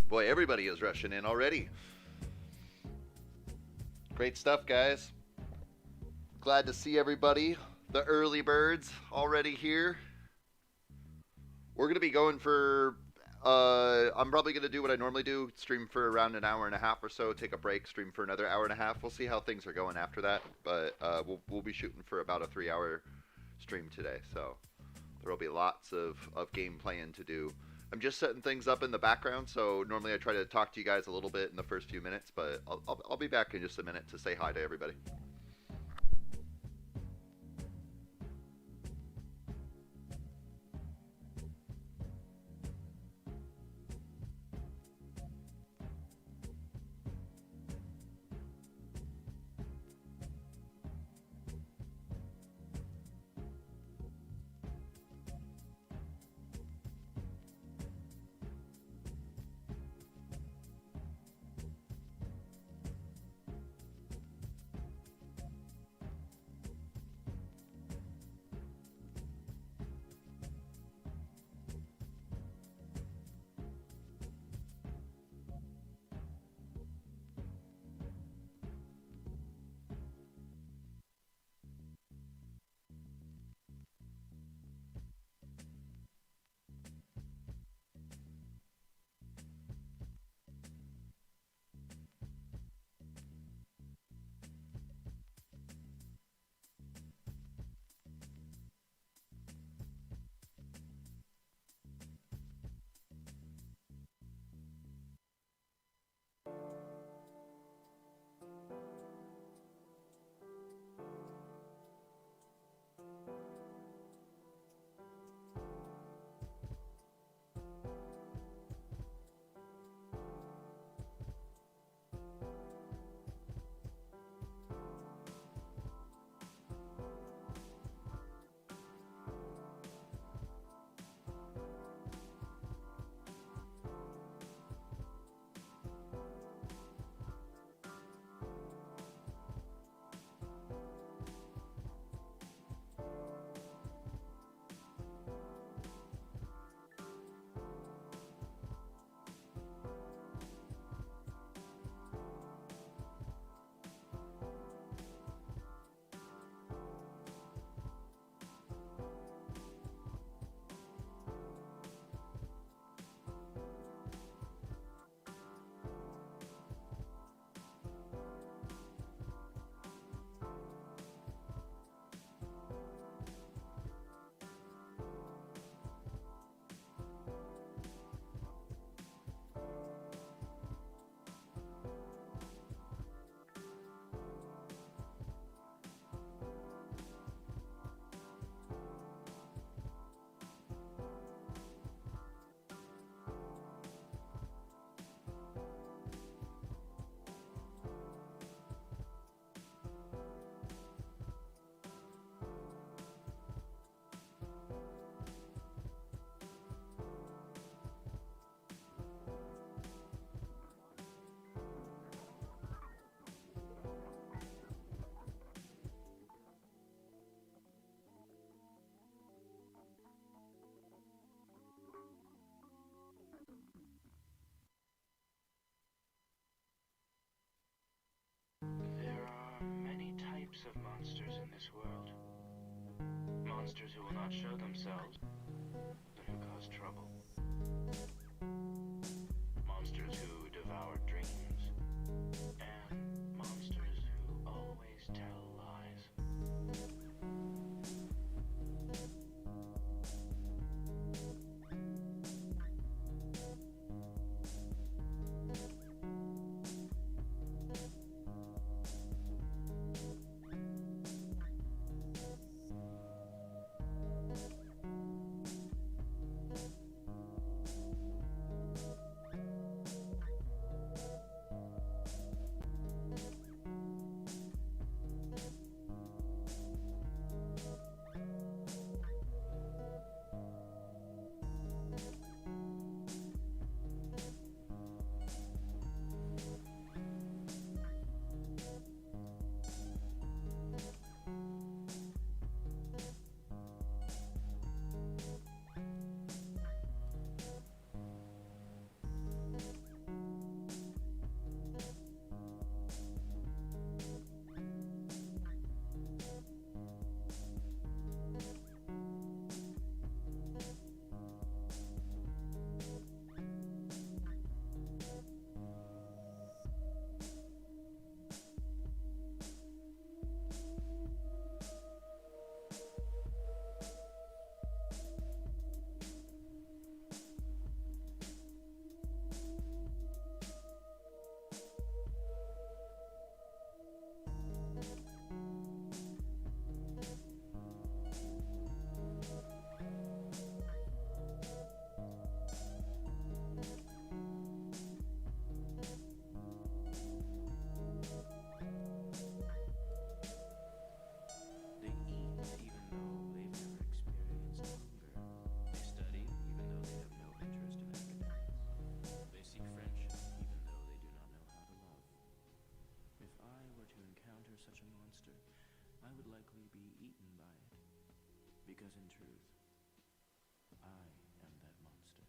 Boy, everybody is rushing in already. Great stuff, guys. Glad to see everybody. The early birds already here. We're going to be going for. I'm probably going to do what I normally do, stream for around an hour and a half or so, take a break, stream for another hour and a half. We'll see how things are going after that, but we'll be shooting for about a 3-hour stream today, so there will be lots of game playing to do. I'm just setting things up in the background, so normally I try to talk to you guys a little bit in the first few minutes, but I'll be back in just a minute to say hi to everybody. There are many types of monsters in this world. Monsters who will not show themselves and who cause trouble. Monsters who devour dreams. And monsters who always tell lies. because in truth, I am that monster.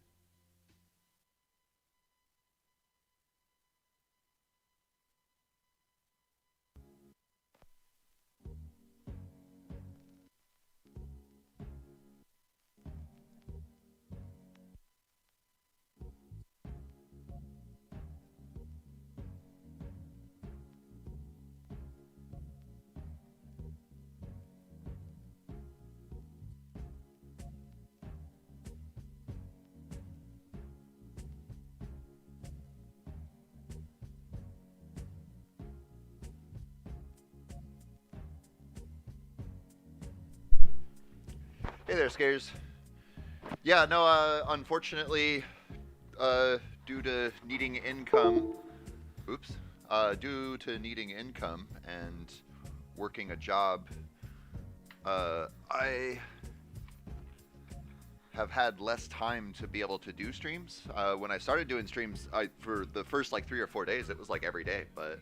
Hey there, Scares. Yeah, no, unfortunately, due to needing income, oops, due to needing income and working a job, I have had less time to be able to do streams. When I started doing streams, for the first like 3 or 4 days, it was like every day. But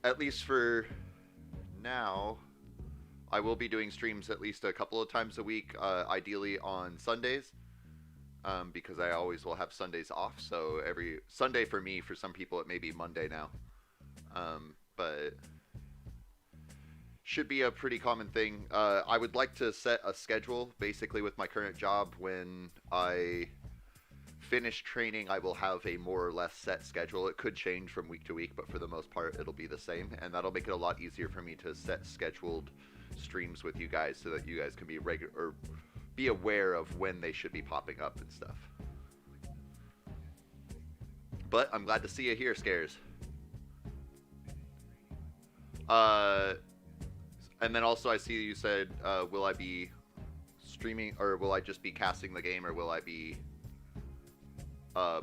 at least for now, I will be doing streams at least a couple of times a week, ideally on Sundays, because I always will have Sundays off. So every Sunday for me, for some people, it may be Monday now. But should be a pretty common thing. I would like to set a schedule, basically with my current job. When I finish training, I will have a more or less set schedule. It could change from week to week, but for the most part, it'll be the same. And that'll make it a lot easier for me to set scheduled streams with you guys so that you guys can be regular or be aware of when they should be popping up and stuff. But I'm glad to see you here, Scares. And then also I see you said, will I be streaming, or will I just be casting the game, or will I be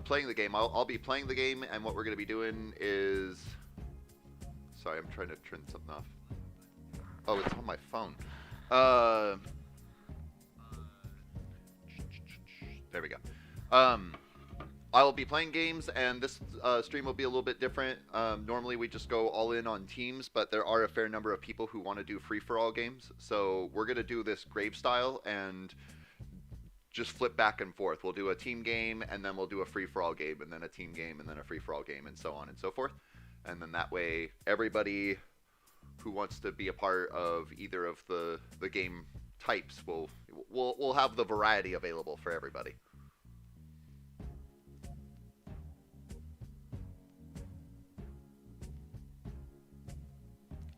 playing the game? I'll be playing the game, and what we're going to be doing is... Sorry, I'm trying to turn something off. Oh, it's on my phone. There we go. I will be playing games, and this stream will be a little bit different. Normally we just go all in on teams, but there are a fair number of people who want to do free-for-all games. So we're going to do this grave style and just flip back and forth. We'll do a team game, and then we'll do a free-for-all game, and then a team game, and then a free-for-all game, and so on and so forth. And then that way, everybody who wants to be a part of either of the game types will have the variety available for everybody.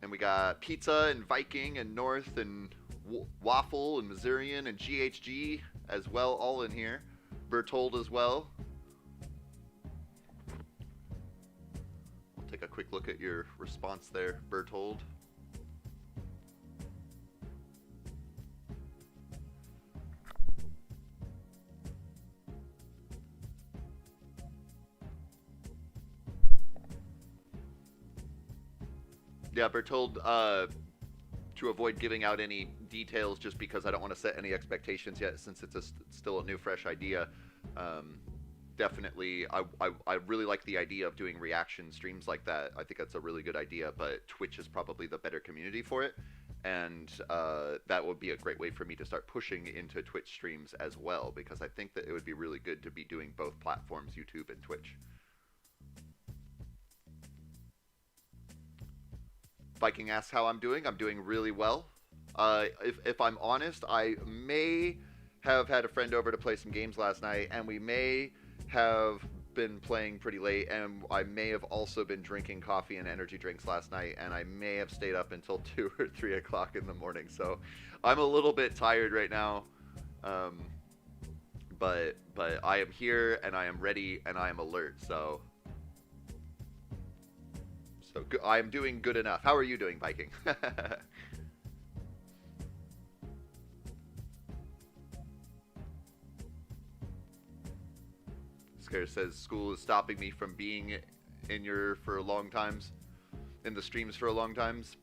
And we got Pizza and Viking and North and Waffle and Missourian and GHG as well, all in here. Bertold as well. We'll take a quick look at your response there, Bertold. Yeah, Bertold, to avoid giving out any details, just because I don't want to set any expectations yet, since it's still a new, fresh idea. Definitely, I really like the idea of doing reaction streams like that. I think that's a really good idea, but Twitch is probably the better community for it. And that would be a great way for me to start pushing into Twitch streams as well, because I think that it would be really good to be doing both platforms, YouTube and Twitch. Viking asks how I'm doing. I'm doing really well. If I'm honest, I may have had a friend over to play some games last night, and we may have been playing pretty late, and I may have also been drinking coffee and energy drinks last night, and I may have stayed up until 2 or 3 o'clock in the morning. So I'm a little bit tired right now, but I am here, and I am ready, and I am alert. So I am doing good enough. How are you doing, Viking? Scare says school is stopping me from being in the streams for a long times.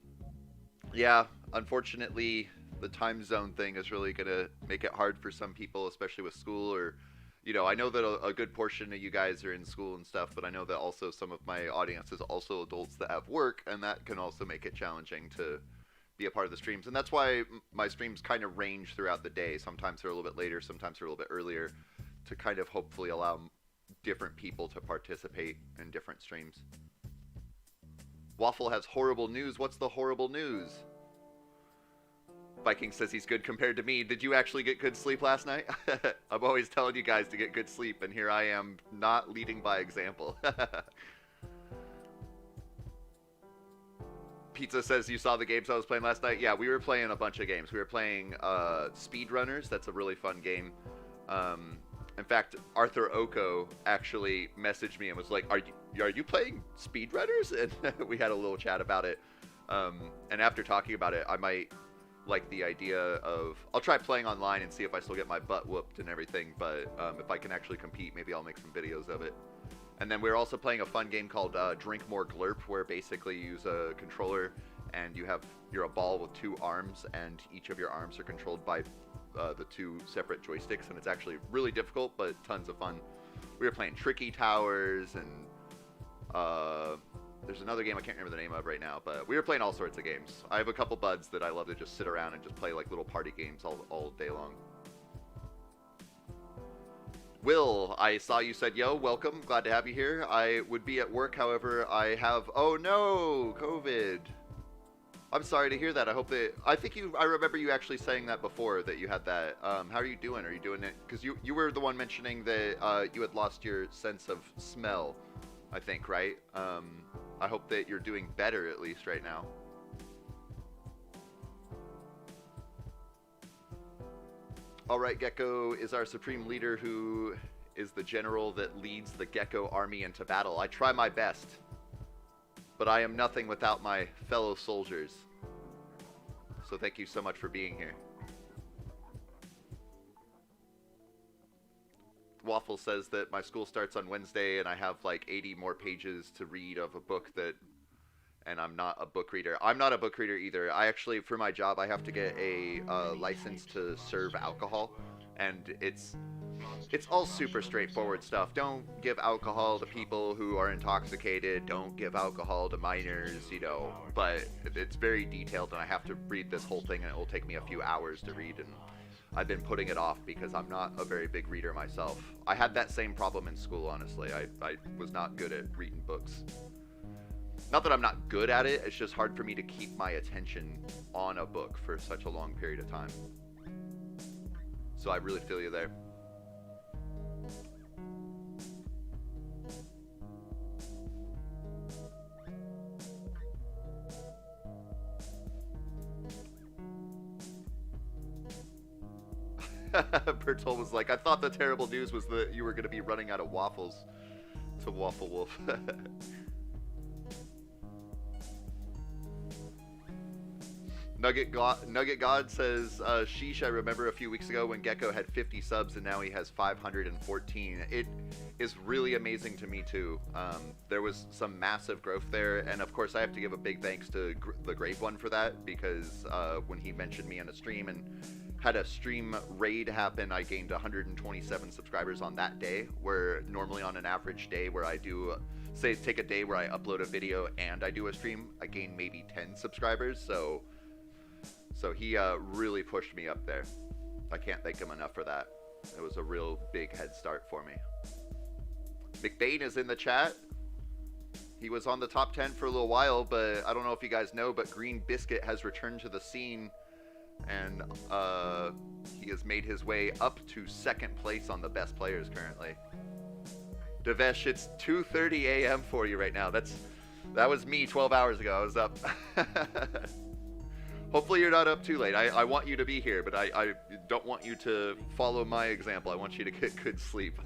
Yeah, unfortunately, the time zone thing is really gonna make it hard for some people, especially with school. Or, you know, I know that a good portion of you guys are in school and stuff, but I know that also some of my audience is also adults that have work, and that can also make it challenging to be a part of the streams. And that's why my streams kind of range throughout the day. Sometimes they're a little bit later, sometimes they're a little bit earlier, to kind of hopefully allow different people to participate in different streams. Waffle has horrible news. What's the horrible news? Viking says he's good compared to me. Did you actually get good sleep last night? I'm always telling you guys to get good sleep, and here I am not leading by example. Pizza says you saw the games I was playing last night. Yeah, we were playing a bunch of games. We were playing Speedrunners. That's a really fun game. In fact, Arthur Oko actually messaged me and was like, are you playing Speedrunners? And we had a little chat about it. And after talking about it, I might like the idea of, I'll try playing online and see if I still get my butt whooped and everything, but if I can actually compete, maybe I'll make some videos of it. And then we're also playing a fun game called Drink More Glurp, where basically you use a controller and you're a ball with two arms, and each of your arms are controlled by the two separate joysticks, and it's actually really difficult, but tons of fun. We were playing Tricky Towers, and there's another game I can't remember the name of right now, but we were playing all sorts of games. I have a couple buds that I love to just sit around and just play like little party games all day long. Will, I saw you said, yo, welcome, glad to have you here. I would be at work, however, I have, oh no, COVID. I'm sorry to hear that. I hope that, I remember you actually saying that before, that you had that. How are you doing? Are you doing it? Because you were the one mentioning that you had lost your sense of smell, I think, right? I hope that you're doing better, at least right now. All right, Geko is our supreme leader, who is the general that leads the Geko army into battle. I try my best, but I am nothing without my fellow soldiers. So thank you so much for being here. Waffle says that my school starts on Wednesday and I have like 80 more pages to read of a book and I'm not a book reader. I'm not a book reader either. I actually, for my job, I have to get a license to serve alcohol, and it's all super straightforward stuff. Don't give alcohol to people who are intoxicated. Don't give alcohol to minors, but it's very detailed, and I have to read this whole thing, and it will take me a few hours to read, and I've been putting it off because I'm not a very big reader myself. I had that same problem in school, honestly. I was not good at reading books. Not that I'm not good at it, it's just hard for me to keep my attention on a book for such a long period of time. So I really feel you there. Bertol was like, I thought the terrible news was that you were going to be running out of waffles to Waffle Wolf. Nugget God says, sheesh, I remember a few weeks ago when Geko had 50 subs and now he has 514. It is really amazing to me too. There was some massive growth there, and of course I have to give a big thanks to the Grave One for that, because when he mentioned me on a stream and had a stream raid happen, I gained 127 subscribers on that day, where normally on an average day where I do, say take a day where I upload a video and I do a stream, I gain maybe 10 subscribers, so he really pushed me up there. I can't thank him enough for that. It was a real big head start for me. McBain is in the chat. He was on the top 10 for a little while, but I don't know if you guys know, but Green Biscuit has returned to the scene, and he has made his way up to second place on the best players currently. Devesh, it's 2:30 a.m. for you right now. That was me 12 hours ago. I was up. Hopefully you're not up too late. I want you to be here, but I don't want you to follow my example. I want you to get good sleep.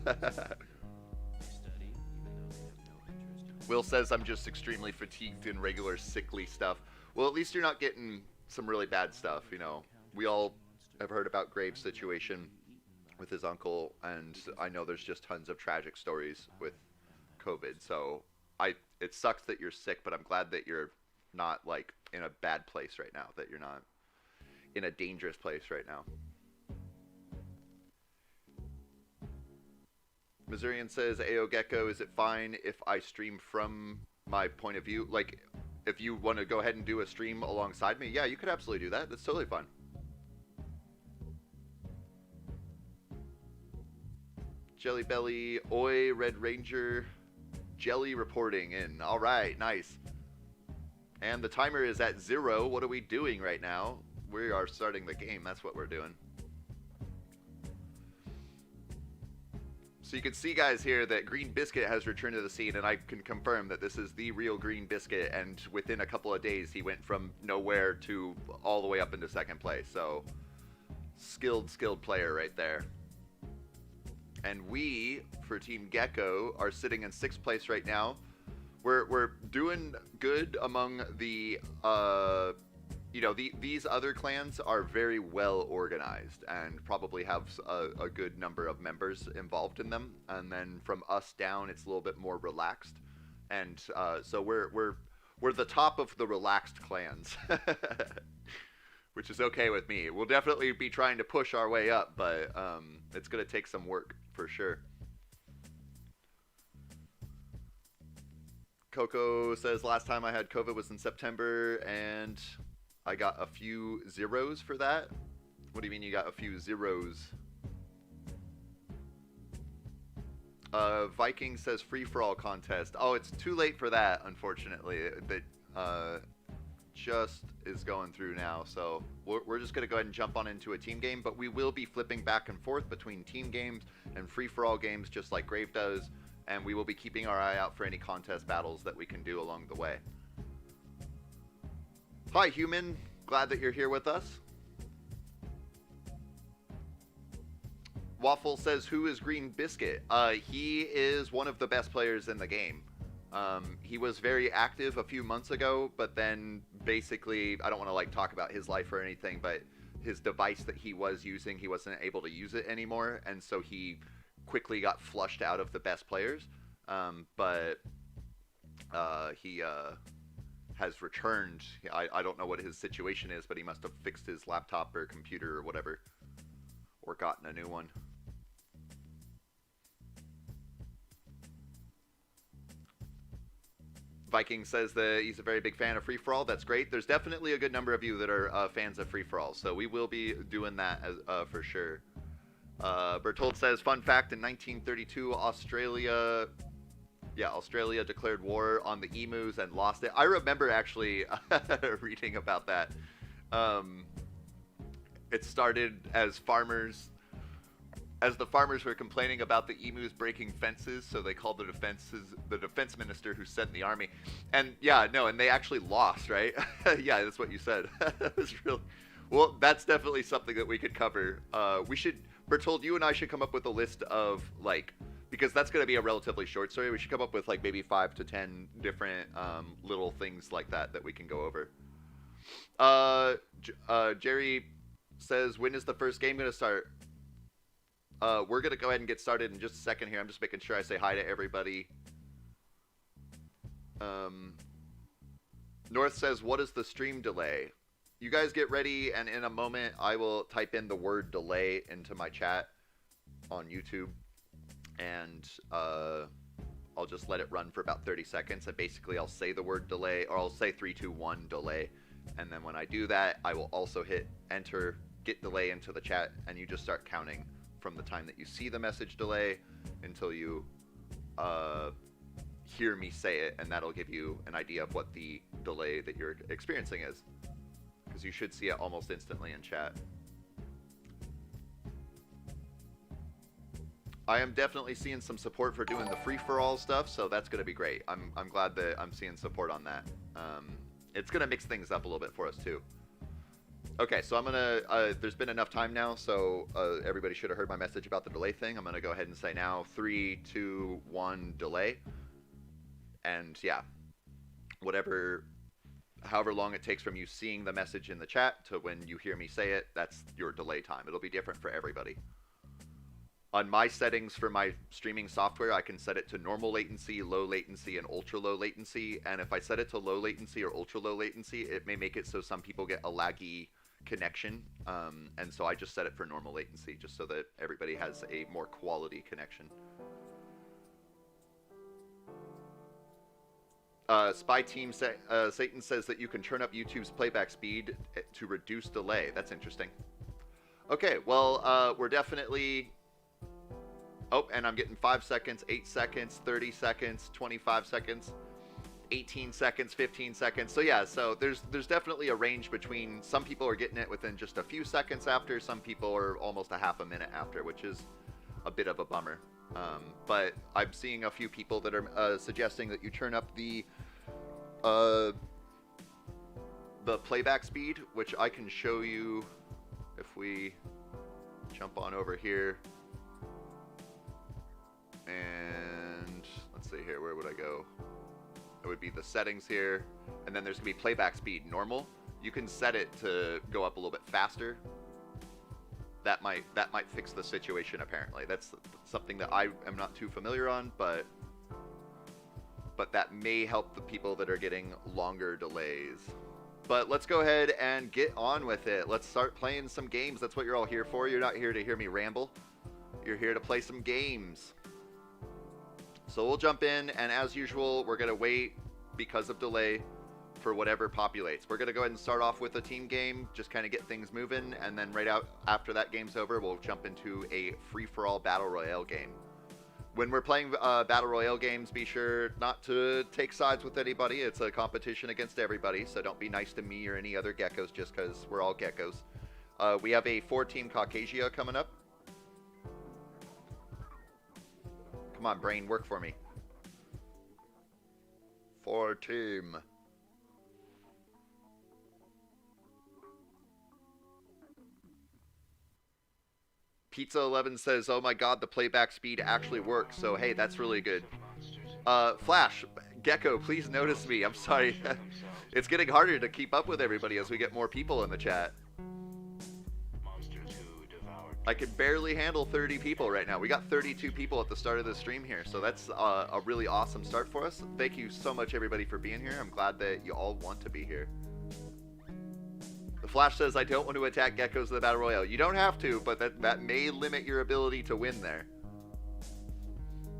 Will says I'm just extremely fatigued and regular sickly stuff. Well, at least you're not getting some really bad stuff, We all have heard about Graves' situation with his uncle, and I know there's just tons of tragic stories with COVID. So it sucks that you're sick, but I'm glad that you're not like in a bad place right now, that you're not in a dangerous place right now. Missourian says, Ayo Geko, is it fine if I stream from my point of view? Like, if you want to go ahead and do a stream alongside me, yeah, you could absolutely do that. That's totally fine. Jelly Belly, Oi, Red Ranger, Jelly reporting in. All right, nice. And the timer is at 0. What are we doing right now? We are starting the game. That's what we're doing. So you can see, guys, here that Green Biscuit has returned to the scene, and I can confirm that this is the real Green Biscuit, and within a couple of days, he went from nowhere to all the way up into second place. So, skilled player right there. And we, for Team Geko, are sitting in 6th place right now. We're doing good among the, these other clans are very well organized and probably have a good number of members involved in them. And then from us down, it's a little bit more relaxed. And so we're the top of the relaxed clans, which is okay with me. We'll definitely be trying to push our way up, but it's going to take some work for sure. Coco says last time I had COVID was in September, and I got a few zeros for that. What do you mean you got a few zeros? Viking says free-for-all contest. Oh, it's too late for that, unfortunately. That just is going through now, so we're just going to go ahead and jump on into a team game, but we will be flipping back and forth between team games and free-for-all games, just like Grave does. And we will be keeping our eye out for any contest battles that we can do along the way. Hi, human. Glad that you're here with us. Waffle says, who is Green Biscuit? He is one of the best players in the game. He was very active a few months ago, but then basically, I don't want to talk about his life or anything, but his device that he was using, he wasn't able to use it anymore, and so he quickly got flushed out of the best players, but he has returned. I don't know what his situation is, but he must have fixed his laptop or computer or whatever, or gotten a new one. Viking says that he's a very big fan of free-for-all. That's great. There's definitely a good number of you that are fans of free-for-all, so we will be doing that as, for sure. Bertold says, fun fact, in 1932, Australia declared war on the emus and lost it. I remember actually reading about that. It started as the farmers were complaining about the emus breaking fences, so they called the defense minister who sent the army. And yeah, no, and they actually lost, right? Yeah, that's what you said. That was really, well, that's definitely something that we could cover. We should, Bertold, you and I should come up with a list of, because that's going to be a relatively short story. We should come up with, maybe 5 to 10 different little things like that we can go over. Jerry says, when is the first game going to start? We're going to go ahead and get started in just a second here. I'm just making sure I say hi to everybody. North says, what is the stream delay? You guys get ready, and in a moment, I will type in the word delay into my chat on YouTube, and I'll just let it run for about 30 seconds, and basically I'll say the word delay, or I'll say 3, 2, 1 delay, and then when I do that, I will also hit enter, get delay into the chat, and you just start counting from the time that you see the message delay until you hear me say it, and that'll give you an idea of what the delay that you're experiencing is. Because you should see it almost instantly in chat. I am definitely seeing some support for doing the free-for-all stuff, so that's going to be great. I'm glad that I'm seeing support on that. It's going to mix things up a little bit for us, too. Okay, so I'm going to... there's been enough time now, so everybody should have heard my message about the delay thing. I'm going to go ahead and say now 3, 2, 1, delay. And, yeah, however long it takes from you seeing the message in the chat to when you hear me say it, that's your delay time. It'll be different for everybody. On my settings for my streaming software, I can set it to normal latency, low latency, and ultra low latency. And if I set it to low latency or ultra low latency, it may make it so some people get a laggy connection. And so I just set it for normal latency just so that everybody has a more quality connection. Spy Team Satan says that you can turn up YouTube's playback speed to reduce delay. That's interesting. Okay, well, we're definitely... Oh, and I'm getting 5 seconds, 8 seconds, 30 seconds, 25 seconds, 18 seconds, 15 seconds. So yeah, so there's definitely a range between some people are getting it within just a few seconds after, some people are almost a half a minute after, which is a bit of a bummer. But I'm seeing a few people that are suggesting that you turn up the playback speed, which I can show you if we jump on over here. And let's see here, where would I go? It would be the settings here, and then there's gonna be playback speed normal. You can set it to go up a little bit faster. That might fix the situation apparently. That's something that I am not too familiar on, but that may help the people that are getting longer delays. But let's go ahead and get on with it. Let's start playing some games. That's what you're all here for. You're not here to hear me ramble. You're here to play some games. So we'll jump in, and as usual, we're going to wait because of delay for whatever populates. We're going to go ahead and start off with a team game, just kind of get things moving, and then right out after that game's over, we'll jump into a free-for-all Battle Royale game. When we're playing Battle Royale games, be sure not to take sides with anybody. It's a competition against everybody, so don't be nice to me or any other geckos just because we're all geckos. We have a 4-team Caucasia coming up. Come on, brain, work for me. 4-team. Pizza 11 says, oh my god, the playback speed actually works. So, hey, that's really good. Flash, Geko, please notice me. I'm sorry. It's getting harder to keep up with everybody as we get more people in the chat. I can barely handle 30 people right now. We got 32 people at the start of the stream here, so that's a really awesome start for us. Thank you so much, everybody, for being here. I'm glad that you all want to be here. The Flash says, I don't want to attack geckos in the Battle Royale. You don't have to, but that may limit your ability to win there.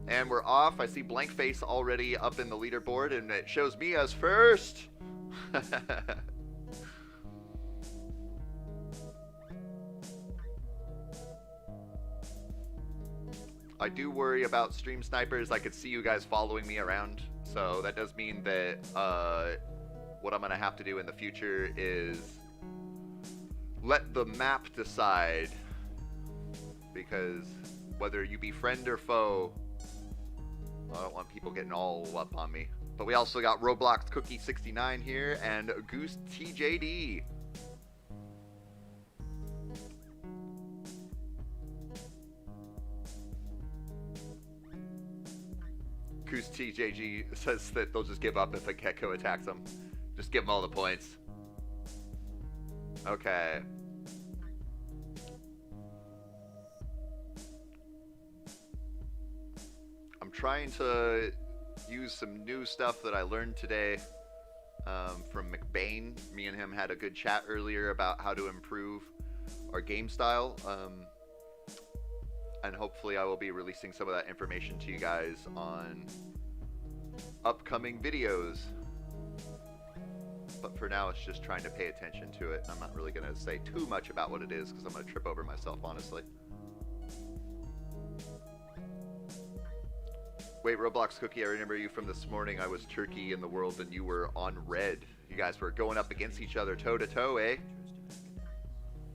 And we're off. I see Blank Face already up in the leaderboard, and it shows me as first. I do worry about stream snipers. I could see you guys following me around, so that does mean that what I'm going to have to do in the future is let the map decide, because whether you be friend or foe, I don't want people getting all up on me. But we also got Roblox Cookie 69 here and Goose TJD. Goose TJG says that they'll just give up if a gecko attacks them. Just give them all the points. Okay. I'm trying to use some new stuff that I learned today from McBain. Me and him had a good chat earlier about how to improve our game style. And hopefully I will be releasing some of that information to you guys on upcoming videos. But for now, it's just trying to pay attention to it. I'm not really going to say too much about what it is, because I'm going to trip over myself, honestly. Wait, Roblox Cookie, I remember you from this morning. I was Turkey in the world, and you were on red. You guys were going up against each other, toe-to-toe, eh?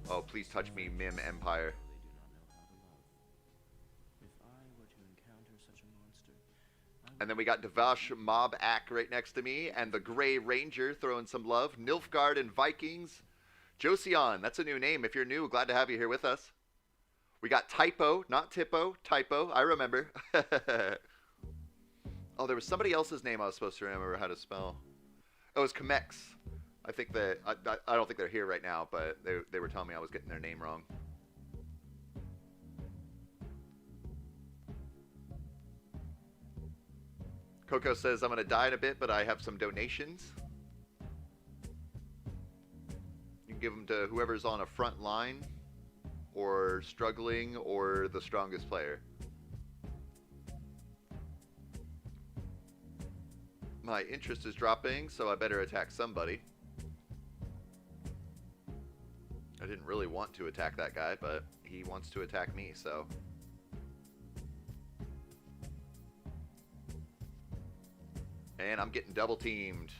Oh, please touch me, Mim Empire. And then we got Devash Mob Ack right next to me, and the Grey Ranger throwing some love. Nilfgaard and Vikings. Josion, that's a new name. If you're new, glad to have you here with us. We got Typo, not Tippo, Typo, I remember. Oh, there was somebody else's name I was supposed to remember how to spell. Oh, it was Chemex. I think that, I don't think they're here right now, but they were telling me I was getting their name wrong. Coco says, I'm going to die in a bit, but I have some donations. You can give them to whoever's on a front line, or struggling, or the strongest player. My interest is dropping, so I better attack somebody. I didn't really want to attack that guy, but he wants to attack me, so... And I'm getting double teamed.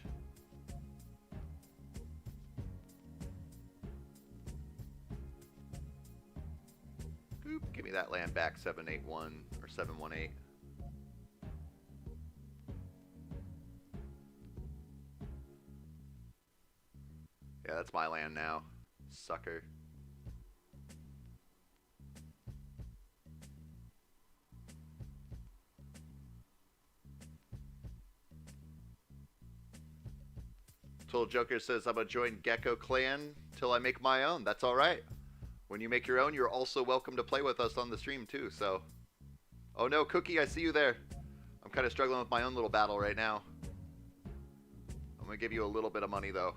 Oop, give me that land back, 781 or 718. Yeah, that's my land now. Sucker. Total Joker says, I'm going to join Geko clan till I make my own. That's alright. When you make your own, you're also welcome to play with us on the stream too, so. Oh no, Cookie, I see you there. I'm kind of struggling with my own little battle right now. I'm going to give you a little bit of money though.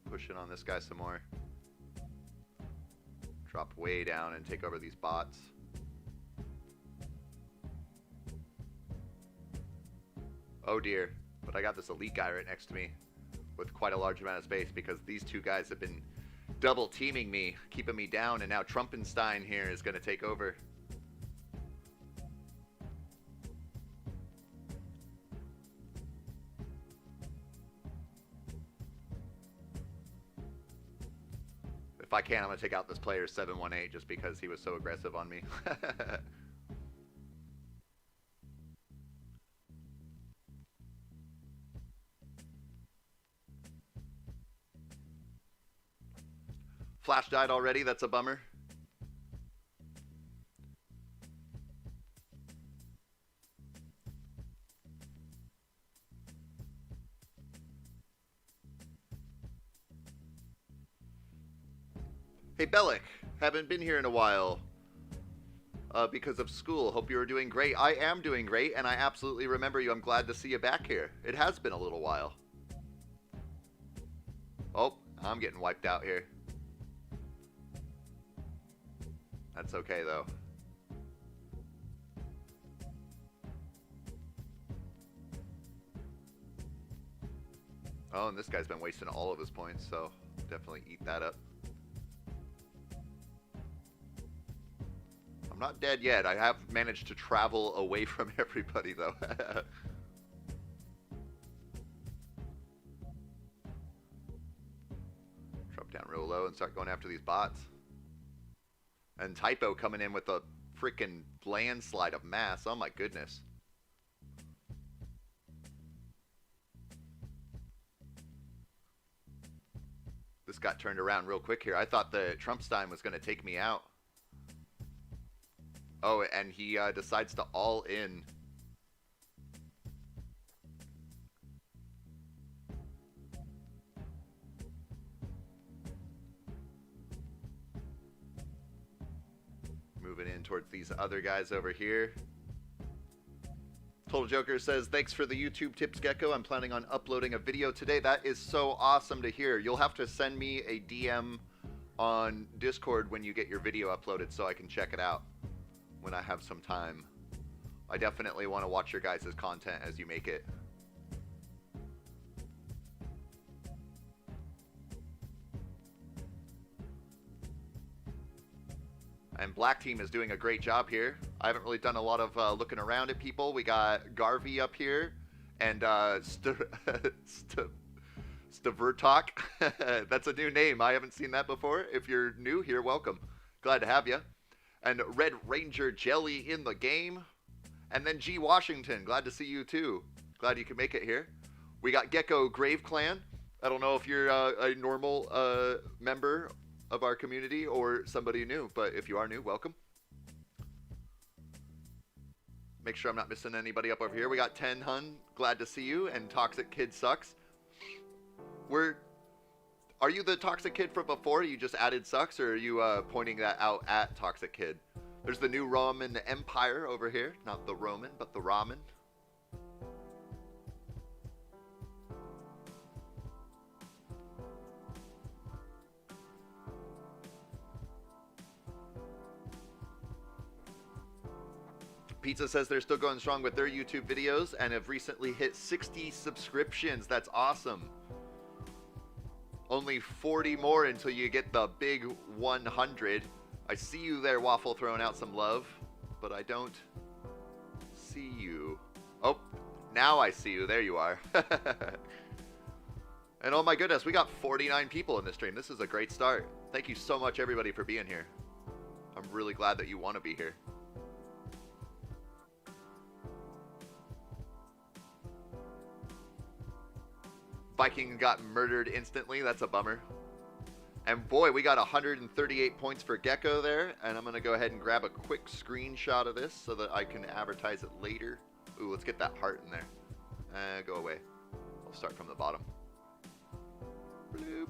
Push in on this guy some more. Drop way down and take over these bots. Oh dear. But I got this elite guy right next to me with quite a large amount of space because these two guys have been double teaming me, keeping me down, and now Trumpenstein here is going to take over. If I can, I'm going to take out this player 718 just because he was so aggressive on me. Flash died already, that's a bummer. Hey Bellic, haven't been here in a while because of school. Hope you are doing great. I am doing great, and I absolutely remember you. I'm glad to see you back here. It has been a little while. Oh, I'm getting wiped out here. That's okay, though. Oh, and this guy's been wasting all of his points, so definitely eat that up. I'm not dead yet. I have managed to travel away from everybody, though. Drop down real low and start going after these bots. And Typo coming in with a freaking landslide of mass. Oh my goodness. This got turned around real quick here. I thought the Trumpstein was going to take me out. Oh, and he decides to all in. Moving in towards these other guys over here. Total Joker says, thanks for the YouTube tips, Geko. I'm planning on uploading a video today. That is so awesome to hear. You'll have to send me a DM on Discord when you get your video uploaded so I can check it out when I have some time. I definitely want to watch your guys' content as you make it. And Black Team is doing a great job here. I haven't really done a lot of looking around at people. We got Garvey up here and Stavertok. That's a new name. I haven't seen that before. If you're new here, welcome. Glad to have you. And Red Ranger Jelly in the game. And then G Washington. Glad to see you too. Glad you could make it here. We got Geko Grave Clan. I don't know if you're a normal member of our community or somebody new, but if you are new, welcome. Make sure I'm not missing anybody up over here. We got 10 Hun, glad to see you, and Toxic Kid Sucks. Are you the Toxic Kid from before? You just added Sucks, or are you pointing that out at Toxic Kid? There's the new Roman Empire over here. Not the Roman, but the Ramen. Pizza says they're still going strong with their YouTube videos and have recently hit 60 subscriptions. That's awesome. Only 40 more until you get the big 100. I see you there, Waffle, throwing out some love, but I don't see you. Oh, now I see you. There you are. And oh my goodness, we got 49 people in this stream. This is a great start. Thank you so much, everybody, for being here. I'm really glad that you want to be here. Viking got murdered instantly. That's a bummer. And boy, we got 138 points for Geko there. And I'm going to go ahead and grab a quick screenshot of this so that I can advertise it later. Ooh, let's get that heart in there. Go away. I'll start from the bottom. Bloop.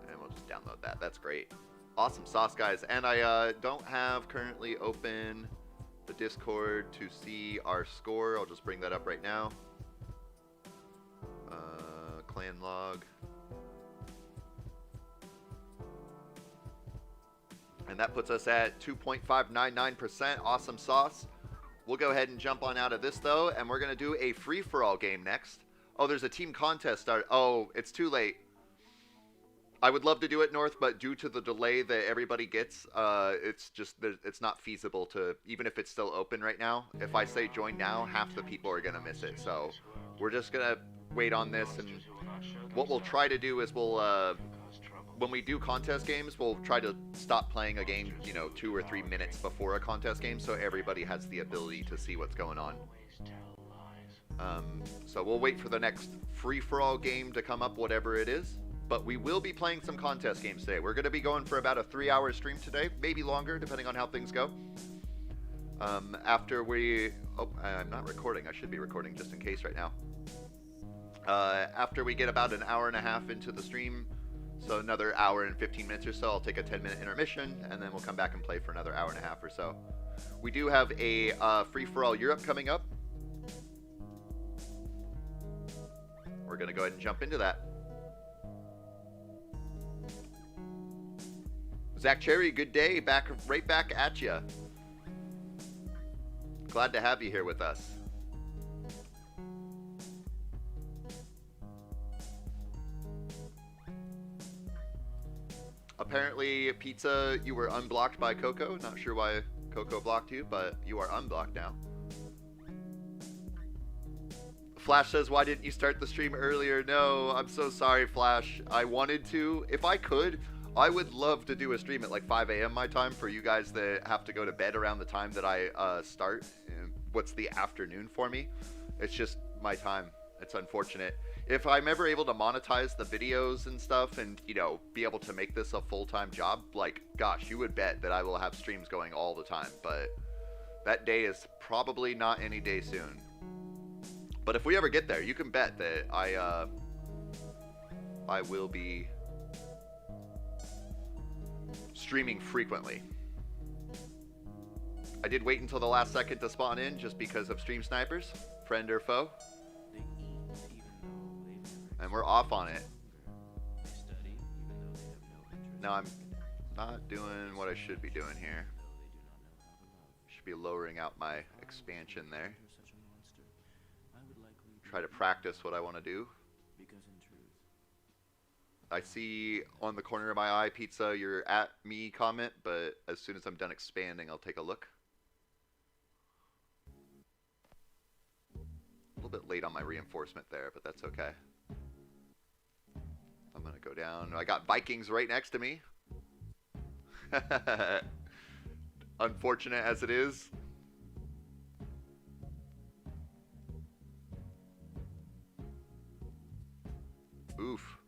And we'll just download that. That's great. Awesome sauce, guys. And I don't have currently open the Discord to see our score. I'll just bring that up right now. Clan log. And that puts us at 2.599%. Awesome sauce. We'll go ahead and jump on out of this, though, and we're going to do a free-for-all game next. Oh, there's a team contest start. Oh, it's too late. I would love to do it, North, but due to the delay that everybody gets, it's not feasible to, even if it's still open right now. If I say join now, half the people are going to miss it. So we're just going to wait on this, and what we'll try to do is we'll, when we do contest games, we'll try to stop playing a game, 2 or 3 minutes before a contest game, so everybody has the ability to see what's going on. So we'll wait for the next free-for-all game to come up, whatever it is. But we will be playing some contest games today. We're going to be going for about a 3-hour stream today, maybe longer, depending on how things go. After we... Oh, I'm not recording. I should be recording just in case right now. After we get about an hour and a half into the stream, so another hour and 15 minutes or so, I'll take a 10-minute intermission, and then we'll come back and play for another hour and a half or so. We do have a free-for-all Europe coming up. We're going to go ahead and jump into that. Zach Cherry, good day. Right back at you. Glad to have you here with us. Apparently, Pizza, you were unblocked by Coco. Not sure why Coco blocked you, but you are unblocked now. Flash says, why didn't you start the stream earlier? No, I'm so sorry, Flash. I wanted to. If I could, I would love to do a stream at like 5 a.m. my time for you guys that have to go to bed around the time that I start. What's the afternoon for me? It's just my time. It's unfortunate. If I'm ever able to monetize the videos and stuff and, be able to make this a full-time job, like, gosh, you would bet that I will have streams going all the time. But that day is probably not any day soon. But if we ever get there, you can bet that I will be streaming frequently. I did wait until the last second to spawn in just because of stream snipers, friend or foe. And we're off on it. Now I'm not doing what I should be doing here. Should be lowering out my expansion there. Try to practice what I want to do. I see on the corner of my eye, Pizza, your at me comment, but as soon as I'm done expanding, I'll take a look. A little bit late on my reinforcement there, but that's okay. I'm going to go down. I got Vikings right next to me. Unfortunate as it is. Oof.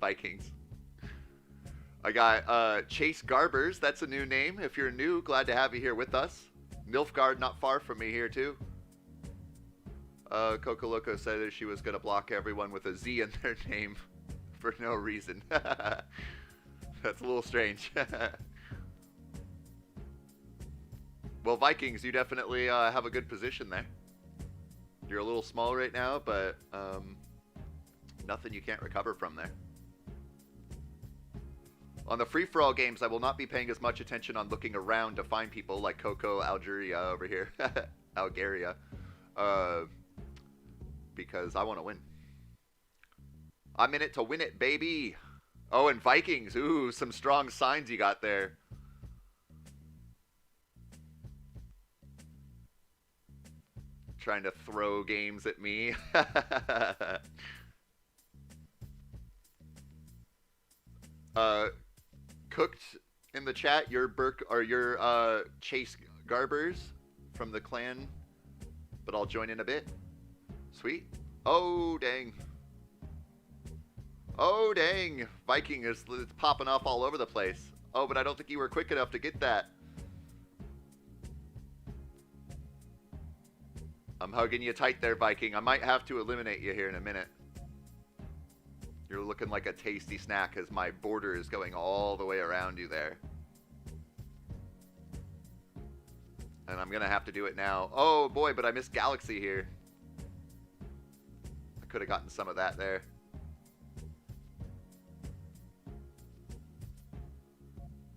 Vikings. I got Chase Garbers. That's a new name. If you're new, glad to have you here with us. Nilfgaard not far from me here too. Coco Loco said that she was going to block everyone with a Z in their name for no reason. That's a little strange. Well, Vikings, you definitely have a good position there. You're a little small right now, but nothing you can't recover from there. On the free-for-all games, I will not be paying as much attention on looking around to find people like Coco Algeria over here. Algeria. Because I want to win. I'm in it to win it, baby. Oh, and Vikings. Ooh, some strong signs you got there. Trying to throw games at me. Cooked in the chat, your Chase Garbers from the clan, but I'll join in a bit. Sweet. Oh, dang. Oh, dang. Viking is popping off all over the place. Oh, but I don't think you were quick enough to get that. I'm hugging you tight there, Viking. I might have to eliminate you here in a minute. You're looking like a tasty snack as my border is going all the way around you there. And I'm going to have to do it now. Oh, boy, but I missed Galaxy here. I could have gotten some of that there.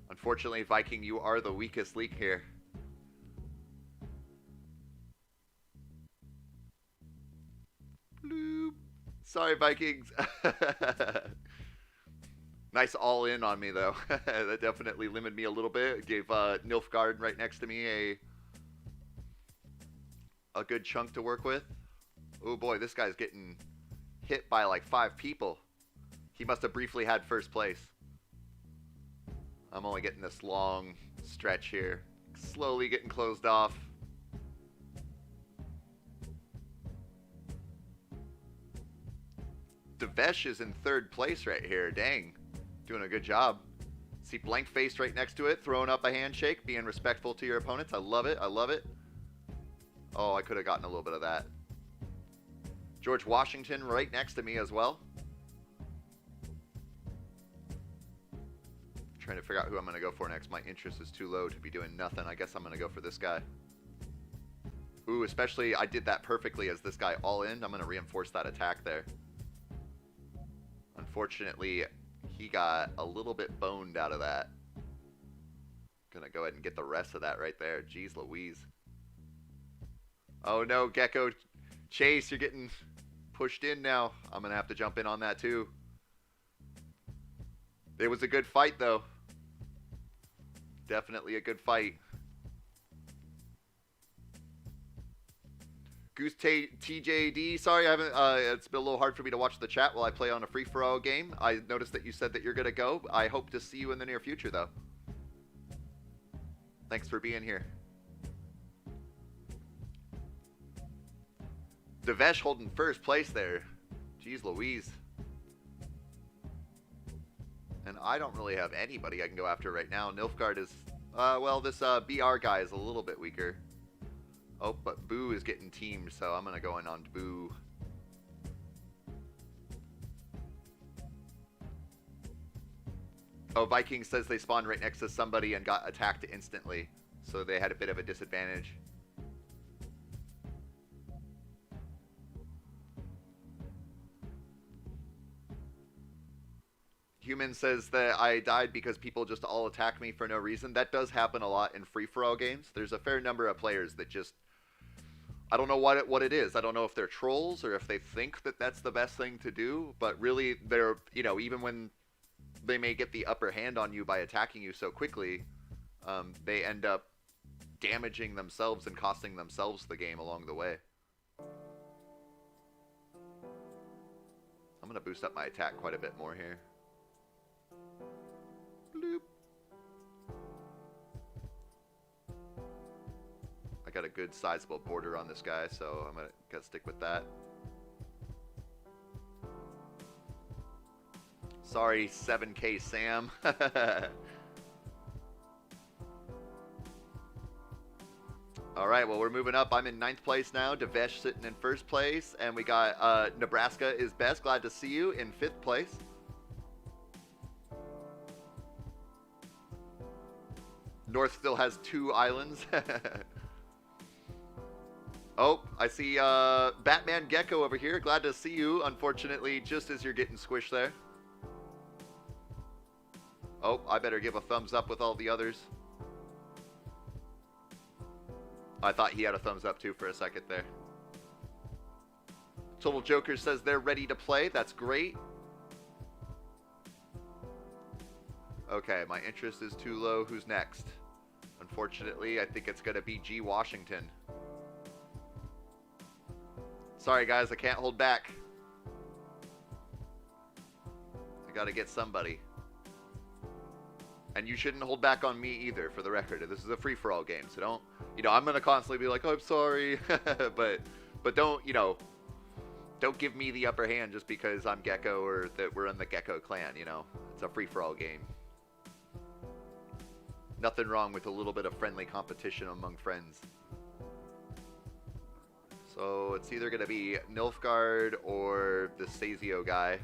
Unfortunately, Viking, you are the weakest link here. Bloop. Sorry, Vikings. Nice all in on me, though. That definitely limited me a little bit. Gave Nilfgaard right next to me a good chunk to work with. Oh, boy, this guy's getting hit by like 5 people. He must have briefly had first place. I'm only getting this long stretch here. Slowly getting closed off. Devesh is in 3rd place right here. Dang. Doing a good job. See blank face right next to it. Throwing up a handshake. Being respectful to your opponents. I love it. I love it. Oh, I could have gotten a little bit of that. George Washington right next to me as well. Trying to figure out who I'm going to go for next. My interest is too low to be doing nothing. I guess I'm going to go for this guy. Ooh, especially I did that perfectly as this guy all in. I'm going to reinforce that attack there. Unfortunately, he got a little bit boned out of that. Gonna go ahead and get the rest of that right there. Jeez Louise. Oh no, Geko. Chase, you're getting pushed in now. I'm gonna have to jump in on that too. It was a good fight though. Definitely a good fight. Goose TJD, sorry I haven't, it's been a little hard for me to watch the chat while I play on a free-for-all game. I noticed that you said that you're going to go. I hope to see you in the near future, though. Thanks for being here. Devesh holding first place there. Jeez Louise. And I don't really have anybody I can go after right now. Nilfgaard is, well, this BR guy is a little bit weaker. Oh, but Boo is getting teamed, so I'm going to go in on Boo. Oh, Viking says they spawned right next to somebody and got attacked instantly, so they had a bit of a disadvantage. Human says that I died because people just all attack me for no reason. That does happen a lot in free-for-all games. There's a fair number of players that just... I don't know what it is. I don't know if they're trolls or if they think that that's the best thing to do. But really, they're, you know, even when they may get the upper hand on you by attacking you so quickly, they end up damaging themselves and costing themselves the game along the way. I'm going to boost up my attack quite a bit more here. Bloop. I got a good sizable border on this guy, so I'm gonna stick with that. Sorry, 7K Sam. Alright, well, we're moving up. I'm in 9th place now. Devesh sitting in 1st place. And we got Nebraska is best. Glad to see you in 5th place. North still has 2 islands. Oh, I see Batman Geko over here. Glad to see you. Unfortunately, just as you're getting squished there. Oh, I better give a thumbs up with all the others. I thought he had a thumbs up too for a second there. Total Joker says they're ready to play. That's great. Okay, my interest is too low. Who's next? Unfortunately, I think it's going to be G. Washington. Sorry, guys. I can't hold back. I got to get somebody. And you shouldn't hold back on me either, for the record. This is a free-for-all game, so don't... You know, I'm going to constantly be like, oh, I'm sorry. but don't, you know... Don't give me the upper hand just because I'm Geko or that we're in the Geko clan, you know? It's a free-for-all game. Nothing wrong with a little bit of friendly competition among friends. So it's either going to be Nilfgaard or the Sazio guy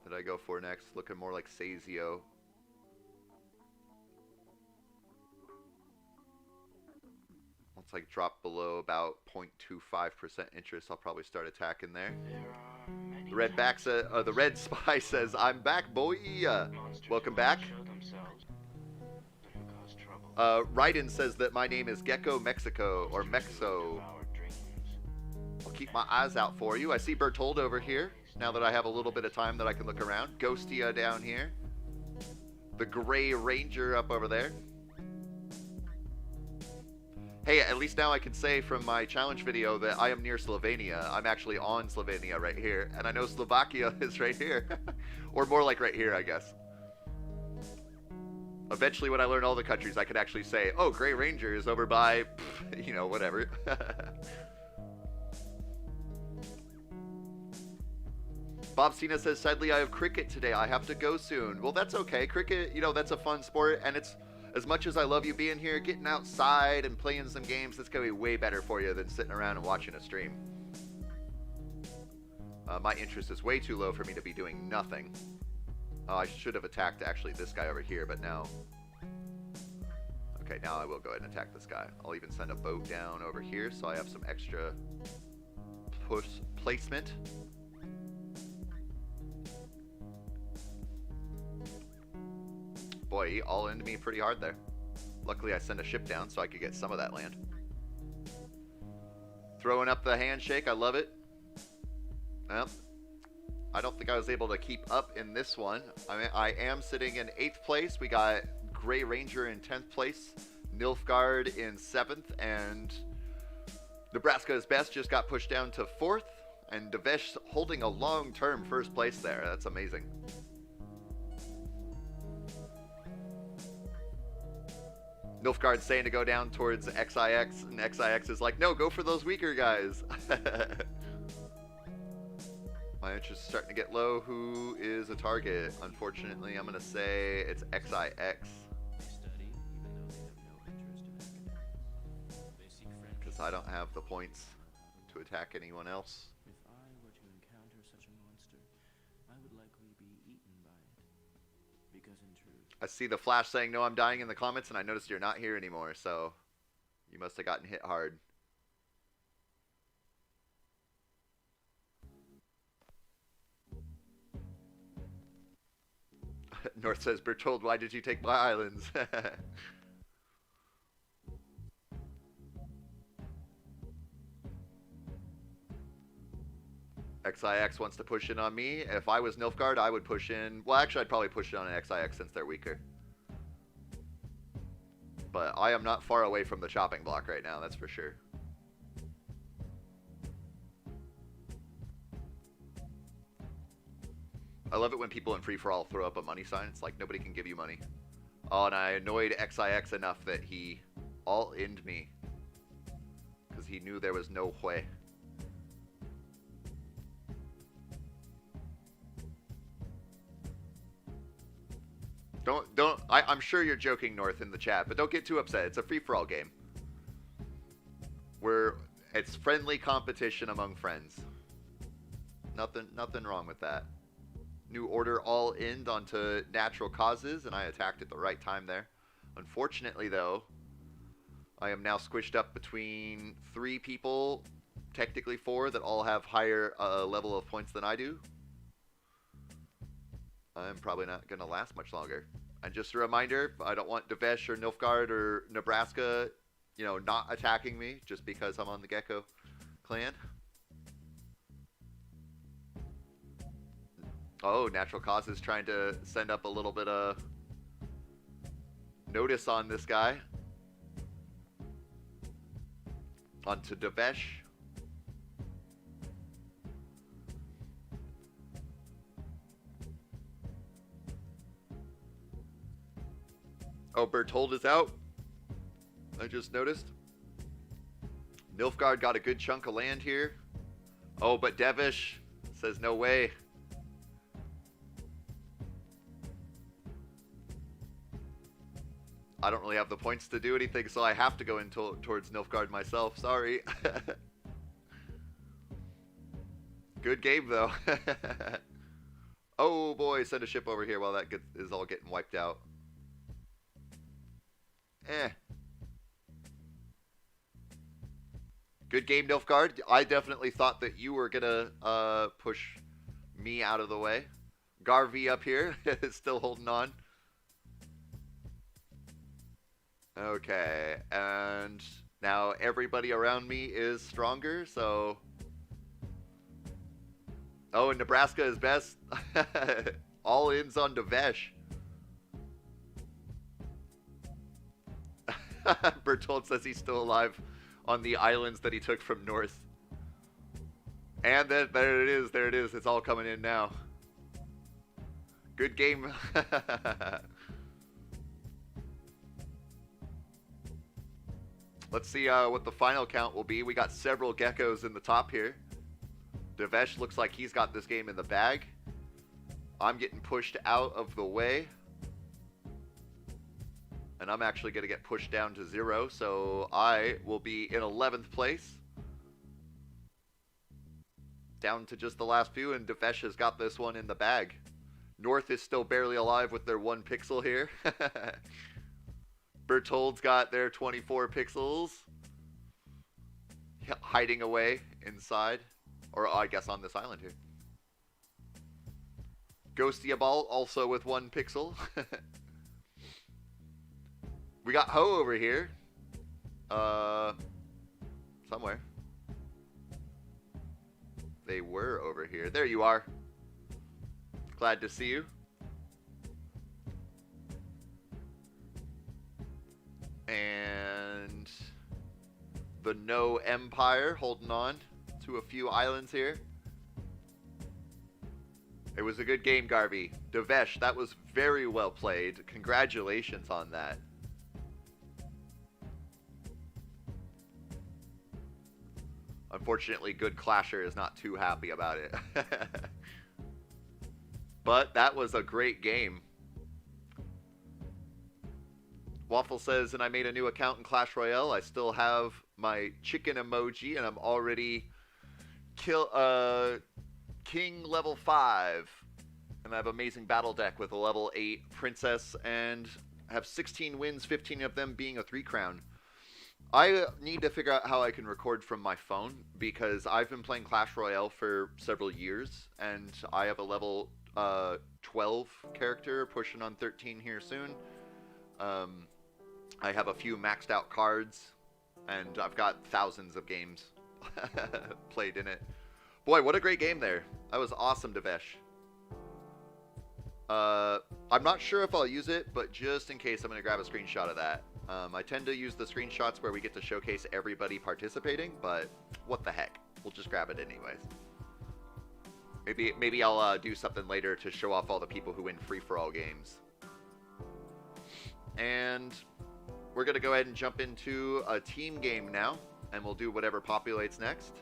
that I go for next. Looking more like Sazio. Once I drop below about 0.25% interest, I'll probably start attacking there. The red spy says, "I'm back, boy. Welcome back." Raiden says that my name is Geko Mexico or Mexo. I'll keep my eyes out for you. I see Bertold over here. Now that I have a little bit of time that I can look around. Ghostia down here. The Gray Ranger up over there. Hey, at least now I can say from my challenge video that I am near Slovenia. I'm actually on Slovenia right here. And I know Slovakia is right here. Or more like right here, I guess. Eventually, when I learn all the countries, I can actually say, oh, Gray Ranger is over by, you know, whatever. Bob Cena says, sadly, I have cricket today. I have to go soon. Well, that's okay. Cricket, you know, that's a fun sport. And it's, as much as I love you being here, getting outside and playing some games, that's going to be way better for you than sitting around and watching a stream. My interest is way too low for me to be doing nothing. I should have attacked, actually, this guy over here, but now... Okay, now I will go ahead and attack this guy. I'll even send a boat down over here, so I have some extra push placement. Boy, he all into me pretty hard there. Luckily, I sent a ship down so I could get some of that land. Throwing up the handshake, I love it. Well, I don't think I was able to keep up in this one. I mean, I am sitting in 8th place. We got Gray Ranger in 10th place, Nilfgaard in 7th, and Nebraska's Best just got pushed down to 4th, and Devesh holding a long-term 1st place there. That's amazing. Nilfgaard's saying to go down towards XIX, and XIX is like, no, go for those weaker guys. My interest is starting to get low. Who is a target? Unfortunately, I'm going to say it's XIX. Because I don't have the points to attack anyone else. If I were to encounter such a monster, I would likely be eaten by it. Because in truth... I see the Flash saying, no, I'm dying in the comments, and I noticed you're not here anymore, so you must have gotten hit hard. North says, Bertold, why did you take my islands? XIX wants to push in on me. If I was Nilfgaard, I would push in. Well, actually, I'd probably push in on an XIX since they're weaker. But I am not far away from the chopping block right now, that's for sure. I love it when people in free-for-all throw up a money sign. It's like nobody can give you money. Oh, and I annoyed XIX enough that he all-in'd me. Because he knew there was no way. I'm sure you're joking, North, in the chat, but don't get too upset. It's a free-for-all game. It's friendly competition among friends. Nothing wrong with that. New order all end onto natural causes, and I attacked at the right time there. Unfortunately, though, I am now squished up between 3 people, technically 4, that all have higher level of points than I do. I'm probably not going to last much longer. And just a reminder, I don't want Devesh or Nilfgaard or Nebraska, you know, not attacking me just because I'm on the Geko clan. Oh, Natural Cause is trying to send up a little bit of notice on this guy. Onto Devesh. Oh, Bertold is out. I just noticed. Nilfgaard got a good chunk of land here. Oh, but Devish says no way. I don't really have the points to do anything, so I have to go in towards Nilfgaard myself. Sorry. Good game, though. Oh, boy. Send a ship over here while that is all getting wiped out. Good game, Nilfgaard. I definitely thought that you were going to push me out of the way. Garvey up here is still holding on. Okay, and now everybody around me is stronger, so... Oh, and Nebraska is best. All ins on Devesh. Bertold says he's still alive on the islands that he took from north. And then, there it is. It's all coming in now. Good game. Let's see what the final count will be. We got several Gekos in the top here. Devesh looks like he's got this game in the bag. I'm getting pushed out of the way. And I'm actually going to get pushed down to 0, so I will be in 11th place. Down to just the last few, and Devesh has got this one in the bag. North is still barely alive with their 1 pixel here. Bertold's got their 24 pixels. Hiding away inside. Or I guess on this island here. Ghosty Ball also with 1 pixel. We got Ho over here. Somewhere. They were over here. There you are. Glad to see you. And the No Empire holding on to a few islands here. It was a good game, Garvey. Devesh, that was very well played. Congratulations on that. Unfortunately, Good Clasher is not too happy about it. But that was a great game. Waffle says, and I made a new account in Clash Royale. I still have my chicken emoji, and I'm already King level 5. And I have amazing battle deck with a level 8 princess, and have 16 wins, 15 of them being a 3 crown. I need to figure out how I can record from my phone, because I've been playing Clash Royale for several years, and I have a level 12 character, pushing on 13 here soon. I have a few maxed out cards, and I've got thousands of games played in it. Boy, what a great game there. That was awesome, Devesh. I'm not sure if I'll use it, but just in case, I'm going to grab a screenshot of that. I tend to use the screenshots where we get to showcase everybody participating, but what the heck. We'll just grab it anyways. Maybe I'll do something later to show off all the people who win free-for-all games. And we're going to go ahead and jump into a team game now, and we'll do whatever populates next.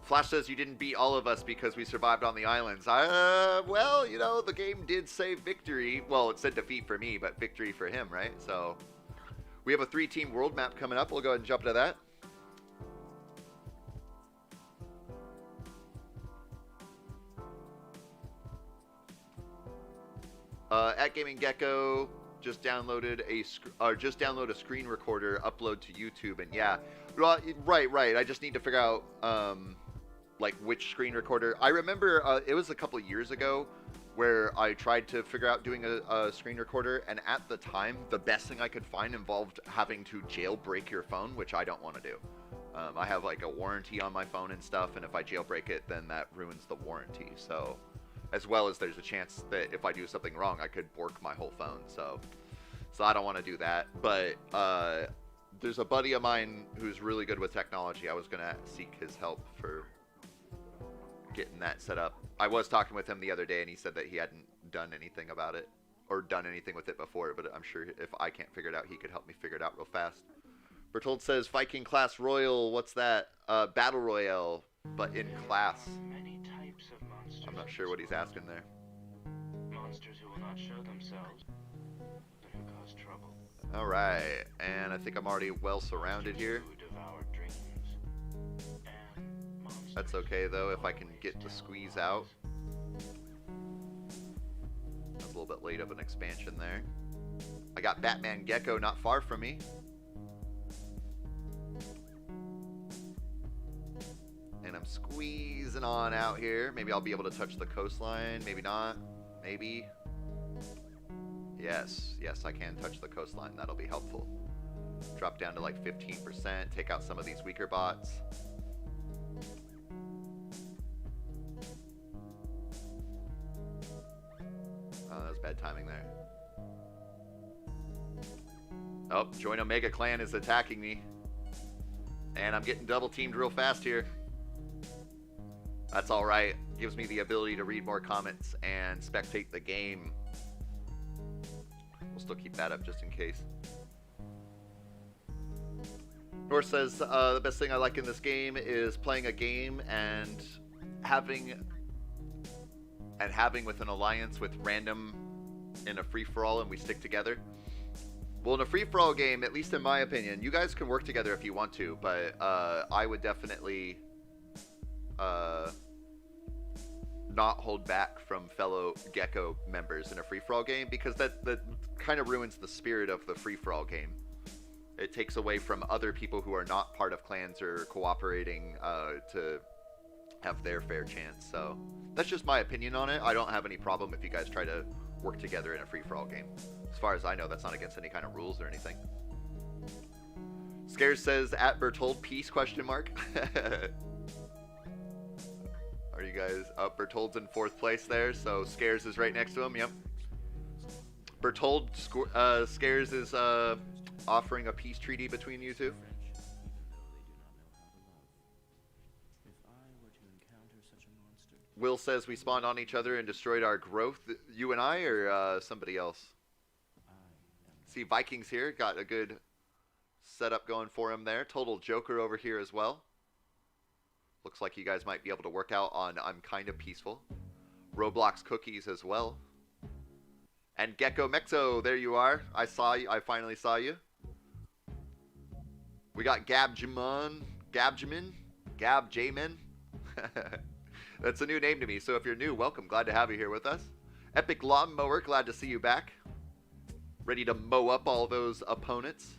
Flash says you didn't beat all of us because we survived on the islands. Well, you know, the game did say victory. Well, it said defeat for me, but victory for him, right? So we have a 3-team world map coming up. We'll go ahead and jump into that. At Gaming Gecko just download a screen recorder, upload to YouTube, and yeah, right. I just need to figure out like which screen recorder. I remember it was a couple years ago where I tried to figure out doing a screen recorder, and at the time, the best thing I could find involved having to jailbreak your phone, which I don't want to do. I have like a warranty on my phone and stuff, and if I jailbreak it, then that ruins the warranty. So, as well as there's a chance that if I do something wrong, I could bork my whole phone. So I don't want to do that. But there's a buddy of mine who's really good with technology. I was gonna seek his help for getting that set up. I was talking with him the other day, and he said that he hadn't done anything about it or done anything with it before. But I'm sure if I can't figure it out, he could help me figure it out real fast. Bertold says Viking Class Royal. What's that? Battle Royale, but in class. Many types of monsters. I'm not sure what he's asking there. Monsters who will not show themselves, but who cause trouble. All right, and I think I'm already well surrounded here. Who devour dreams. And monsters That's okay though if I can get the squeeze out. That's a little bit late of an expansion there. I got Batman Geko not far from me. And I'm squeezing on out here. Maybe I'll be able to touch the coastline. Maybe not. Maybe. Yes, I can touch the coastline. That'll be helpful. Drop down to like 15%. Take out some of these weaker bots. Oh, that was bad timing there. Oh, Join Omega Clan is attacking me. And I'm getting double teamed real fast here. That's alright. Gives me the ability to read more comments and spectate the game. We'll still keep that up just in case. North says, the best thing I like in this game is playing a game and having with an alliance with random in a free-for-all and we stick together. Well, in a free-for-all game, at least in my opinion, you guys can work together if you want to, but I would definitely not hold back from fellow Geko members in a free-for-all game, because that kind of ruins the spirit of the free-for-all game. It takes away from other people who are not part of clans or cooperating to have their fair chance. So that's just my opinion on it. I don't have any problem if you guys try to work together in a free-for-all game. As far as I know, that's not against any kind of rules or anything. Scares says, at Bertold Peace, question mark. Are you guys up? Bertold's in 4th place there, so Scares is right next to him. Yep. Bertold, Scares is offering a peace treaty between you two. Will says we spawned on each other and destroyed our growth. You and I, or somebody else? See, Vikings here got a good setup going for him there. Total Joker over here as well. Looks like you guys might be able to work out on I'm Kind of Peaceful. Roblox Cookies as well. And Geko Mexo, there you are. I saw you. I finally saw you. We got Gabjamin. That's a new name to me, so if you're new, welcome. Glad to have you here with us. Epic Lawnmower, glad to see you back. Ready to mow up all those opponents.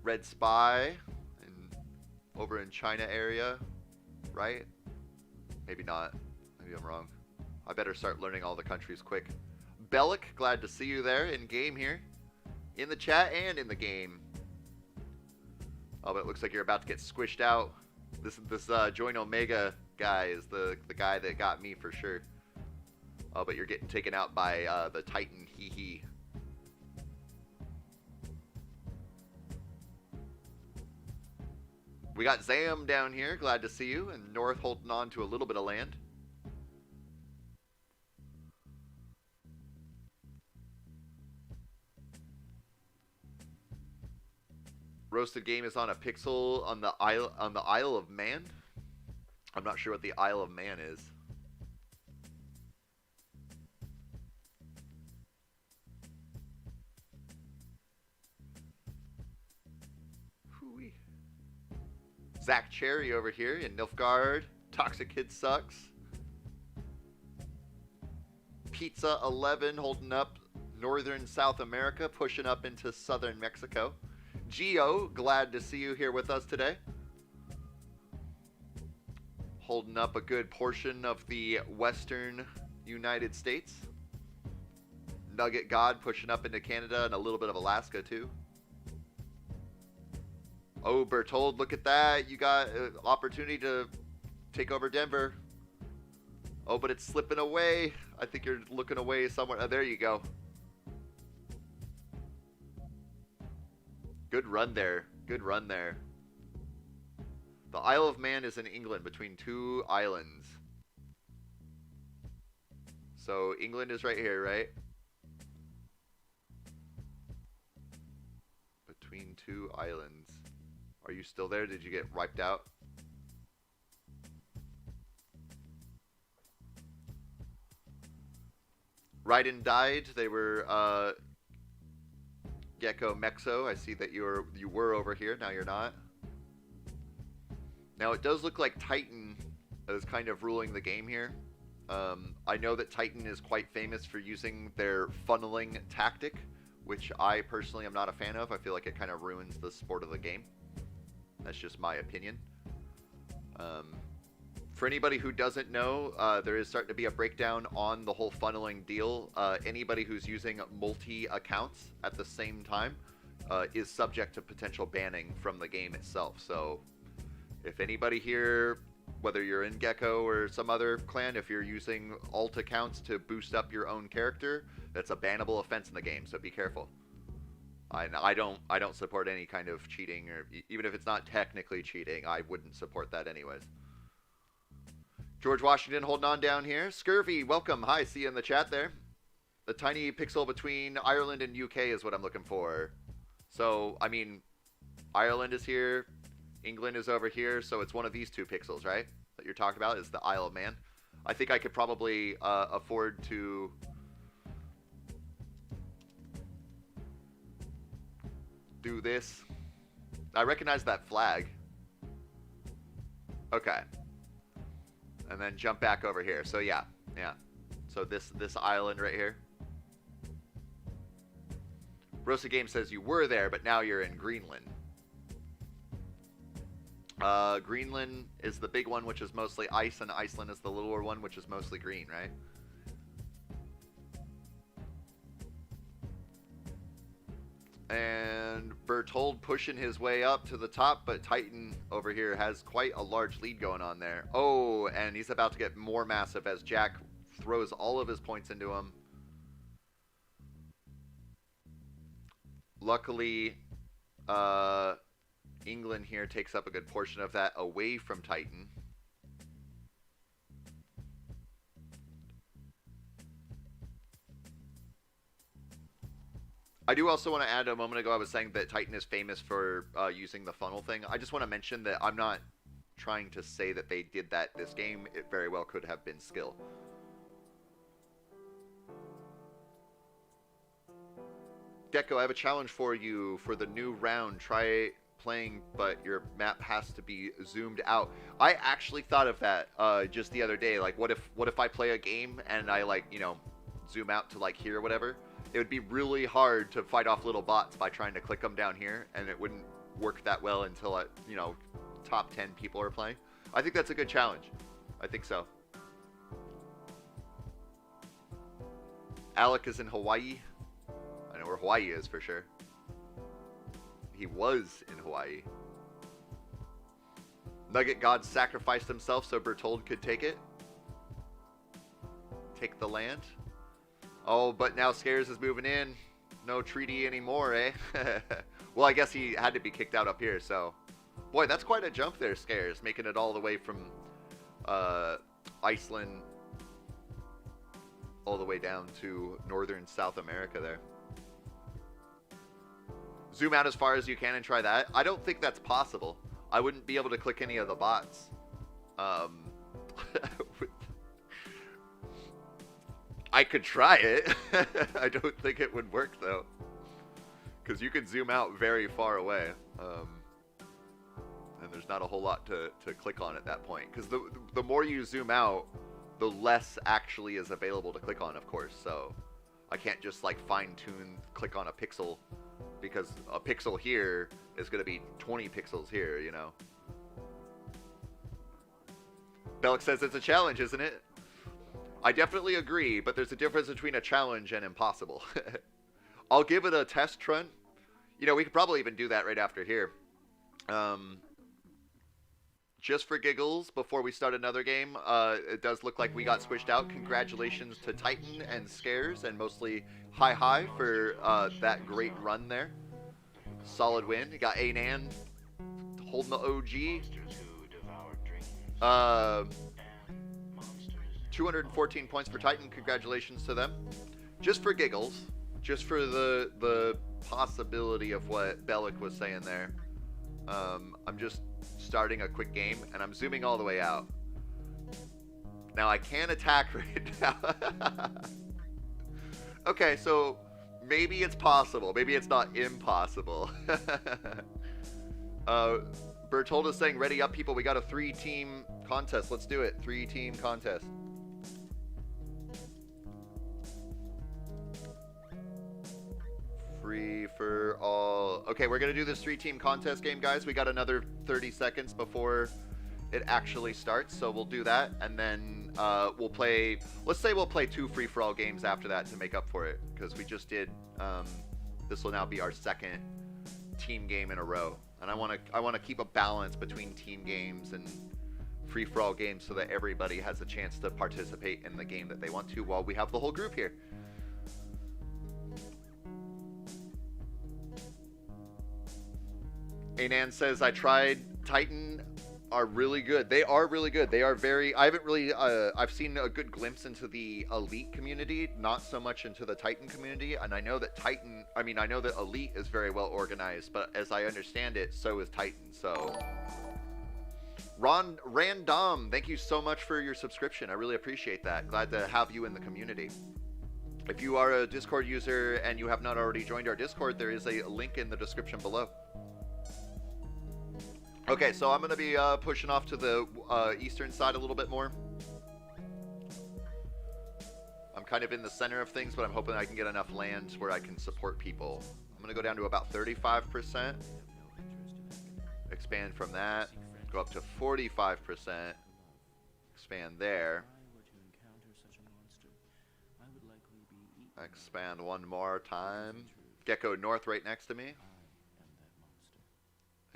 Red Spy, over in China area, right? Maybe not. Maybe I'm wrong. I better start learning all the countries quick. Bellic, glad to see you there in game here. In the chat and in the game. Oh, but it looks like you're about to get squished out. This Join Omega guy is the guy that got me for sure. Oh, but you're getting taken out by the Titan Hee Hee. We got Zam down here, glad to see you, and North holding on to a little bit of land. Roasted Game is on a pixel on the Isle of Man. I'm not sure what the Isle of Man is. Hooey. Zach Cherry over here in Nilfgaard. Toxic Kid sucks. Pizza 11 holding up Northern South America, pushing up into Southern Mexico. Geo, glad to see you here with us today. Holding up a good portion of the western United States. Nugget God pushing up into Canada and a little bit of Alaska too. Oh, Bertold, look at that. You got an opportunity to take over Denver. Oh, but it's slipping away. I think you're looking away somewhere. Oh, there you go. Good run there. Good run there. The Isle of Man is in England between two islands. So England is right here, right? Between two islands. Are you still there? Did you get wiped out? Raiden died. They were Geko Mexo. I see that you were over here. Now you're not. Now it does look like Titan is kind of ruling the game here. I know that Titan is quite famous for using their funneling tactic, which I personally am not a fan of. I feel like it kind of ruins the sport of the game. That's just my opinion. For anybody who doesn't know, there is starting to be a breakdown on the whole funneling deal. Anybody who's using multi-accounts at the same time is subject to potential banning from the game itself. So if anybody here, whether you're in Geko or some other clan, if you're using alt accounts to boost up your own character, that's a bannable offense in the game, so be careful. I don't support any kind of cheating, or even if it's not technically cheating, I wouldn't support that anyways. George Washington holding on down here. Scurvy, welcome. Hi, see you in the chat there. The tiny pixel between Ireland and UK is what I'm looking for. So, I mean, Ireland is here, England is over here, so it's one of these two pixels, right? That you're talking about is the Isle of Man. I think I could probably afford to do this. I recognize that flag. Okay. And then jump back over here. So yeah. So this island right here. Rosa Game says you were there, but now you're in Greenland. Greenland is the big one, which is mostly ice, and Iceland is the littler one, which is mostly green, right? And Bertold pushing his way up to the top, but Titan over here has quite a large lead going on there. Oh, and he's about to get more massive as Jack throws all of his points into him. Luckily, England here takes up a good portion of that away from Titan. I do also want to add, a moment ago I was saying that Titan is famous for using the funnel thing. I just want to mention that I'm not trying to say that they did that this game. It very well could have been skill. Geko, I have a challenge for you for the new round. Try playing, but your map has to be zoomed out. I actually thought of that just the other day. Like, what if I play a game and I, like, you know, zoom out to, like, here or whatever? It would be really hard to fight off little bots by trying to click them down here, and it wouldn't work that well until, you know, top 10 people are playing. I think that's a good challenge. I think so. Alec is in Hawaii. I know where Hawaii is for sure. He was in Hawaii. Nugget God sacrificed himself so Bertold could take it. Take the land. Oh, but now Scares is moving in. No treaty anymore, eh? Well, I guess he had to be kicked out up here, so. Boy, that's quite a jump there, Scares. Making it all the way from Iceland all the way down to northern South America there. Zoom out as far as you can and try that. I don't think that's possible. I wouldn't be able to click any of the bots. I could try it. I don't think it would work, though. Because you can zoom out very far away. And there's not a whole lot to click on at that point. Because the more you zoom out, the less actually is available to click on, of course. So I can't just, like, fine-tune, click on a pixel because a pixel here is going to be 20 pixels here, you know. Bellic says it's a challenge, isn't it? I definitely agree, but there's a difference between a challenge and impossible. I'll give it a test run. You know, we could probably even do that right after here. Just for giggles, before we start another game, it does look like we got squished out. Congratulations to Titan and Scares, and mostly Hi for that great run there. Solid win. You got Anan holding the OG. 214 points for Titan. Congratulations to them. Just for giggles, just for the possibility of what Bellic was saying there, I'm just starting a quick game, and I'm zooming all the way out. Now, I can attack right now. Okay, so maybe it's possible. Maybe it's not impossible. Bertolda's saying, ready up, people. We got a 3-team contest. Let's do it. 3-team contest. Free for all. Okay, we're going to do this 3-team contest game, guys. We got another 30 seconds before it actually starts, so we'll do that. And then we'll play, let's say we'll play 2 free-for-all games after that to make up for it. Because we just did, this will now be our 2nd team game in a row. And I want to keep a balance between team games and free-for-all games so that everybody has a chance to participate in the game that they want to while we have the whole group here. Anan says, I tried. Titan are really good. They are really good. They are very, I haven't really, I've seen a good glimpse into the Elite community, not so much into the Titan community. And I know that I know that Elite is very well organized, but as I understand it, so is Titan. So, Random, thank you so much for your subscription. I really appreciate that. Glad to have you in the community. If you are a Discord user and you have not already joined our Discord, there is a link in the description below. Okay, so I'm going to be pushing off to the eastern side a little bit more. I'm kind of in the center of things, but I'm hoping I can get enough land where I can support people. I'm going to go down to about 35%. Expand from that. Go up to 45%. Expand there. Expand one more time. Geko north right next to me.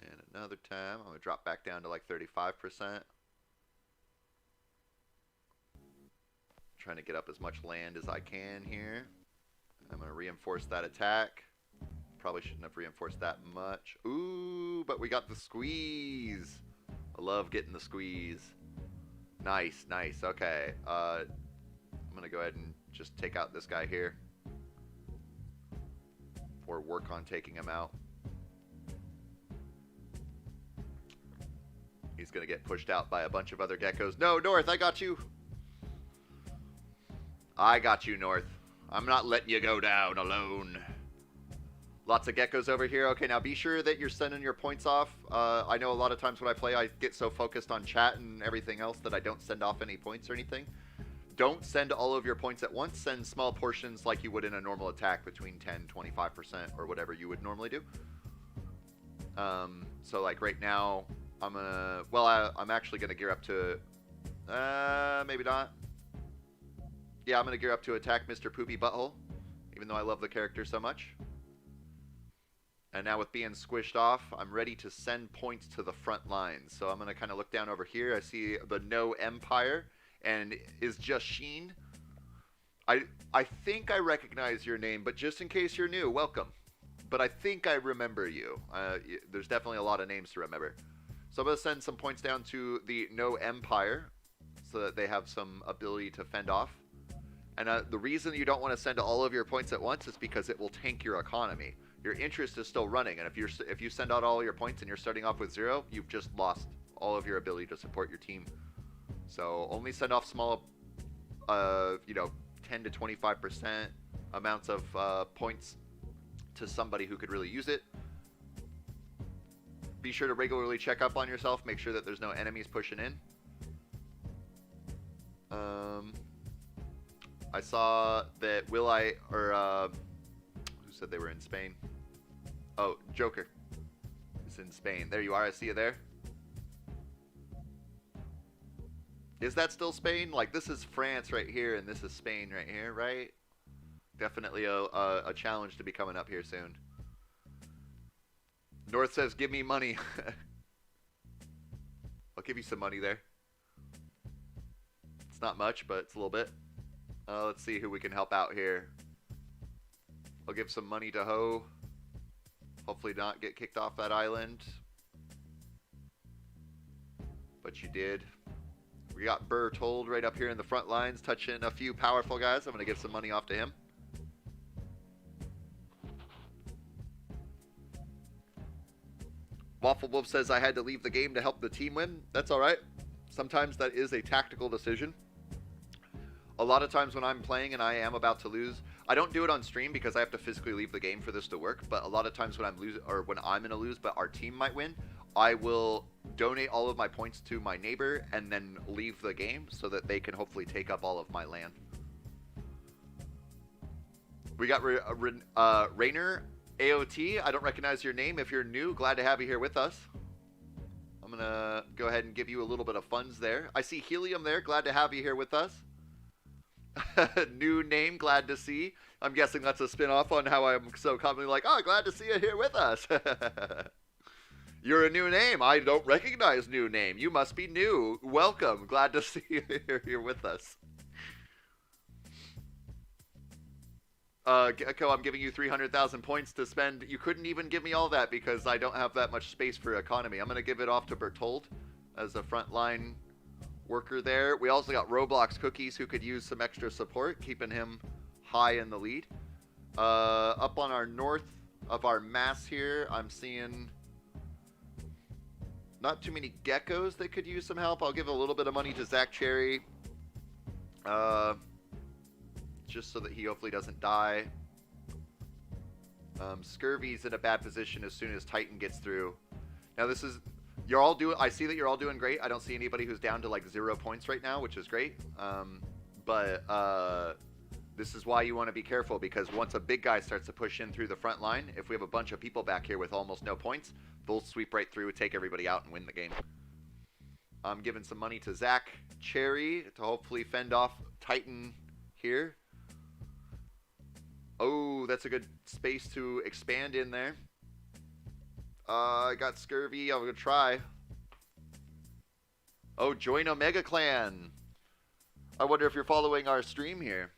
And another time, I'm going to drop back down to like 35%. Trying to get up as much land as I can here. I'm going to reinforce that attack. Probably shouldn't have reinforced that much. Ooh, but we got the squeeze. I love getting the squeeze. Nice, nice. Okay. I'm going to go ahead and just take out this guy here. Or work on taking him out. He's going to get pushed out by a bunch of other geckos. No, North, I got you. I got you, North. I'm not letting you go down alone. Lots of geckos over here. Okay, now be sure that you're sending your points off. I know a lot of times when I play, I get so focused on chat and everything else that I don't send off any points or anything. Don't send all of your points at once. Send small portions like you would in a normal attack between 10, 25% or whatever you would normally do. So like right now, I'm actually gonna gear up to, maybe not. Yeah, I'm gonna gear up to attack Mr. Poopy Butthole, even though I love the character so much. And now with being squished off, I'm ready to send points to the front lines. So I'm gonna kind of look down over here. I see the No Empire, and is just Sheen. I think I recognize your name, but just in case you're new, welcome. But I think I remember you. There's definitely a lot of names to remember. So I'm going to send some points down to the No Empire so that they have some ability to fend off. And the reason you don't want to send all of your points at once is because it will tank your economy. Your interest is still running, and if you send out all your points and you're starting off with 0, you've just lost all of your ability to support your team. So only send off small, 10 to 25% amounts of points to somebody who could really use it. Be sure to regularly check up on yourself. Make sure that there's no enemies pushing in. I saw that who said they were in Spain? Oh, Joker. It's in Spain. There you are. I see you there. Is that still Spain? Like, this is France right here, and this is Spain right here, right? Definitely a challenge to be coming up here soon. North says, give me money. I'll give you some money there. It's not much, but it's a little bit. Let's see who we can help out here. I'll give some money to Ho. Hopefully not get kicked off that island. But you did. We got Bertold right up here in the front lines, touching a few powerful guys. I'm going to give some money off to him. Waffle Wolf says I had to leave the game to help the team win. That's all right. Sometimes that is a tactical decision. A lot of times when I'm playing and I am about to lose, I don't do it on stream because I have to physically leave the game for this to work. But a lot of times when I'm losing, or when I'm in a lose, but our team might win, I will donate all of my points to my neighbor and then leave the game so that they can hopefully take up all of my land. We got Rainer AOT. I don't recognize your name. If you're new, glad to have you here with us. I'm going to go ahead and give you a little bit of funds there. I see Helium there. Glad to have you here with us. New name, glad to see. I'm guessing that's a spin-off on how I'm so commonly like, oh, glad to see you here with us. You're a new name. I don't recognize new name. You must be new. Welcome. Glad to see you here with us. Geko, I'm giving you 300,000 points to spend. You couldn't even give me all that because I don't have that much space for economy. I'm going to give it off to Bertold as a frontline worker there. We also got Roblox Cookies who could use some extra support, keeping him high in the lead. Up on our north of our mass here, I'm seeing not too many geckos that could use some help. I'll give a little bit of money to Zach Cherry. Just so that he hopefully doesn't die. Scurvy's in a bad position as soon as Titan gets through. Now this is, you're all doing, I see that you're all doing great. I don't see anybody who's down to like 0 points right now, which is great. This is why you want to be careful, because once a big guy starts to push in through the front line, if we have a bunch of people back here with almost no points, they'll sweep right through, take everybody out, and win the game. I'm giving some money to Zach Cherry to hopefully fend off Titan here. Oh, that's a good space to expand in there. I got Scurvy. I'm going to try. Oh, join Omega Clan. I wonder if you're following our stream here.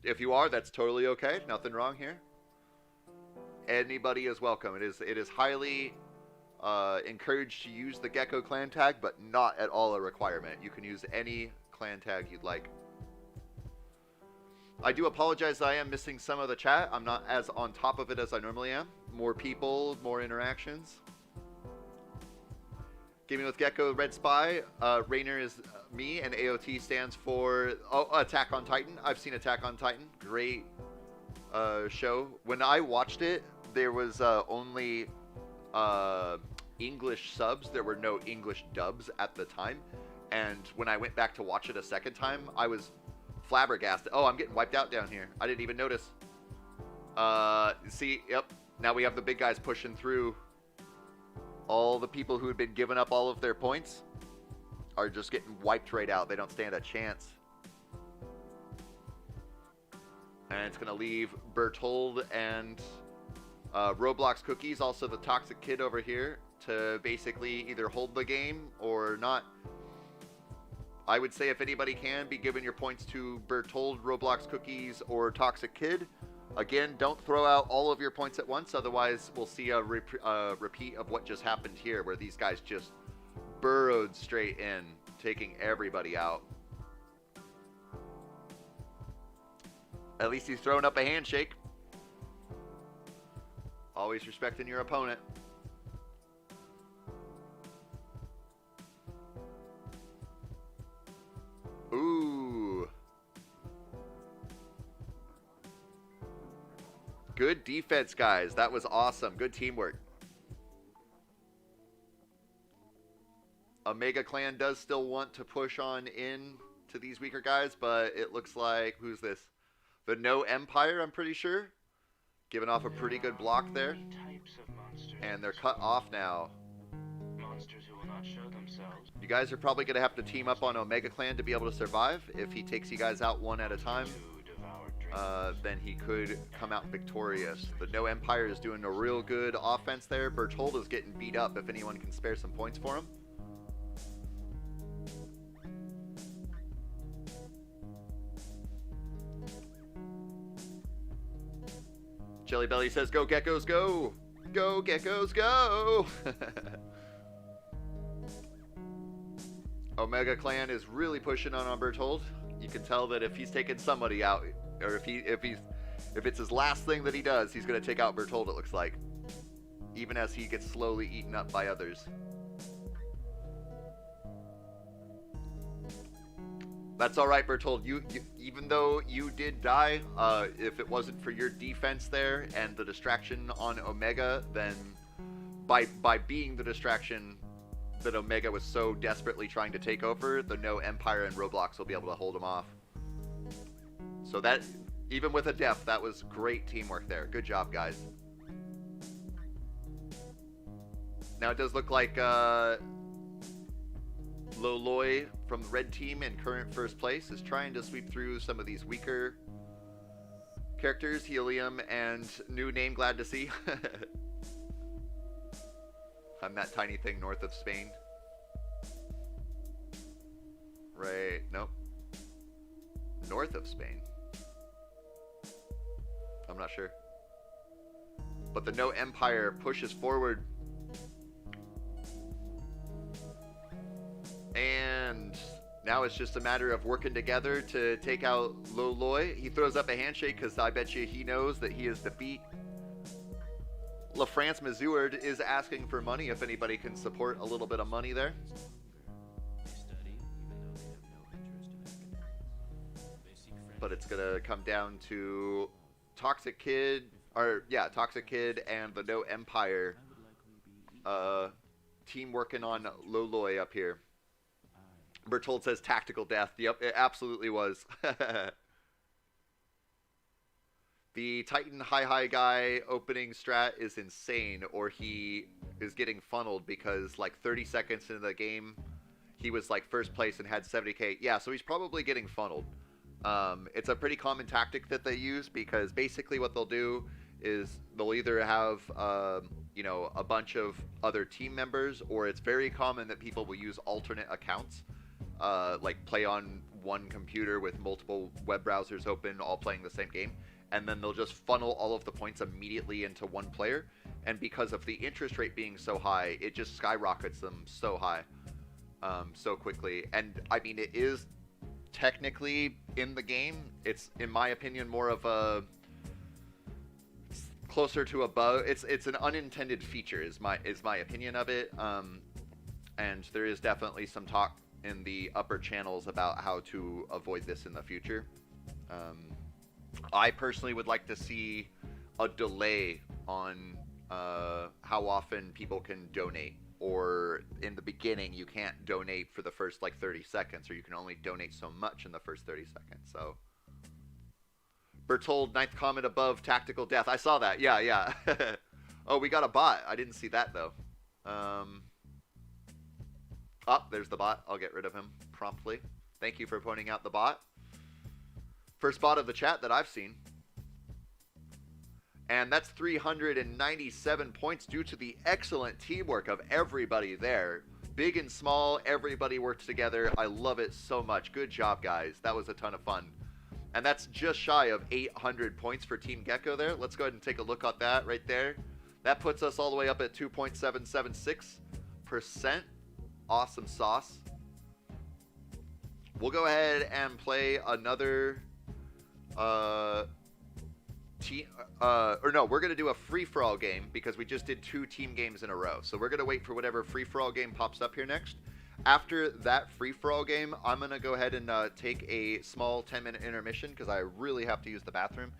If you are, that's totally okay. Nothing wrong here. Anybody is welcome. It is highly encouraged to use the Geko clan tag, but not at all a requirement. You can use any clan tag you'd like. I do apologize that I am missing some of the chat. I'm not as on top of it as I normally am. More people, more interactions. Gaming with Geko, Red Spy. Rainer is me, and AOT stands for Attack on Titan. I've seen Attack on Titan. Great show. When I watched it, there was only English subs. There were no English dubs at the time. And when I went back to watch it a second time, I was flabbergasted. Oh, I'm getting wiped out down here. I didn't even notice. See, yep. Now we have the big guys pushing through. All the people who had been giving up all of their points are just getting wiped right out. They don't stand a chance. And it's going to leave Bertold and Roblox Cookies, also the Toxic Kid over here, to basically either hold the game or not. I would say if anybody can, be giving your points to Bertold, Roblox Cookies, or Toxic Kid. Again, don't throw out all of your points at once, otherwise we'll see a repeat of what just happened here, where these guys just burrowed straight in, taking everybody out. At least he's throwing up a handshake. Always respecting your opponent. Ooh. Good defense, guys. That was awesome. Good teamwork. Omega Clan does still want to push on in to these weaker guys, but it looks like, who's this? The No Empire, I'm pretty sure. Giving off a pretty good block there. Many types of monsters in And they're this cut world. off now. Monsters who will not show themselves. You guys are probably going to have to team up on Omega Clan to be able to survive. If he takes you guys out one at a time, To devour dreams. then he could come out victorious. The No Empire is doing a real good offense there. Berthold is getting beat up if anyone can spare some points for him. Jelly Belly says, go Geckos, go! Go Geckos, go! Omega Clan is really pushing on Berthold. You can tell that if he's taking somebody out, or if it's his last thing that he does, he's going to take out Berthold, it looks like. Even as he gets slowly eaten up by others. That's all right, Berthold. You even though you did die, if it wasn't for your defense there and the distraction on Omega, then by being the distraction that Omega was so desperately trying to take over, the No Empire and Roblox will be able to hold him off. So that, even with a death, that was great teamwork there. Good job, guys. Now it does look like Loloy from the red team in current first place is trying to sweep through some of these weaker characters, Helium and new name, glad to see. I'm that tiny thing north of Spain. Right, nope. North of Spain. I'm not sure. But the No Empire pushes forward. And now it's just a matter of working together to take out Loloy. He throws up a handshake because I bet you he knows that he is defeat. La France Mazouard is asking for money if anybody can support a little bit of money there. They study, even though they have no interest in academics. They seek friendship. But it's gonna come down to Toxic Kid, Toxic Kid and the No Empire I would likely be eaten. team working on Loloy up here. Bertold says tactical death. Yep, it absolutely was. The Titan high guy opening strat is insane, or he is getting funneled because like 30 seconds into the game, he was like first place and had 70k. Yeah, so he's probably getting funneled. It's a pretty common tactic that they use because basically what they'll do is they'll either have a bunch of other team members, or it's very common that people will use alternate accounts, like play on one computer with multiple web browsers open, all playing the same game. And then they'll just funnel all of the points immediately into one player. And because of the interest rate being so high, it just skyrockets them so high, so quickly. And I mean, it is technically in the game. It's, in my opinion, more of a closer to a bug. It's an unintended feature, is my opinion of it. And there is definitely some talk in the upper channels about how to avoid this in the future. I personally would like to see a delay on how often people can donate, or in the beginning you can't donate for the first like 30 seconds, or you can only donate so much in the first 30 seconds. So Bertold, 9th comment above, tactical death. I saw that. Yeah. Oh, we got a bot. I didn't see that though. There's the bot. I'll get rid of him promptly. Thank you for pointing out the bot. First bot of the chat that I've seen. And that's 397 points due to the excellent teamwork of everybody there. Big and small, everybody worked together. I love it so much. Good job, guys. That was a ton of fun. And that's just shy of 800 points for Team Geko there. Let's go ahead and take a look at that right there. That puts us all the way up at 2.776%. Awesome sauce. We'll go ahead and play another we're gonna do a free-for-all game because we just did 2 team games in a row. So we're gonna wait for whatever free-for-all game pops up here next. After that free-for-all game, I'm gonna go ahead and take a small 10-minute intermission because I really have to use the bathroom,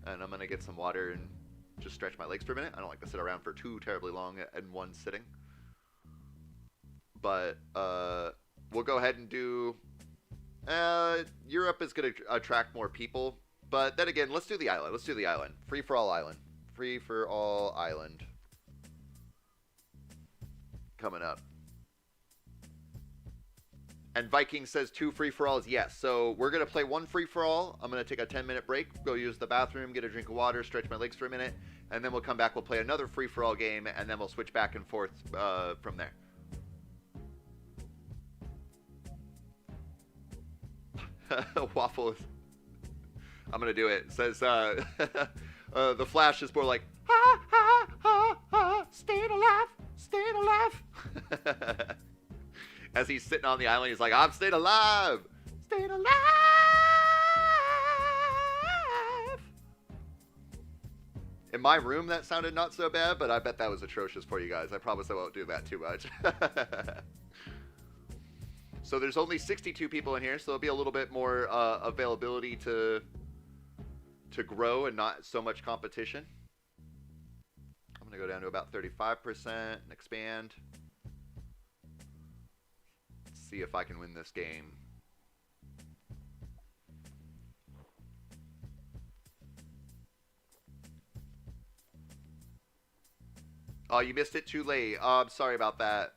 and I'm gonna get some water and just stretch my legs for a minute. I don't like to sit around for too terribly long in one sitting. But we'll go ahead and do Europe is going to attract more people. But then again, let's do the island. Let's do the island. Free-for-all island. Free for all island. Coming up. And Viking says 2 free-for-alls. Yes, so we're going to play 1 free-for-all. I'm going to take a 10-minute break, go use the bathroom, get a drink of water, stretch my legs for a minute, and then we'll come back. We'll play another free-for-all game, and then we'll switch back and forth from there. Waffle. I'm going to do it. It says, the Flash is more like, ha, ha, ha, ha, staying alive, staying alive. As he's sitting on the island, he's like, I'm staying alive, staying alive. In my room, that sounded not so bad, but I bet that was atrocious for you guys. I promise I won't do that too much. So there's only 62 people in here, so there'll be a little bit more availability to grow and not so much competition. I'm going to go down to about 35% and expand. Let's see if I can win this game. Oh, you missed it too late. Oh, I'm sorry about that.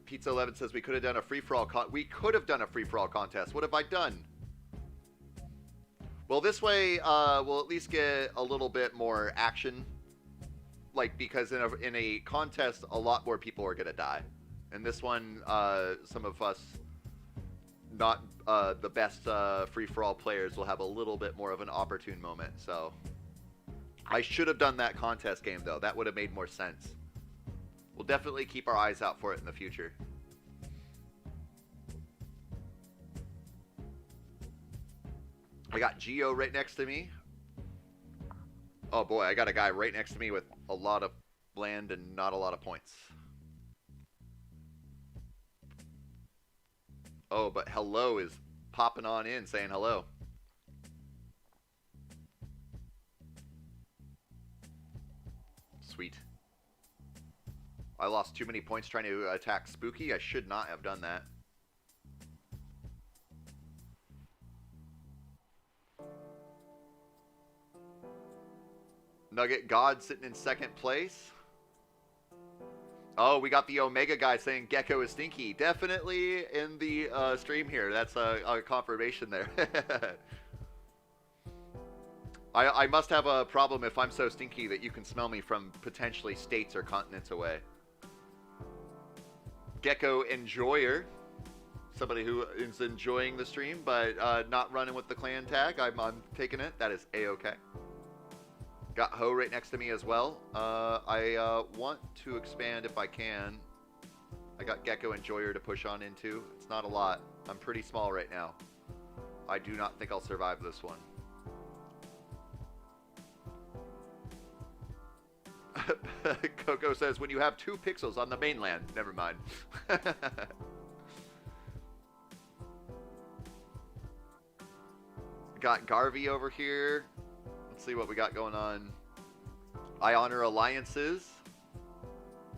Pizza 11 says we could have done a free-for-all we could have done a free-for-all contest. What have I done? Well, this way we'll at least get a little bit more action. Like, because in a contest, a lot more people are going to die. And this one, some of us, not the best free-for-all players, will have a little bit more of an opportune moment. So, I should have done that contest game, though. That would have made more sense. We'll definitely keep our eyes out for it in the future. I got Geo right next to me. Oh boy, I got a guy right next to me with a lot of land and not a lot of points. Oh, but hello is popping on in saying hello. Sweet. I lost too many points trying to attack Spooky. I should not have done that. Nugget God sitting in second place. Oh, we got the Omega guy saying Geko is stinky. Definitely in the stream here. That's a confirmation there. I must have a problem if I'm so stinky that you can smell me from potentially states or continents away. Geko Enjoyer. Somebody who is enjoying the stream, but not running with the clan tag. I'm taking it. That is A-okay. Got Ho right next to me as well. I want to expand if I can. I got Geko Enjoyer to push on into. It's not a lot. I'm pretty small right now. I do not think I'll survive this one. Coco says, when you have 2 pixels on the mainland. Never mind. Got Garvey over here. Let's see what we got going on. I honor alliances.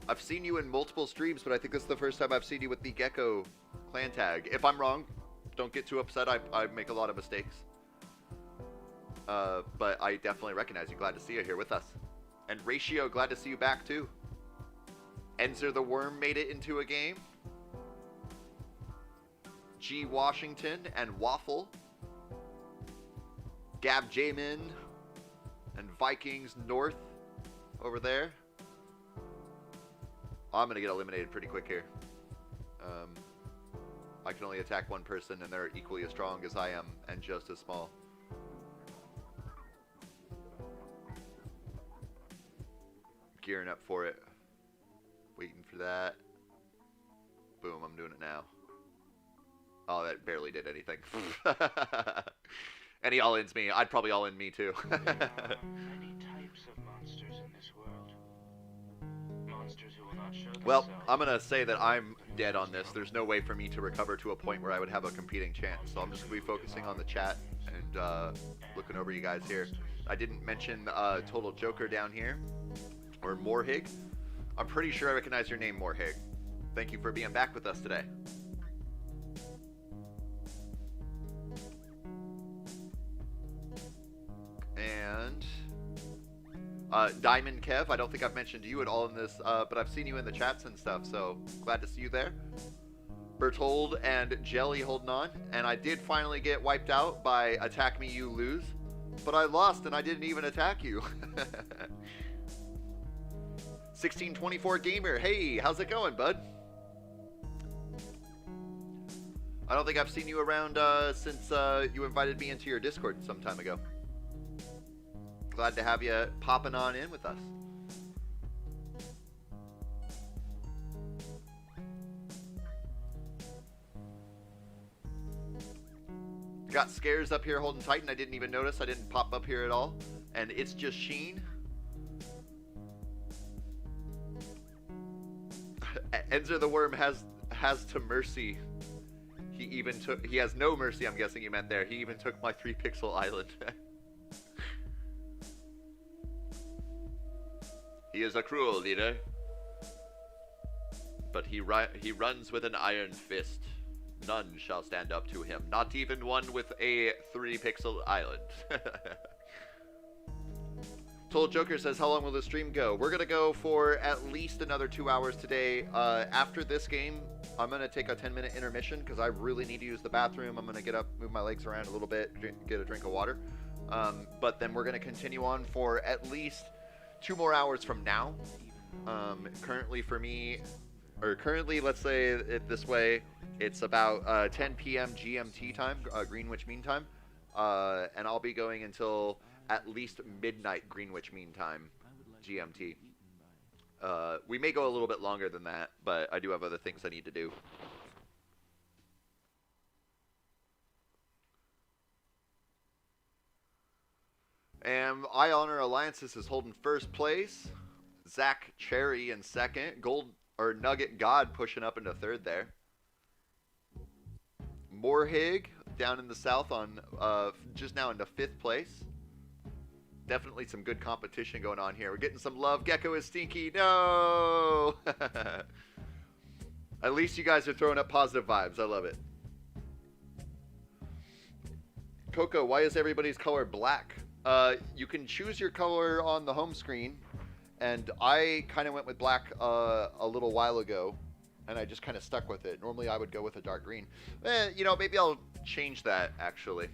I've seen you in multiple streams, but I think this is the first time I've seen you with the Geko clan tag. If I'm wrong, don't get too upset. I make a lot of mistakes. But I definitely recognize you. Glad to see you here with us. And Ratio, glad to see you back too. Enzer the Worm made it into a game. G Washington and Waffle. Gab Jamin and Vikings North over there. I'm going to get eliminated pretty quick here. I can only attack one person and they're equally as strong as I am and just as small. Gearing up for it. Waiting for that. Boom, I'm doing it now. Oh, that barely did anything. And he all-ins me. I'd probably all-in me too. There are many types of monsters in this world. Monsters who will not show themselves. Well, I'm going to say that I'm dead on this. There's no way for me to recover to a point where I would have a competing chance. So I'm just going to be focusing on the chat and looking over you guys here. I didn't mention Total Joker down here. Or Morhig. I'm pretty sure I recognize your name, Morhig. Thank you for being back with us today. Diamond Kev, I don't think I've mentioned you at all in this, but I've seen you in the chats and stuff, so glad to see you there. Bertold and Jelly holding on, and I did finally get wiped out by Attack Me You Lose, but I lost and I didn't even attack you. 1624 Gamer, hey, how's it going, bud? I don't think I've seen you around since you invited me into your Discord some time ago. Glad to have you popping on in with us. Got Scares up here holding tight, and I didn't even notice. I didn't pop up here at all. And it's just Sheen. Enzer the Worm has to mercy. He has no mercy, I'm guessing you meant there. He even took my 3-pixel island. He is a cruel leader. But he runs with an iron fist. None shall stand up to him, not even one with a 3-pixel island. Told Joker says, how long will the stream go? We're going to go for at least another 2 hours today. After this game, I'm going to take a 10-minute intermission because I really need to use the bathroom. I'm going to get up, move my legs around a little bit, get a drink of water. But then we're going to continue on for at least 2 more hours from now. Currently for me, or currently, let's say it this way, it's about 10 p.m. GMT time, Greenwich Mean Time, and I'll be going until at least midnight Greenwich Mean Time, GMT. We may go a little bit longer than that, but I do have other things I need to do. And I Honor Alliances is holding first place. Zach Cherry in second. Nugget God pushing up into third there. Morhig down in the south on just now into 5th place. Definitely some good competition going on here. We're getting some love. Geko is stinky. No! At least you guys are throwing up positive vibes. I love it. Coco, why is everybody's color black? You can choose your color on the home screen. And I kind of went with black a little while ago. And I just kind of stuck with it. Normally I would go with a dark green. You know, maybe I'll change that, actually.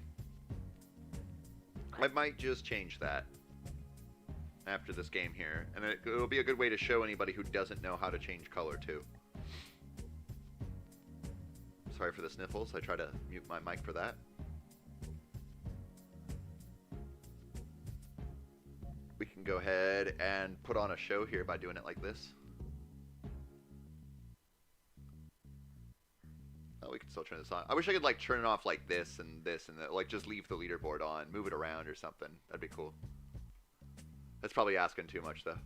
I might just change that after this game here. And it'll be a good way to show anybody who doesn't know how to change color, too. Sorry for the sniffles. I try to mute my mic for that. We can go ahead and put on a show here by doing it like this. Oh, we can still turn this on. I wish I could like turn it off like this and like just leave the leaderboard on, move it around or something. That'd be cool. That's probably asking too much though.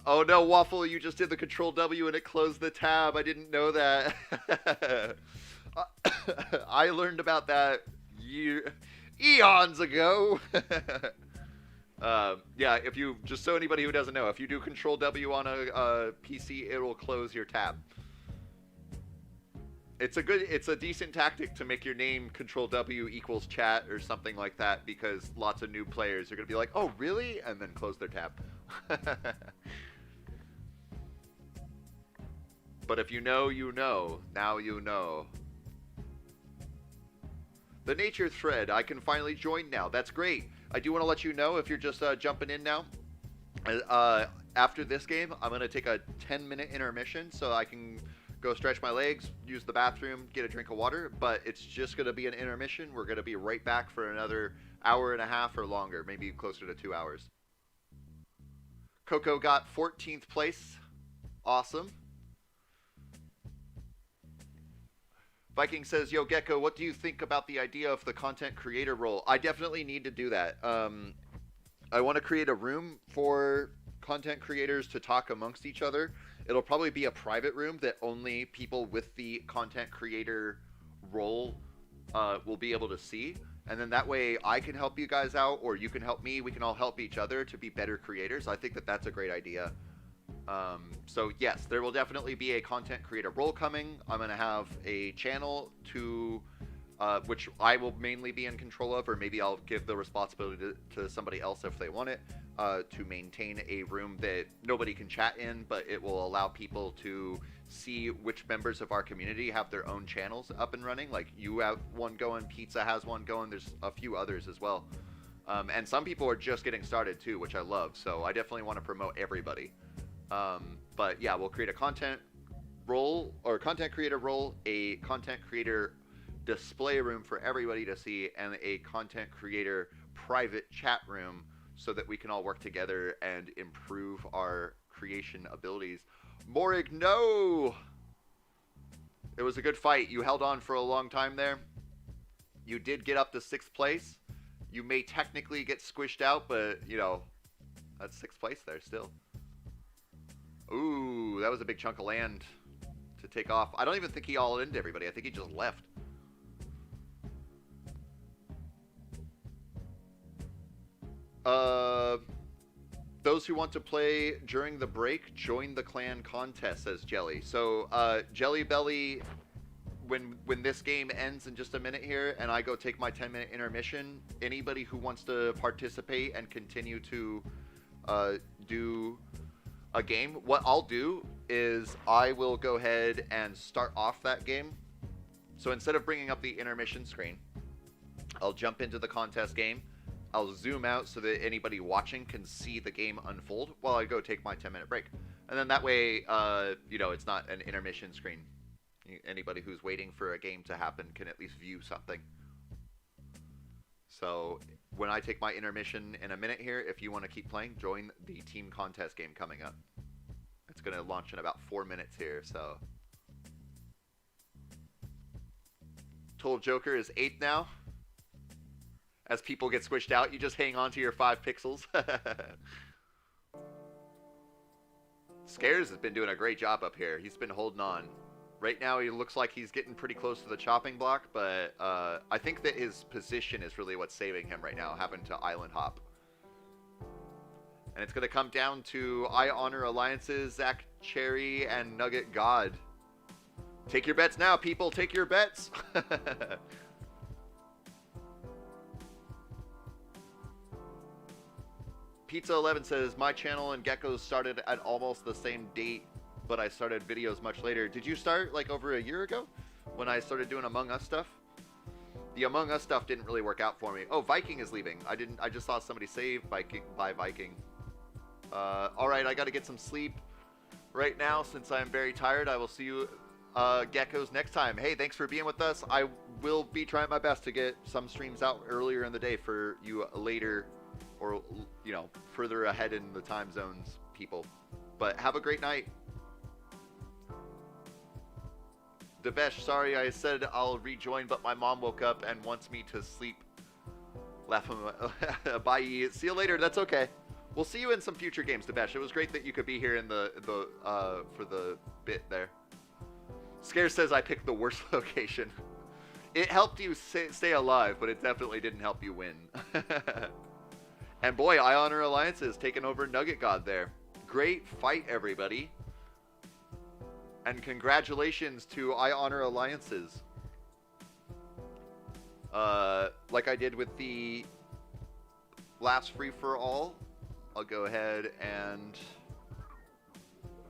Oh no, Waffle, you just did the Control W and it closed the tab. I didn't know that. I learned about that eons ago. Yeah, if you, just so anybody who doesn't know, if you do Control W on a PC, it will close your tab. It's a decent tactic to make your name Control W equals chat or something like that, because lots of new players are going to be like, oh, really? And then close their tab. But if you know, you know. Now you know. The nature thread, I can finally join now. That's great. I do want to let you know, if you're just jumping in now, after this game, I'm going to take a 10-minute intermission so I can go stretch my legs, use the bathroom, get a drink of water, but it's just going to be an intermission. We're going to be right back for another hour and a half or longer, maybe closer to 2 hours. Coco got 14th place. Awesome. Viking says, yo, Geko, what do you think about the idea of the content creator role? I definitely need to do that. I want to create a room for content creators to talk amongst each other. It'll probably be a private room that only people with the content creator role will be able to see. And then that way I can help you guys out, or you can help me. We can all help each other to be better creators. I think that that's a great idea. So yes, there will definitely be a content creator role coming. I'm going to have a channel to which I will mainly be in control of, or maybe I'll give the responsibility to somebody else if they want it, to maintain a room that nobody can chat in, but it will allow people to see which members of our community have their own channels up and running. Like, you have one going, Pizza has one going, there's a few others as well. And some people are just getting started too, which I love, so I definitely want to promote everybody. But yeah, we'll create a content role, or content creator role, a content creator display room for everybody to see, and a content creator private chat room so that we can all work together and improve our creation abilities. Morig, no! It was a good fight. You held on for a long time there. You did get up to 6th place. You may technically get squished out, but, you know, that's 6th place there still. Ooh, that was a big chunk of land to take off. I don't even think he all-in'd everybody. I think he just left. Those who want to play during the break, join the clan contest, says Jelly. So, Jelly Belly, when this game ends in just a minute here, and I go take my 10-minute intermission, anybody who wants to participate and continue to do a game, what I'll do is I will go ahead and start off that game. So instead of bringing up the intermission screen, I'll jump into the contest game. I'll zoom out so that anybody watching can see the game unfold while I go take my 10-minute break. And then that way, you know, it's not an intermission screen. Anybody who's waiting for a game to happen can at least view something. So when I take my intermission in a minute here, if you want to keep playing, join the team contest game coming up. It's going to launch in about 4 minutes here, so. Total Joker is 8th now. As people get squished out, you just hang on to your 5 pixels. Scares has been doing a great job up here. He's been holding on. Right now, he looks like he's getting pretty close to the chopping block, but I think that his position is really what's saving him right now, having to island hop. And it's going to come down to I Honor Alliances, Zach Cherry, and Nugget God. Take your bets now, people. Take your bets. Pizza 11 says, my channel and Gecko started at almost the same date, but I started videos much later. Did you start like over a year ago when I started doing Among Us stuff? The Among Us stuff didn't really work out for me. Oh, Viking is leaving. I just saw somebody save Viking by Viking. All right, I got to get some sleep right now since I'm very tired. I will see you geckos next time. Hey, thanks for being with us. I will be trying my best to get some streams out earlier in the day for you later, or, you know, further ahead in the time zones, people. But have a great night. Devesh, sorry I said I'll rejoin, but my mom woke up and wants me to sleep. Laugh. Bye. See you later. That's okay. We'll see you in some future games, Devesh. It was great that you could be here in the for the bit there. Scare says I picked the worst location. It helped you stay alive, but it definitely didn't help you win. And boy, I Honor Alliances taking over Nugget God there. Great fight, everybody. And congratulations to I Honor Alliances. Like I did with the last free-for-all, I'll go ahead and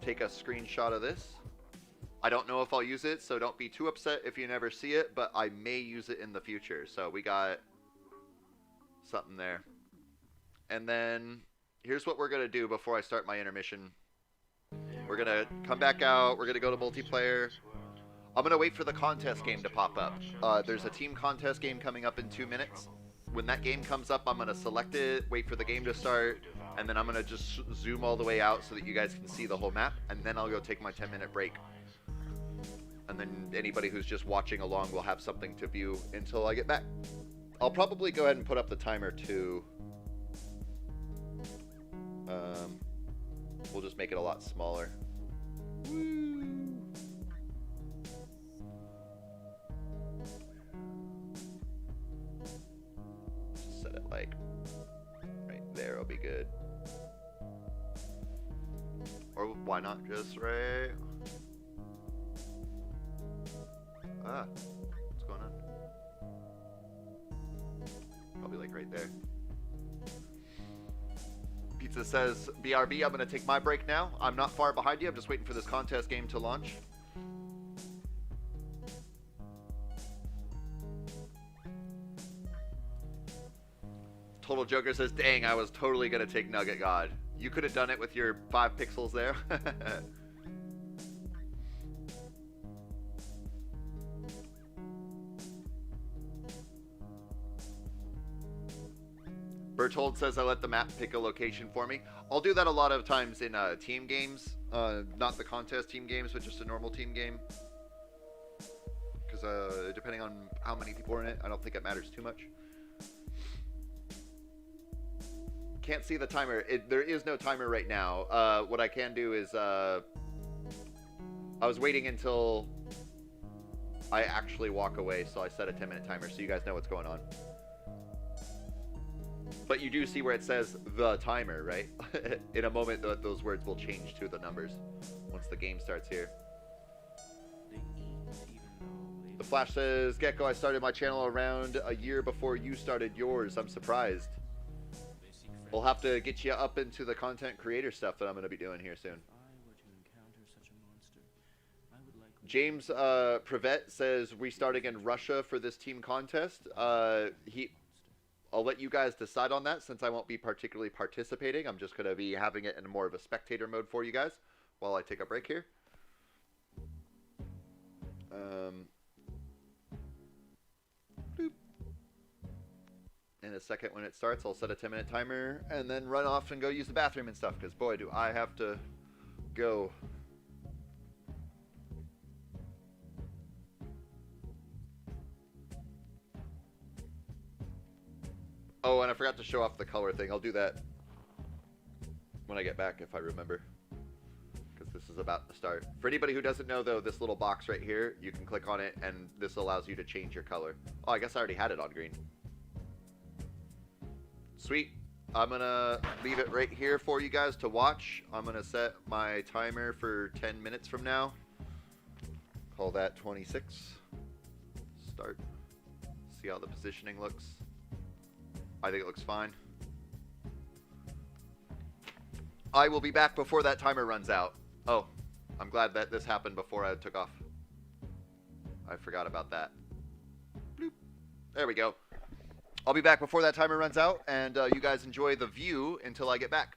take a screenshot of this. I don't know if I'll use it, so don't be too upset if you never see it, but I may use it in the future. So we got something there. And then here's what we're going to do before I start my intermission. We're going to come back out. We're going to go to multiplayer. I'm going to wait for the contest game to pop up. There's a team contest game coming up in 2 minutes. When that game comes up, I'm going to select it, wait for the game to start, and then I'm going to just zoom all the way out so that you guys can see the whole map, and then I'll go take my 10-minute break. And then anybody who's just watching along will have something to view until I get back. I'll probably go ahead and put up the timer too. We'll just make it a lot smaller. Woo! Set it like right there. It'll be good. Or why not just right? Ah, what's going on? right there. Pizza says, BRB, I'm going to take my break now. I'm not far behind you. I'm just waiting for this contest game to launch. Total Joker says, dang, I was totally going to take Nugget God. You could have done it with your 5 pixels there. Bertold says I let the map pick a location for me. I'll do that a lot of times in team games. Not the contest team games, but just a normal team game. Because depending on how many people are in it, I don't think it matters too much. Can't see the timer. There is no timer right now. What I can do is... I was waiting until I actually walk away, so I set a 10-minute timer so you guys know what's going on. But you do see where it says the timer, right? In a moment, those words will change to the numbers once the game starts here. The Flash says, Geko, I started my channel around a year before you started yours. I'm surprised. We'll have to get you up into the content creator stuff that I'm going to be doing here soon. James Prevet says, restarting in Russia for this team contest. I'll let you guys decide on that since I won't be particularly participating. I'm just going to be having it in more of a spectator mode for you guys while I take a break here. Boop. In a second when it starts, I'll set a 10-minute timer and then run off and go use the bathroom and stuff because, boy, do I have to go. Oh, and I forgot to show off the color thing. I'll do that when I get back if I remember. Because this is about to start. For anybody who doesn't know, though, this little box right here, you can click on it, and this allows you to change your color. Oh, I guess I already had it on green. Sweet. I'm going to leave it right here for you guys to watch. I'm going to set my timer for 10 minutes from now. Call that 26. Start. See how the positioning looks. I think it looks fine. I will be back before that timer runs out. Oh, I'm glad that this happened before I took off. I forgot about that. Bloop. There we go. I'll be back before that timer runs out, and you guys enjoy the view until I get back.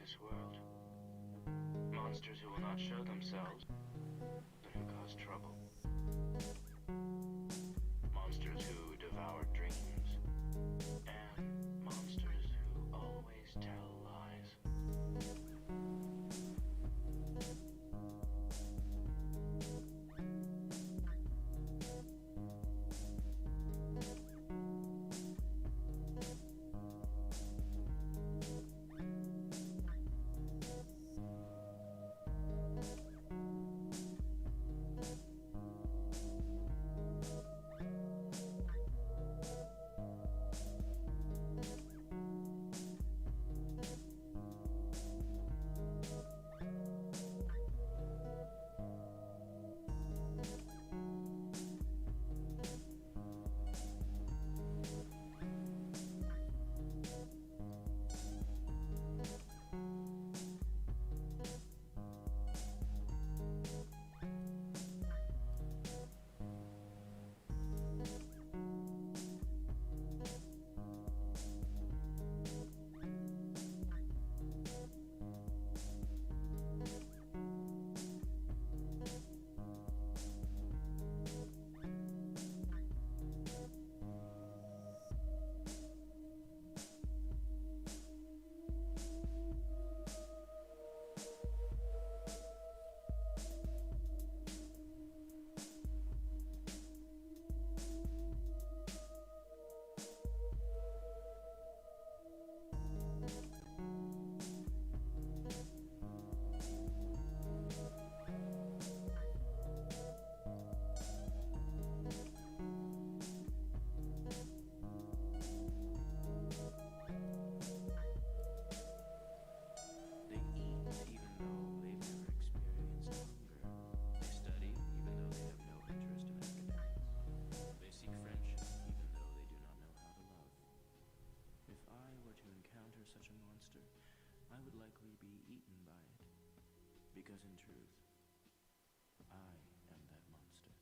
this world. Monsters who will not show themselves, but who cause trouble. Monsters who devour dreams, and monsters who always tell lies. They eat even though they've never experienced hunger. They study even though they have no interest in academics. They seek friendship even though they do not know how to love. If I were to encounter such a monster, I would likely be eaten by it. Because in truth, I am that monster.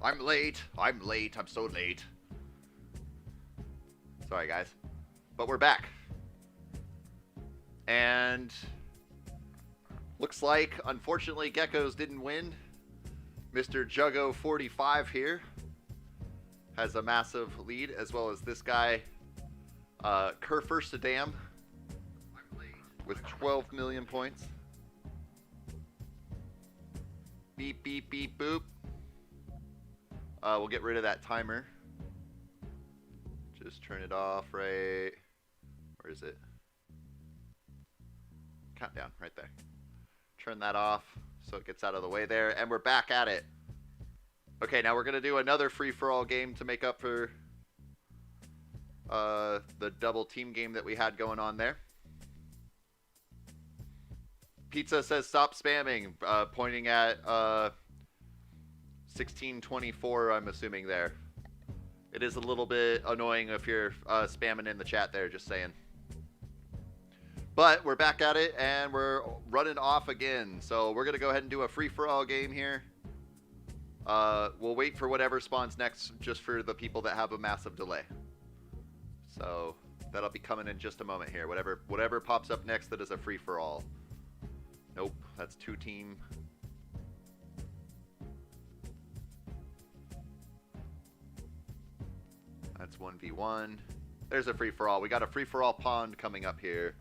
I'm late. I'm so late. Sorry, guys. But we're back. And looks like, unfortunately, Gekos didn't win. Mr. Juggo 45 here has a massive lead, as well as this guy, Kerfer Saddam, with 12 million points. Beep, beep, beep, boop. We'll get rid of that timer. Just turn it off right... Where is it? Countdown, right there. Turn that off so it gets out of the way there. And we're back at it. Okay, now we're going to do another free-for-all game to make up for the double team game that we had going on there. Pizza says stop spamming, pointing at 1624, I'm assuming there. It is a little bit annoying if you're spamming in the chat there, just saying. But we're back at it, and we're running off again. So we're going to go ahead and do a free-for-all game here. We'll wait for whatever spawns next, just for the people that have a massive delay. So that'll be coming in just a moment here. Whatever pops up next that is a free-for-all. Nope, that's 2-team. That's 1v1. There's a free-for-all. We got a free-for-all pond coming up here.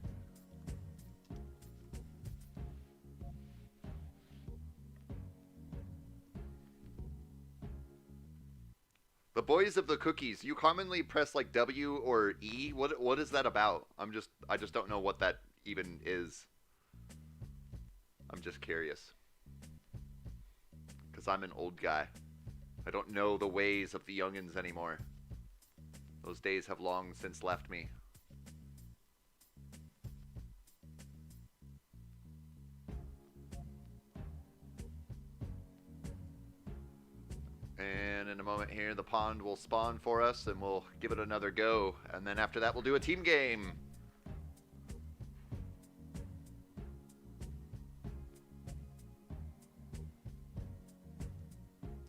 The boys of the cookies. You commonly press like W or E. What is that about? I just don't know what that even is. I'm just curious. Because I'm an old guy. I don't know the ways of the youngins anymore. Those days have long since left me. And in a moment here, the pond will spawn for us, and we'll give it another go. And then after that, we'll do a team game.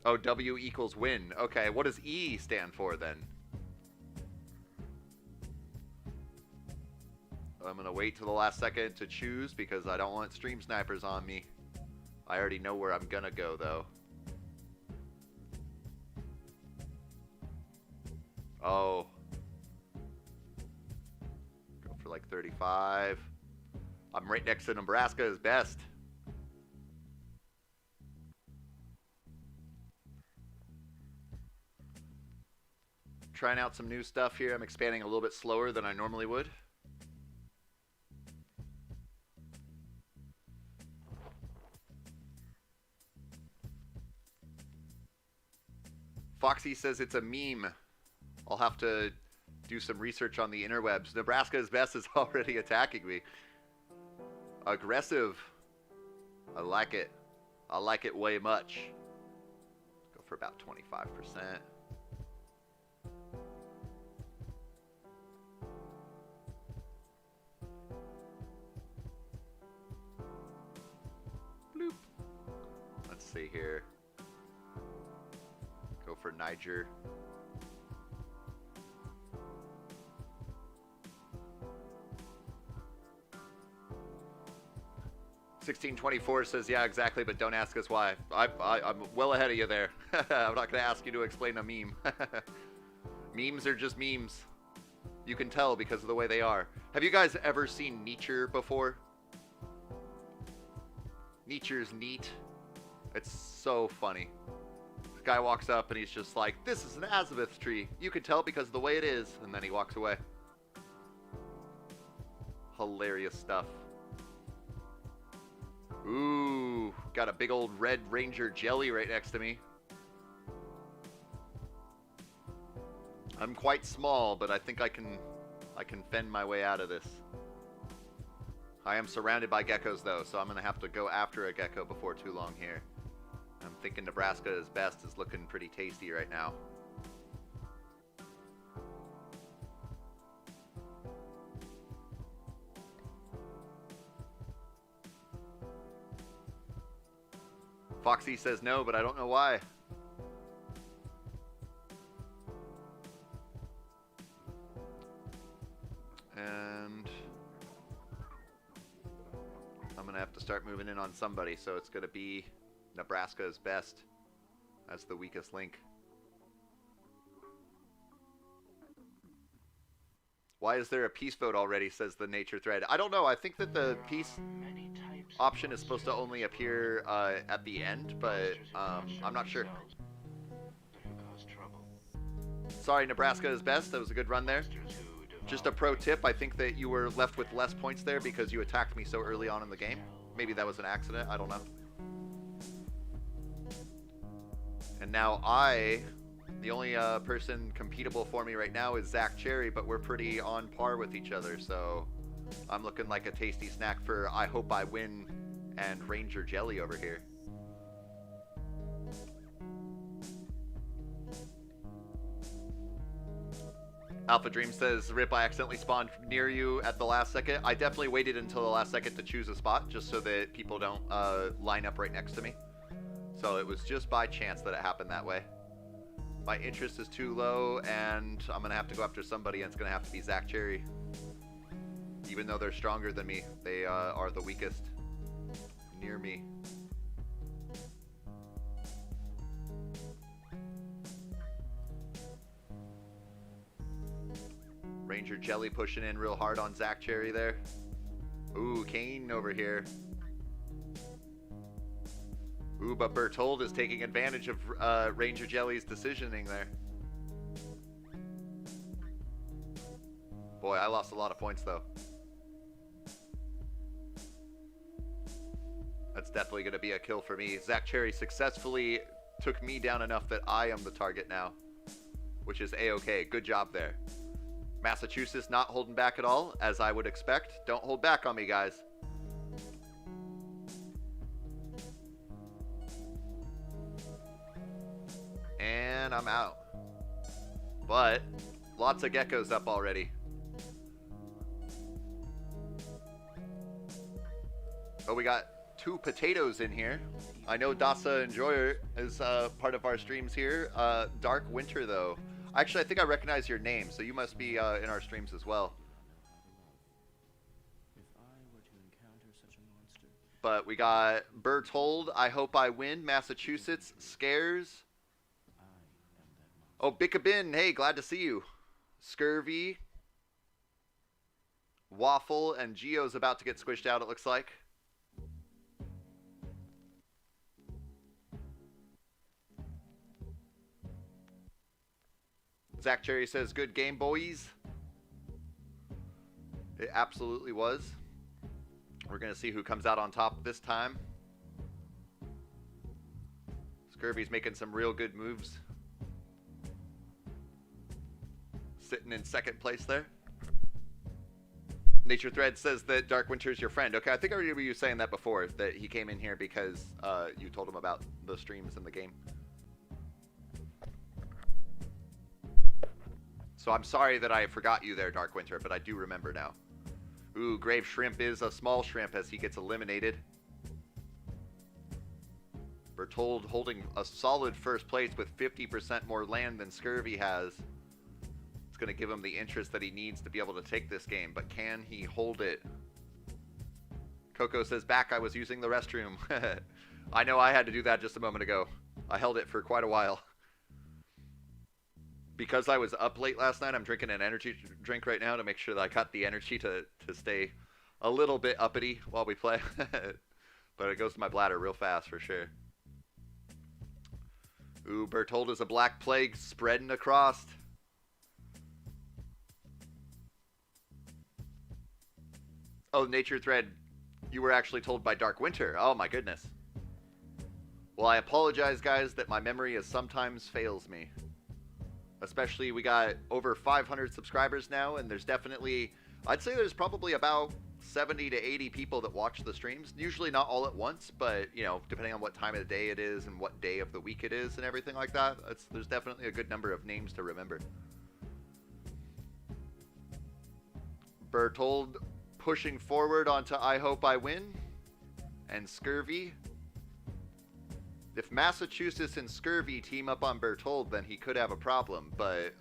Oh, W equals win. Okay, what does E stand for then? I'm going to wait till the last second to choose because I don't want stream snipers on me. I already know where I'm going to go, though. Oh. Go for like 35. I'm right next to Nebraska is best. Trying out some new stuff here. I'm expanding a little bit slower than I normally would. Foxy says it's a meme. I'll have to do some research on the interwebs. Nebraska is best is already attacking me. Aggressive. I like it. I like it way much. Go for about 25%. Bloop. Let's see here. Go for Niger. $16.24 says, yeah, exactly, but don't ask us why. I'm well ahead of you there. I'm not going to ask you to explain a meme. Memes are just memes. You can tell because of the way they are. Have you guys ever seen Nature before? Nature's neat. It's so funny. This guy walks up and he's just like, this is an azimuth tree. You can tell because of the way it is. And then he walks away. Hilarious stuff. Ooh, got a big old Red Ranger jelly right next to me. I'm quite small, but I think I can fend my way out of this. I am surrounded by geckos though, so I'm gonna have to go after a gecko before too long here. I'm thinking Nebraska is best is looking pretty tasty right now. Foxy says no, but I don't know why. And I'm going to have to start moving in on somebody, so it's going to be Nebraska's best as the weakest link. Why is there a peace vote already, says the nature thread. I don't know. I think that the peace option is supposed to only appear at the end, but I'm not sure. Sorry, Nebraska is best. That was a good run there. Just a pro tip, I think that you were left with less points there because you attacked me so early on in the game. Maybe that was an accident. I don't know. And now I The only person competable for me right now is Zach Cherry, but we're pretty on par with each other, so I'm looking like a tasty snack for I Hope I Win and Ranger Jelly over here. Alpha Dream says, Rip, I accidentally spawned near you at the last second. I definitely waited until the last second to choose a spot, just so that people don't line up right next to me. So it was just by chance that it happened that way. My interest is too low, and I'm going to have to go after somebody, and it's going to have to be Zach Cherry. Even though they're stronger than me, they are the weakest near me. Ranger Jelly pushing in real hard on Zach Cherry there. Ooh, Kane over here. Ooh, but Bertold is taking advantage of Ranger Jelly's decisioning there. Boy, I lost a lot of points though. That's definitely going to be a kill for me. Zach Cherry successfully took me down enough that I am the target now, which is A-okay. Good job there. Massachusetts not holding back at all, as I would expect. Don't hold back on me, guys. And I'm out. But lots of geckos up already. Oh, we got 2 potatoes in here. I know Dasa Enjoyer is part of our streams here. Dark Winter, though. Actually, I think I recognize your name, so you must be in our streams as well. But we got Bertold, I Hope I Win, Massachusetts, Scares. Oh, Bickabin, hey, glad to see you. Scurvy. Waffle, and Geo's about to get squished out, it looks like. Zach Cherry says, good game, boys. It absolutely was. We're going to see who comes out on top this time. Scurvy's making some real good moves. Sitting in second place there. Nature Thread says that Dark Winter's your friend. Okay, I think I remember you saying that before, that he came in here because you told him about the streams in the game. So I'm sorry that I forgot you there, Dark Winter, but I do remember now. Ooh, Grave Shrimp is a small shrimp as he gets eliminated. Bertold holding a solid first place with 50% more land than Scurvy has. It's going to give him the interest that he needs to be able to take this game, but can he hold it? Coco says, back, I was using the restroom. I know I had to do that just a moment ago. I held it for quite a while. Because I was up late last night, I'm drinking an energy drink right now to make sure that I got the energy to stay a little bit uppity while we play. But it goes to my bladder real fast for sure. Ooh, Bertold is a black plague spreading across. Oh, Nature Thread, you were actually told by Dark Winter. Oh my goodness. Well, I apologize, guys, that my memory is sometimes fails me. Especially, we got over 500 subscribers now, and there's definitely, I'd say there's probably about 70 to 80 people that watch the streams. Usually not all at once, but, you know, depending on what time of the day it is and what day of the week it is and everything like that, there's definitely a good number of names to remember. Bertold pushing forward onto I Hope I Win, and Scurvy. If Massachusetts and Scurvy team up on Bertold, then he could have a problem. But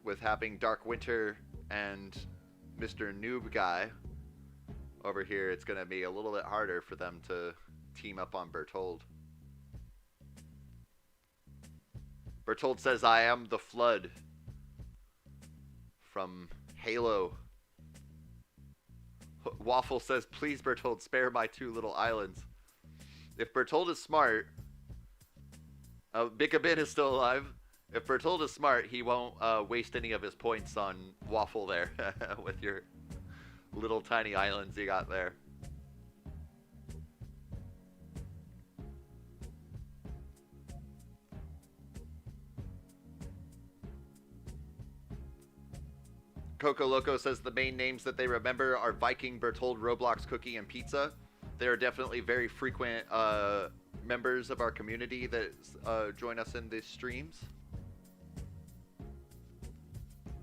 with having Dark Winter and Mr. Noob Guy over here, it's going to be a little bit harder for them to team up on Bertold. Bertold says, I am the Flood from Halo. Waffle says, please, Bertold, spare my 2 little islands. If Bertold is smart, Bickabin is still alive. If Bertold is smart, he won't waste any of his points on Waffle there with your little tiny islands you got there. Coco Loco says the main names that they remember are Viking, Bertold, Roblox, Cookie, and Pizza. They are definitely very frequent members of our community that join us in these streams.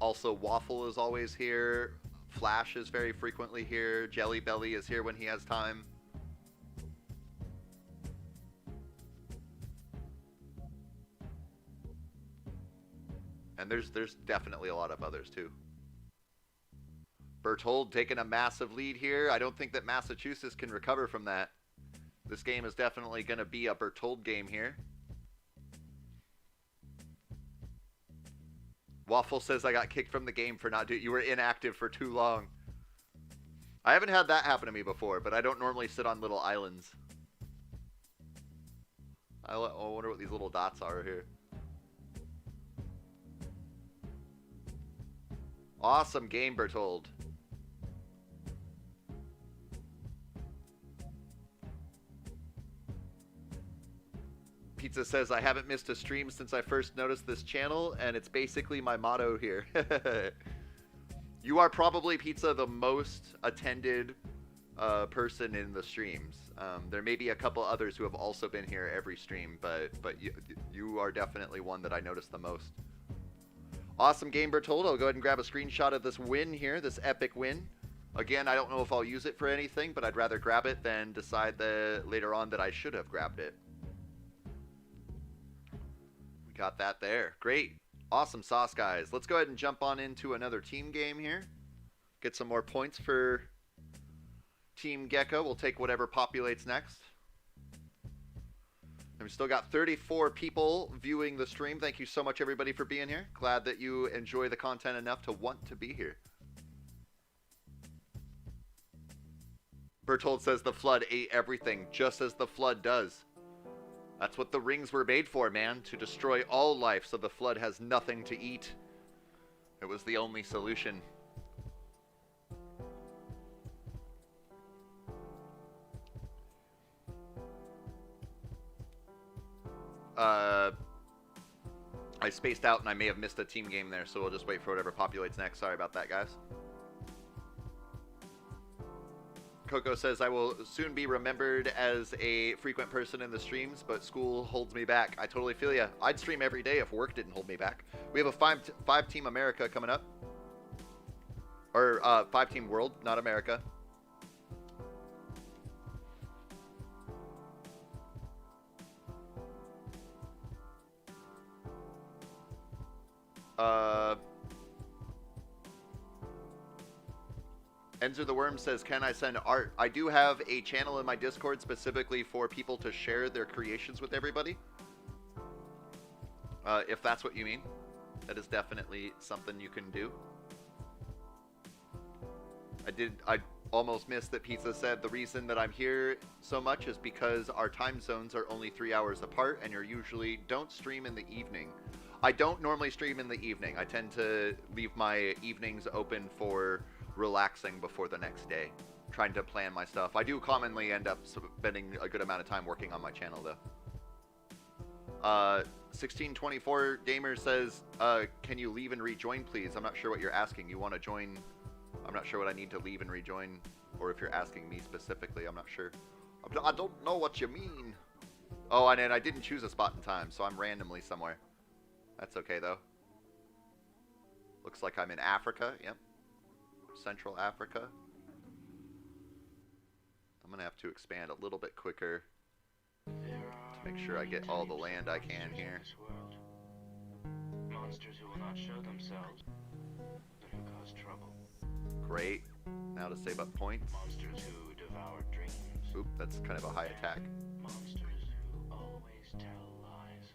Also, Waffle is always here. Flash is very frequently here. Jelly Belly is here when he has time. And there's definitely a lot of others too. Bertold taking a massive lead here. I don't think that Massachusetts can recover from that. This game is definitely going to be a Bertold game here. Waffle says I got kicked from the game for not doing. You were inactive for too long. I haven't had that happen to me before, but I don't normally sit on little islands. I wonder what these little dots are here. Awesome game, Bertold. Pizza says, I haven't missed a stream since I first noticed this channel, and it's basically my motto here. You are probably, Pizza, the most attended person in the streams. There may be a couple others who have also been here every stream, but you are definitely one that I notice the most. Awesome game, Bertold. I'll go ahead and grab a screenshot of this win here, this epic win. Again, I don't know if I'll use it for anything, but I'd rather grab it than decide later on that I should have grabbed it. We got that there. Great. Awesome sauce, guys. Let's go ahead and jump on into another team game here. Get some more points for Team Geko. We'll take whatever populates next. And we still got 34 people viewing the stream. Thank you so much, everybody, for being here. Glad that you enjoy the content enough to want to be here. Bertold says the flood ate everything, just as the flood does. That's what the rings were made for, man. To destroy all life so the flood has nothing to eat. It was the only solution. I spaced out and I may have missed a team game there, so we'll just wait for whatever populates next. Sorry about that, guys. Coco says, I will soon be remembered as a frequent person in the streams, but school holds me back. I totally feel ya. I'd stream every day if work didn't hold me back. We have a five team America coming up. Or 5-team world, not America. Enzer the Worm says, can I send art? I do have a channel in my Discord specifically for people to share their creations with everybody. If that's what you mean. That is definitely something you can do. I almost missed that Pizza said the reason that I'm here so much is because our time zones are only 3 hours apart and you usually don't stream in the evening. I don't normally stream in the evening. I tend to leave my evenings open for relaxing before the next day, trying to plan my stuff. I do commonly end up spending a good amount of time working on my channel though. 1624 Gamer says, can you leave and rejoin please? I'm not sure what you're asking. You want to join? I'm not sure what I need to leave and rejoin, or if you're asking me specifically, I'm not sure. I don't know what you mean. Oh, and I didn't choose a spot in time, so I'm randomly somewhere. That's okay though. Looks like I'm in Africa. Yep. Central Africa. I'm gonna have to expand a little bit quicker to make sure I get all the land I can here. Monsters who will not show themselves, but who cause trouble. Great. Now to save up points. Monsters who devour dreams. Oop, that's kind of a high attack. Monsters who always tell lies.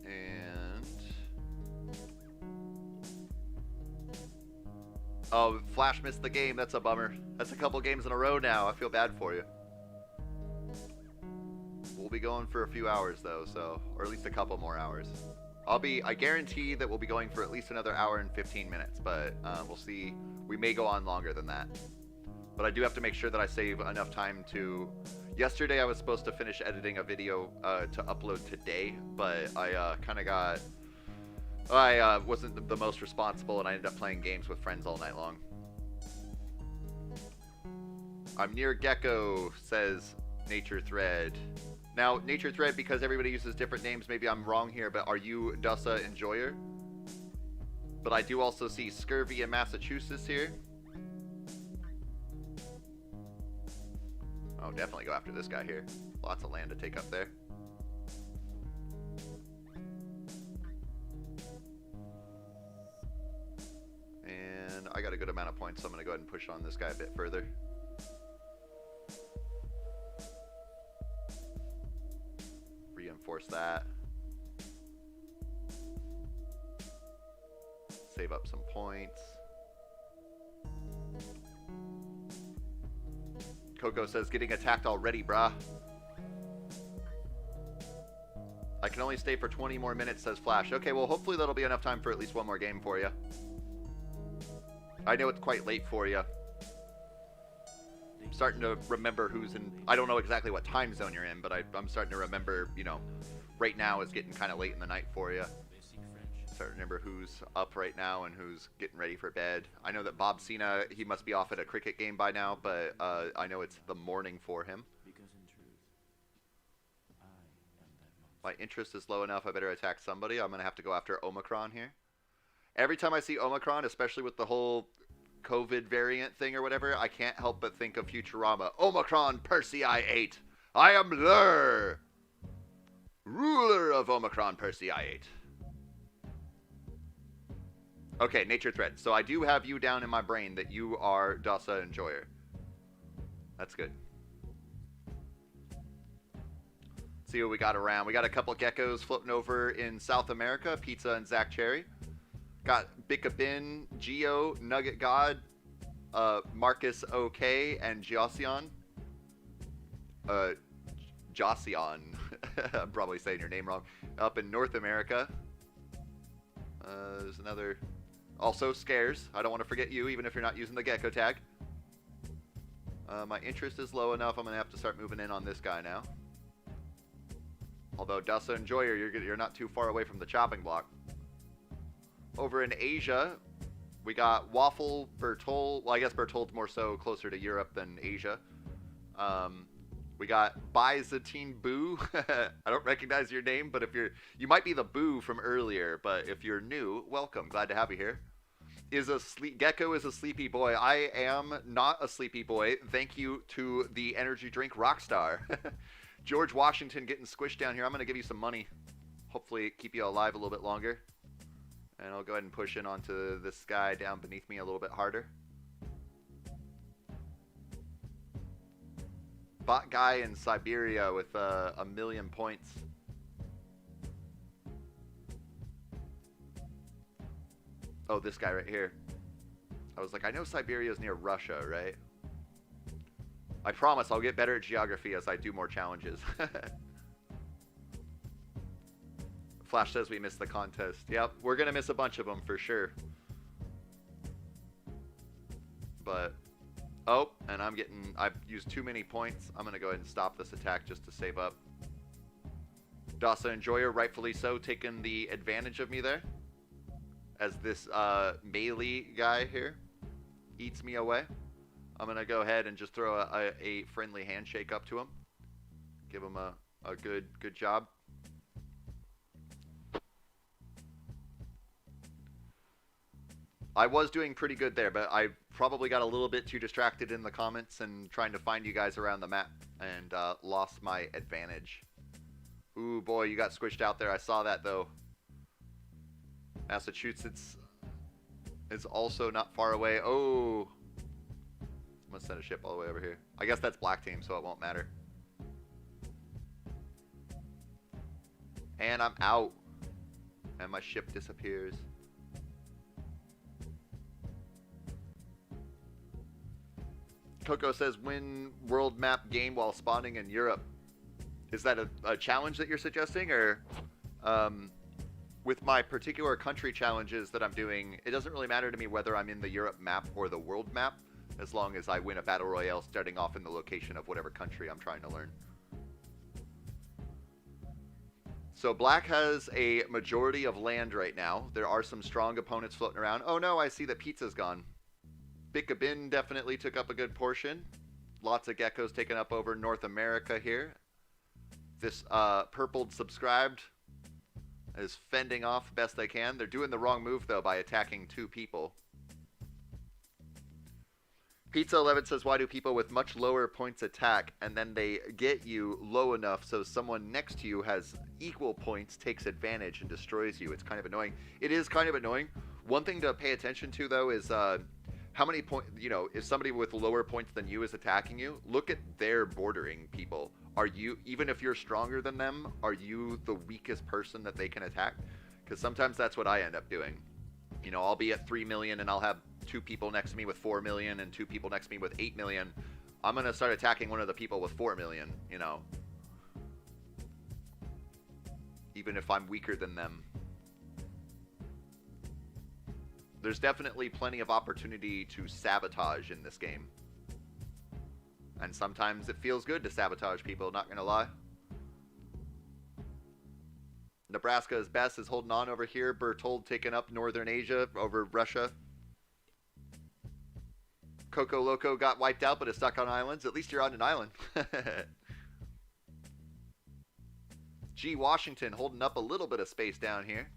And oh, Flash missed the game. That's a bummer. That's a couple games in a row now. I feel bad for you. We'll be going for a few hours though, so, or at least a couple more hours. I guarantee that we'll be going for at least another hour and 15 minutes, but we'll see. We may go on longer than that. But I do have to make sure that I save enough time to... Yesterday I was supposed to finish editing a video to upload today, but I kind of got... I wasn't the most responsible, and I ended up playing games with friends all night long. I'm near Geko, says Nature Thread. Now, Nature Thread, because everybody uses different names, maybe I'm wrong here, but are you Dussa Enjoyer? But I do also see Scurvy in Massachusetts here. Oh, definitely go after this guy here. Lots of land to take up there. And I got a good amount of points, so I'm going to go ahead and push on this guy a bit further. Reinforce that. Save up some points. Coco says, getting attacked already, brah. I can only stay for 20 more minutes, says Flash. Okay, well, hopefully that'll be enough time for at least one more game for you. I know it's quite late for you. I'm starting to remember who's in... I don't know exactly what time zone you're in, but I'm starting to remember, you know, right now is getting kind of late in the night for you. Starting to remember who's up right now and who's getting ready for bed. I know that Bob Cena, he must be off at a cricket game by now, but I know it's the morning for him. Because in truth, I am that My interest is low enough, I better attack somebody. I'm going to have to go after Omicron here. Every time I see Omicron, especially with the whole COVID variant thing or whatever, I can't help but think of Futurama. Omicron, Percy I ate. I am Lur, ruler of Omicron, Percy I ate. Okay, Nature Thread. So I do have you down in my brain that you are Dussa Enjoyer. That's good. Let's see what we got around. We got a couple geckos floating over in South America. Pizza and Zach Cherry. Got Bicabin, Geo, Nugget God, Marcus OK, and Jossian. Jossian. I'm probably saying your name wrong. Up in North America. There's another... Also, Scares. I don't want to forget you, even if you're not using the Gecko tag. My interest is low enough, I'm going to have to start moving in on this guy now. Although, Dussa Enjoyer, you're not too far away from the chopping block. Over in Asia, we got Waffle, Bertol. Well, I guess Bertol's more so closer to Europe than Asia. We got Byzantine Boo. I don't recognize your name, but if you might be the Boo from earlier, but if you're new, welcome. Glad to have you here. Gecko is a sleepy boy. I am not a sleepy boy. Thank you to the energy drink Rockstar. George Washington getting squished down here. I'm going to give you some money. Hopefully keep you alive a little bit longer. And I'll go ahead and push in onto this guy down beneath me a little bit harder. Bot guy in Siberia with a million points. Oh, this guy right here. I was like, I know Siberia is near Russia, right? I promise I'll get better at geography as I do more challenges. Flash says we missed the contest. Yep, we're going to miss a bunch of them for sure. But, oh, and I've used too many points. I'm going to go ahead and stop this attack just to save up. Dussa Enjoyer, rightfully so, taking the advantage of me there. As this melee guy here eats me away. I'm going to go ahead and just throw a friendly handshake up to him. Give him a good job. I was doing pretty good there, but I probably got a little bit too distracted in the comments and trying to find you guys around the map and lost my advantage. Ooh, boy, you got squished out there. I saw that, though. Massachusetts is also not far away. Oh. I'm going to send a ship all the way over here. I guess that's black team, so it won't matter. And I'm out. And my ship disappears. Coco says, win world map game while spawning in Europe. Is that a challenge that you're suggesting? Or with my particular country challenges that I'm doing, it doesn't really matter to me whether I'm in the Europe map or the world map. as long as I win a battle royale starting off in the location of whatever country I'm trying to learn. So black has a majority of land right now. There are some strong opponents floating around. Oh no, I see that pizza's gone. Bin definitely took up a good portion. Lots of geckos taken up over North America here. This purpled subscribed is fending off best they can. They're doing the wrong move though by attacking 2 people. Pizza 11 says, why do people with much lower points attack and then they get you low enough so someone next to you has equal points, takes advantage and destroys you? It's kind of annoying. It is kind of annoying. One thing to pay attention to though is how many points, you know, if somebody with lower points than you is attacking you, look at their bordering people. Are you, even if you're stronger than them, are you the weakest person that they can attack? Because sometimes that's what I end up doing. You know, I'll be at 3 million and I'll have 2 people next to me with 4 million and 2 people next to me with 8 million. I'm going to start attacking one of the people with 4 million, you know. Even if I'm weaker than them. There's definitely plenty of opportunity to sabotage in this game. And sometimes it feels good to sabotage people, not going to lie. Nebraska's best is holding on over here. Berthold taking up Northern Asia over Russia. Coco Loco got wiped out but is stuck on islands. At least you're on an island. G. Washington holding up a little bit of space down here.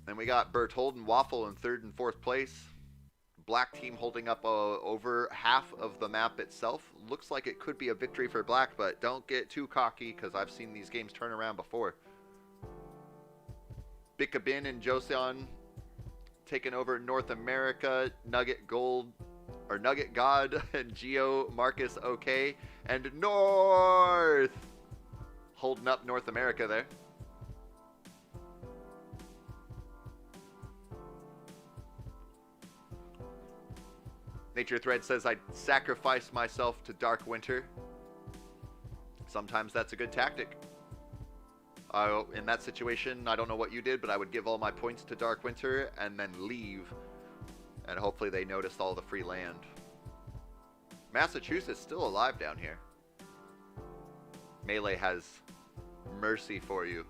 Then we got Berthold and Waffle in 3rd and 4th place. Black team holding up over half of the map itself. Looks like it could be a victory for black, but don't get too cocky because I've seen these games turn around before. Bin and Joseon taking over North America. Nugget Gold, or Nugget God, and Geo Marcus OK, and North holding up North America there. Nature Thread says, I'd sacrifice myself to Dark Winter. Sometimes that's a good tactic. In that situation, I don't know what you did, but I would give all my points to Dark Winter and then leave. And hopefully they noticed all the free land. Massachusetts still alive down here. Melee has mercy for you.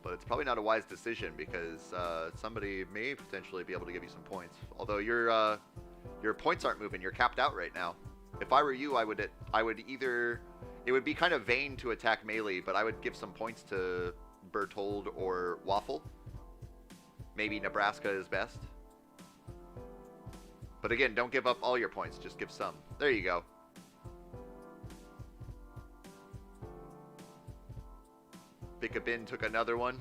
But it's probably not a wise decision because somebody may potentially be able to give you some points. Although your points aren't moving, you're capped out right now. If I were you, I would either, it would be kind of vain to attack Melee, but I would give some points to Berthold or Waffle. Maybe Nebraska is best. But again, don't give up all your points, just give some. There you go. Bin took another one,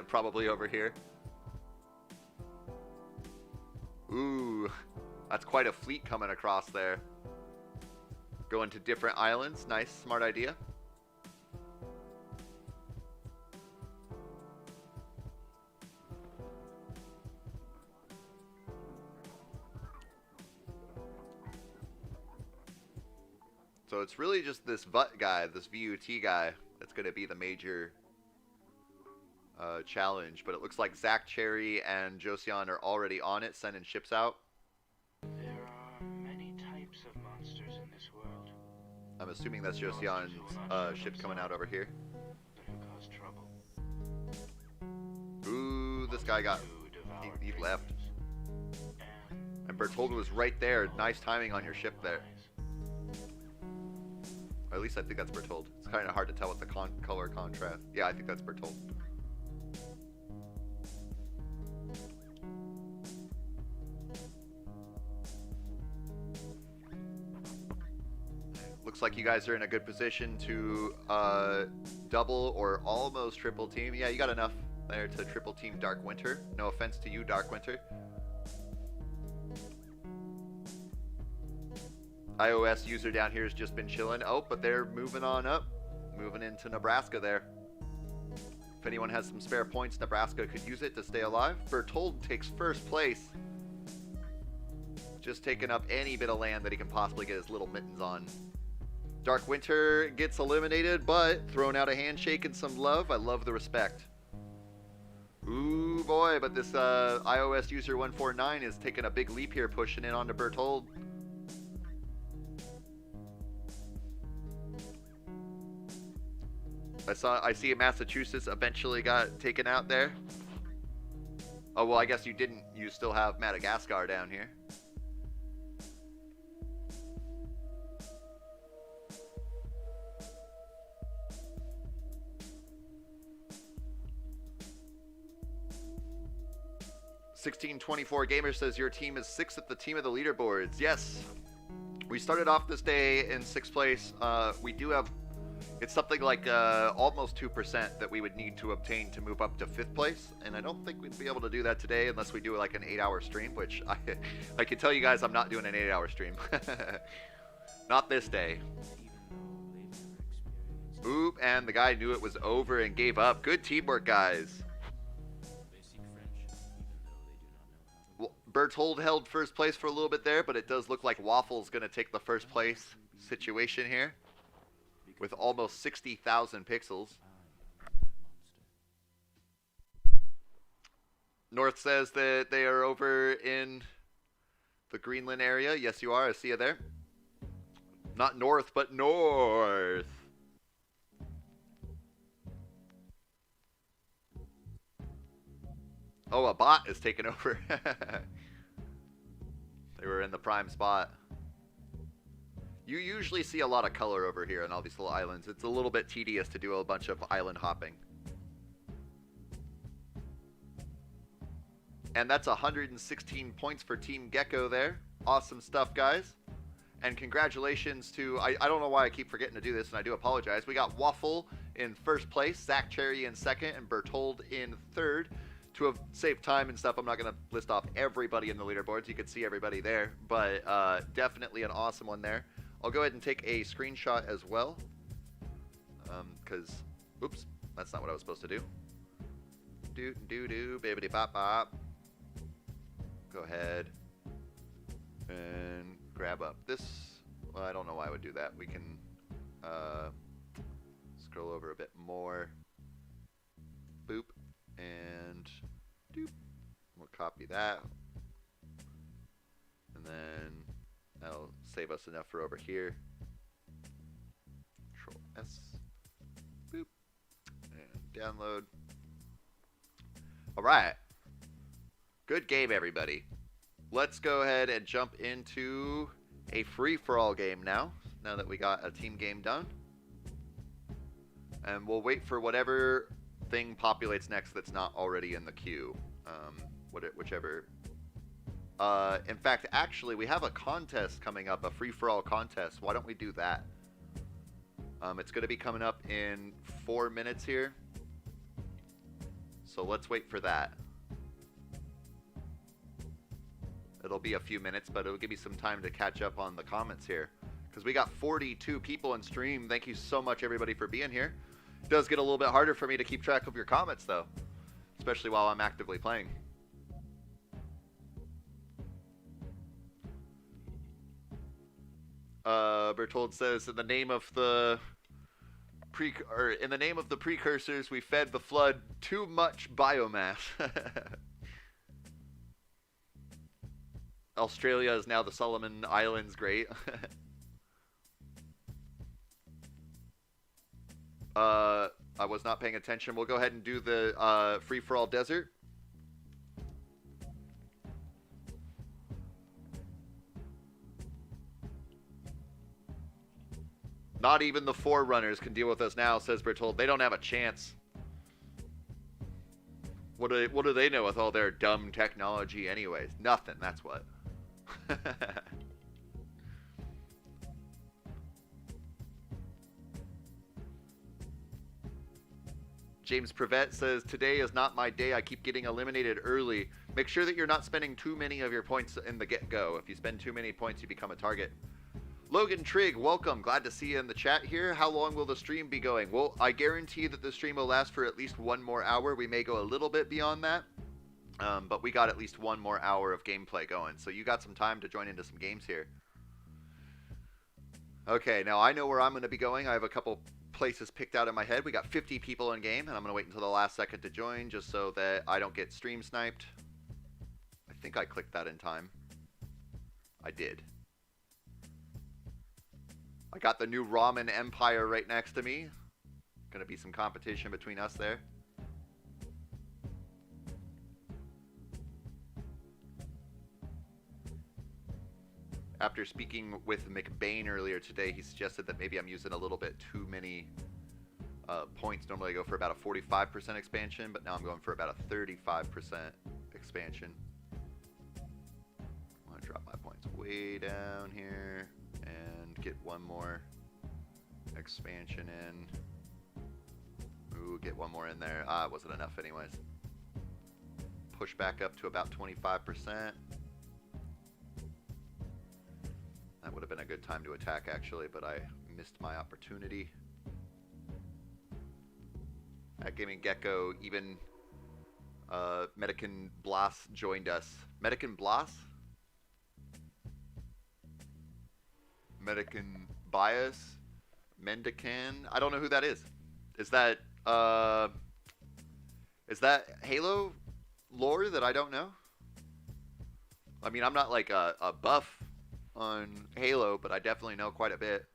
probably over here. Ooh, that's quite a fleet coming across there. Going to different islands, nice, smart idea. So it's really just this VUT guy, this VUT guy, that's going to be the major challenge. But it looks like Zach Cherry and Joseon are already on it, sending ships out. There are many types of monsters in this world. I'm assuming that's Joseon's ship coming out over here. But who cause trouble? Ooh, this guy got... he left. And Berthold was right there. Nice timing on your ship there. Or at least I think that's Berthold. It's kind of hard to tell with the color contrast. Yeah, I think that's Berthold. Looks like you guys are in a good position to double or almost triple team. Yeah, you got enough there to triple team Dark Winter. No offense to you, Dark Winter. iOS user down here has just been chilling. Oh, but they're moving on up. Moving into Nebraska there. If anyone has some spare points, Nebraska could use it to stay alive. Berthold takes first place. Just taking up any bit of land that he can possibly get his little mittens on. Dark Winter gets eliminated, but throwing out a handshake and some love. I love the respect. Ooh, Ooh boy, but this iOS user 149 is taking a big leap here, pushing in onto Berthold. I see Massachusetts eventually got taken out there. Oh well, I guess you didn't. You still have Madagascar down here. $1624 Gamer says your team is 6th at the team of the leaderboards. Yes, we started off this day in 6th place. We do have, it's something like almost 2% that we would need to obtain to move up to 5th place, and I don't think we'd be able to do that today unless we do like an 8-hour stream, which I can tell you guys I'm not doing an 8-hour stream. Not this day. Oop, and the guy knew it was over and gave up. Good teamwork, guys. Well, Berthold held first place for a little bit there, but it does look like Waffle's going to take the first place situation here with almost 60,000 pixels. North says that they are over in the Greenland area. Yes, you are. I see you there. Not north, but north. Oh, a bot is taking over. They were in the prime spot. You usually see a lot of color over here on all these little islands. It's a little bit tedious to do a bunch of island hopping. And that's 116 points for Team Geko there. Awesome stuff, guys. And congratulations to, I don't know why I keep forgetting to do this, and I do apologize. We got Waffle in first place, Zach Cherry in second, and Berthold in third. To have saved time and stuff, I'm not going to list off everybody in the leaderboards. You can see everybody there, but definitely an awesome one there. I'll go ahead and take a screenshot as well, because, oops, that's not what I was supposed to do. Do, bibbidi bop bop. Go ahead and grab up this. Well, I don't know why I would do that. We can scroll over a bit more. Boop. And doop. We'll copy that. And then that'll save us enough for over here. Control S. Boop. And download. Alright. Good game, everybody. Let's go ahead and jump into a free-for-all game now that we got a team game done. And we'll wait for whatever thing populates next that's not already in the queue. Whichever. In fact, actually, we have a contest coming up, a free-for-all contest. Why don't we do that? It's going to be coming up in 4 minutes here. So let's wait for that. It'll be a few minutes, but it'll give me some time to catch up on the comments here. Because we got 42 people in stream. Thank you so much, everybody, for being here. It does get a little bit harder for me to keep track of your comments, though. Especially while I'm actively playing. Bertold says, in the name of the precursors, we fed the flood too much biomass. Australia is now the Solomon Islands. Great. I was not paying attention. We'll go ahead and do the free-for-all desert. Not even the Forerunners can deal with us now, says Bertold. They don't have a chance. What do they know with all their dumb technology anyways? Nothing, that's what. James Prevet says, today is not my day. I keep getting eliminated early. Make sure that you're not spending too many of your points in the get-go. If you spend too many points, you become a target. Logan Trigg, welcome. Glad to see you in the chat here. How long will the stream be going? Well, I guarantee that the stream will last for at least 1 more hour. We may go a little bit beyond that. But we got at least 1 more hour of gameplay going. So you got some time to join into some games here. Okay, now I know where I'm going to be going. I have a couple places picked out in my head. We got 50 people in game, and I'm going to wait until the last second to join just so that I don't get stream sniped. I think I clicked that in time. I did. I got the new Ramen Empire right next to me. Going to be some competition between us there. After speaking with McBain earlier today, he suggested that maybe I'm using a little bit too many points. Normally I go for about a 45% expansion, but now I'm going for about a 35% expansion. I'm going to drop my points way down here and get one more expansion in. Ooh, get one more in there. Ah, it wasn't enough anyways. Push back up to about 25%. That would have been a good time to attack, actually, but I missed my opportunity. At Gaming Gecko, even Medican Blas joined us. Medican Blas? Medican Bias? Mendican? I don't know who that is. Is that Halo lore that I don't know? I mean, I'm not like a buff on Halo, but I definitely know quite a bit.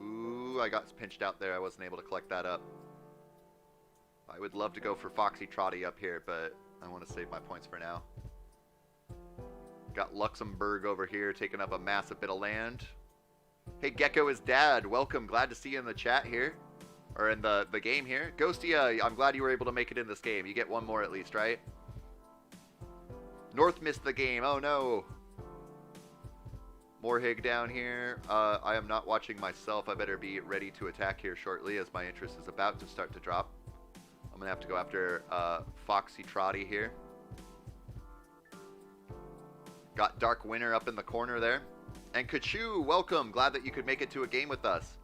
Ooh, I got pinched out there. I wasn't able to collect that up. I would love to go for Foxy Trotty up here, but I want to save my points for now. Got Luxembourg over here taking up a massive bit of land. Hey, Gecko is dad. Welcome. Glad to see you in the chat here. Or in the game here. Ghosty, I'm glad you were able to make it in this game. You get one more at least, right? North missed the game. Oh, no. Morhig down here. I am not watching myself. I better be ready to attack here shortly as my interest is about to start to drop. I'm going to have to go after Foxy Trotty here. Got Dark Winter up in the corner there. And Kachu, welcome. Glad that you could make it to a game with us.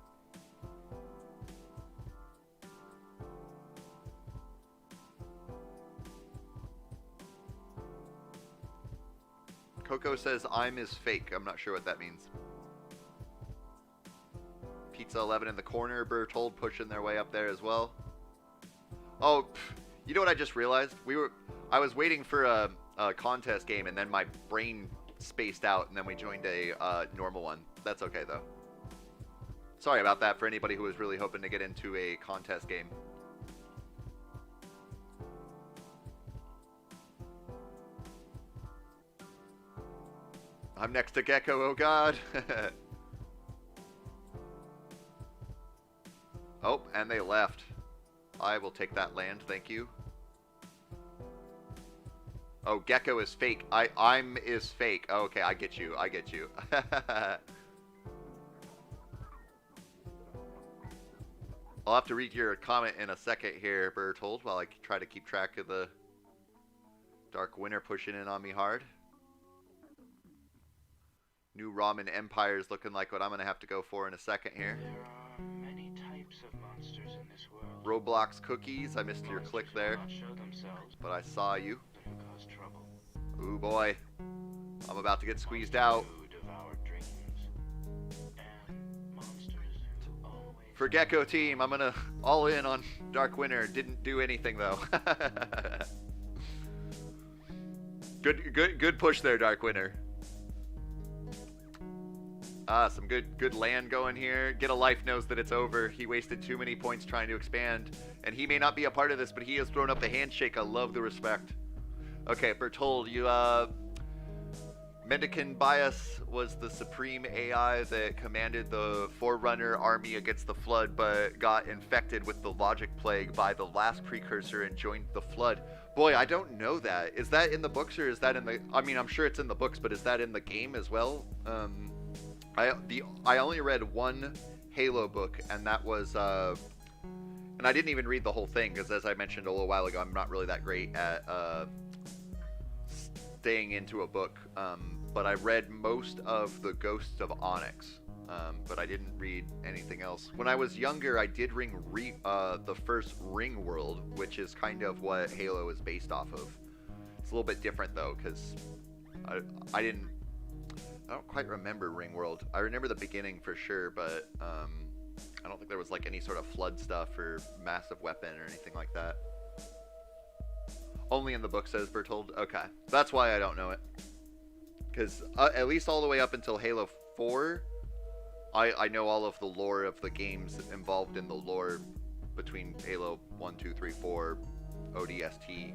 Coco says I'm is fake. I'm not sure what that means. Pizza 11 in the corner. Bertold pushing their way up there as well. Oh, you know what I just realized? I was waiting for a contest game and then my brain spaced out and then we joined a normal one. That's okay though. Sorry about that for anybody who was really hoping to get into a contest game. I'm next to Gecko, oh god. Oh, and they left. I will take that land, thank you. Oh, Gecko is fake. I'm is fake. Oh, okay, I get you. I get you. I'll have to read your comment in a second here, Bertold, while I try to keep track of the Dark Winter pushing in on me hard. New Ramen Empire is looking like what I'm going to have to go for in a second here. There are many types of monsters in this world. Roblox cookies. I missed your click there, but I saw you. Ooh boy, I'm about to get squeezed out. For Gecko team, I'm going to all in on Dark Winter. Didn't do anything though. Good push there, Dark Winter. Some good land going here. Get a Life knows that it's over. He wasted too many points trying to expand. And he may not be a part of this, but he has thrown up the handshake. I love the respect. Okay, Bertold, you, Mendican Bias was the supreme AI that commanded the Forerunner army against the Flood, but got infected with the Logic Plague by the last precursor and joined the Flood. Boy, I don't know that. Is that in the books or is that in the... I mean, I'm sure it's in the books, but is that in the game as well? I only read one Halo book, and that was, and I didn't even read the whole thing, because as I mentioned a little while ago, I'm not really that great at, staying into a book, but I read most of the Ghosts of Onyx, but I didn't read anything else. When I was younger, I did the first Ring World, which is kind of what Halo is based off of. It's a little bit different, though, because I don't quite remember Ring World. I remember the beginning for sure, but I don't think there was like any sort of flood stuff or massive weapon or anything like that. Only in the book, says Bertold. Okay, that's why I don't know it. Because at least all the way up until Halo 4, I know all of the lore of the games involved in the lore between Halo 1, 2, 3, 4, ODST.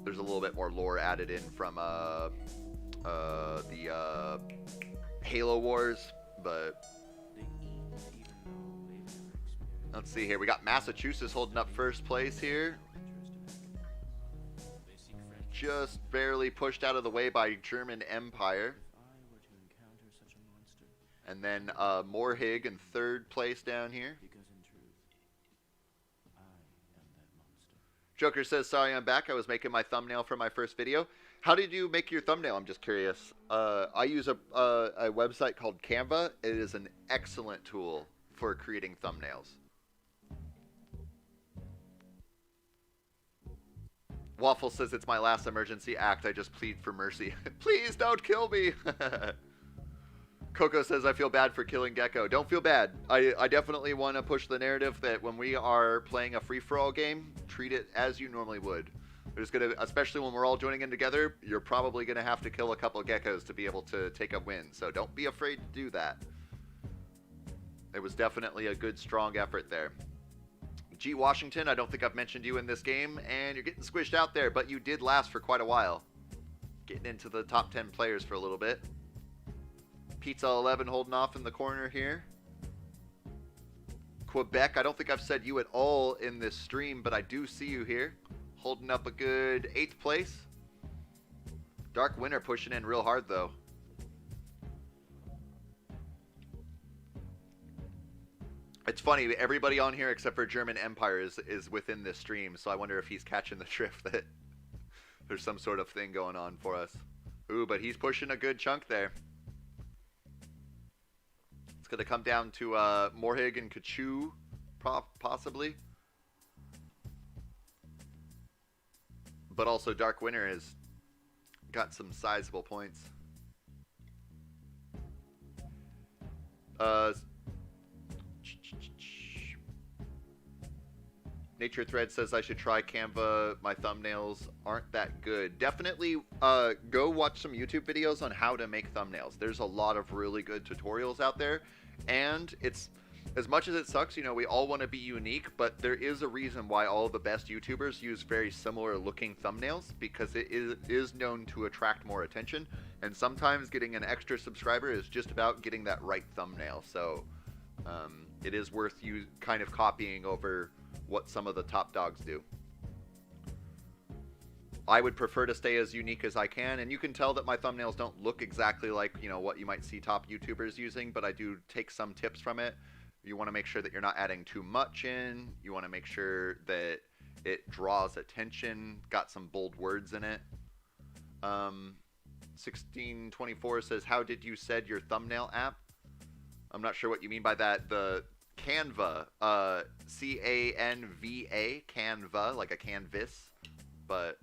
There's a little bit more lore added in from the Halo Wars, but let's see here. We got Massachusetts holding up first place here. Just barely pushed out of the way by German Empire. And then Morhig in third place down here. Joker says, sorry I'm back. I was making my thumbnail for my first video. How did you make your thumbnail? I'm just curious. I use a website called Canva. It is an excellent tool for creating thumbnails. Waffle says, it's my last emergency act. I just plead for mercy. Please don't kill me. Coco says, I feel bad for killing Geko. Don't feel bad. I definitely want to push the narrative that when we are playing a free-for-all game, treat it as you normally would. There's going to, especially when we're all joining in together, you're probably going to have to kill a couple of geckos to be able to take a win. So don't be afraid to do that. It was definitely a good, strong effort there. G. Washington, I don't think I've mentioned you in this game, and you're getting squished out there, but you did last for quite a while. Getting into the top 10 players for a little bit. Pizza 11 holding off in the corner here. Quebec, I don't think I've said you at all in this stream, but I do see you here. Holding up a good 8th place. Dark Winter pushing in real hard, though. It's funny, everybody on here except for German Empire is within this stream, so I wonder if he's catching the drift that there's some sort of thing going on for us. Ooh, but he's pushing a good chunk there. It's going to come down to Morhig and Kachu, possibly. But also Dark Winter has got some sizable points. Nature Thread says I should try Canva. My thumbnails aren't that good. Definitely go watch some YouTube videos on how to make thumbnails. There's a lot of really good tutorials out there. And it's, as much as it sucks, you know, we all want to be unique, but there is a reason why all of the best YouTubers use very similar looking thumbnails, because it is known to attract more attention. And sometimes getting an extra subscriber is just about getting that right thumbnail. So it is worth you kind of copying over what some of the top dogs do. I would prefer to stay as unique as I can, and you can tell that my thumbnails don't look exactly like, you know, what you might see top YouTubers using, but I do take some tips from it. You want to make sure that you're not adding too much in. You want to make sure that it draws attention, got some bold words in it. 1624 says, how did you set your thumbnail app? I'm not sure what you mean by that. The Canva, C-A-N-V-A, Canva, like a canvas, but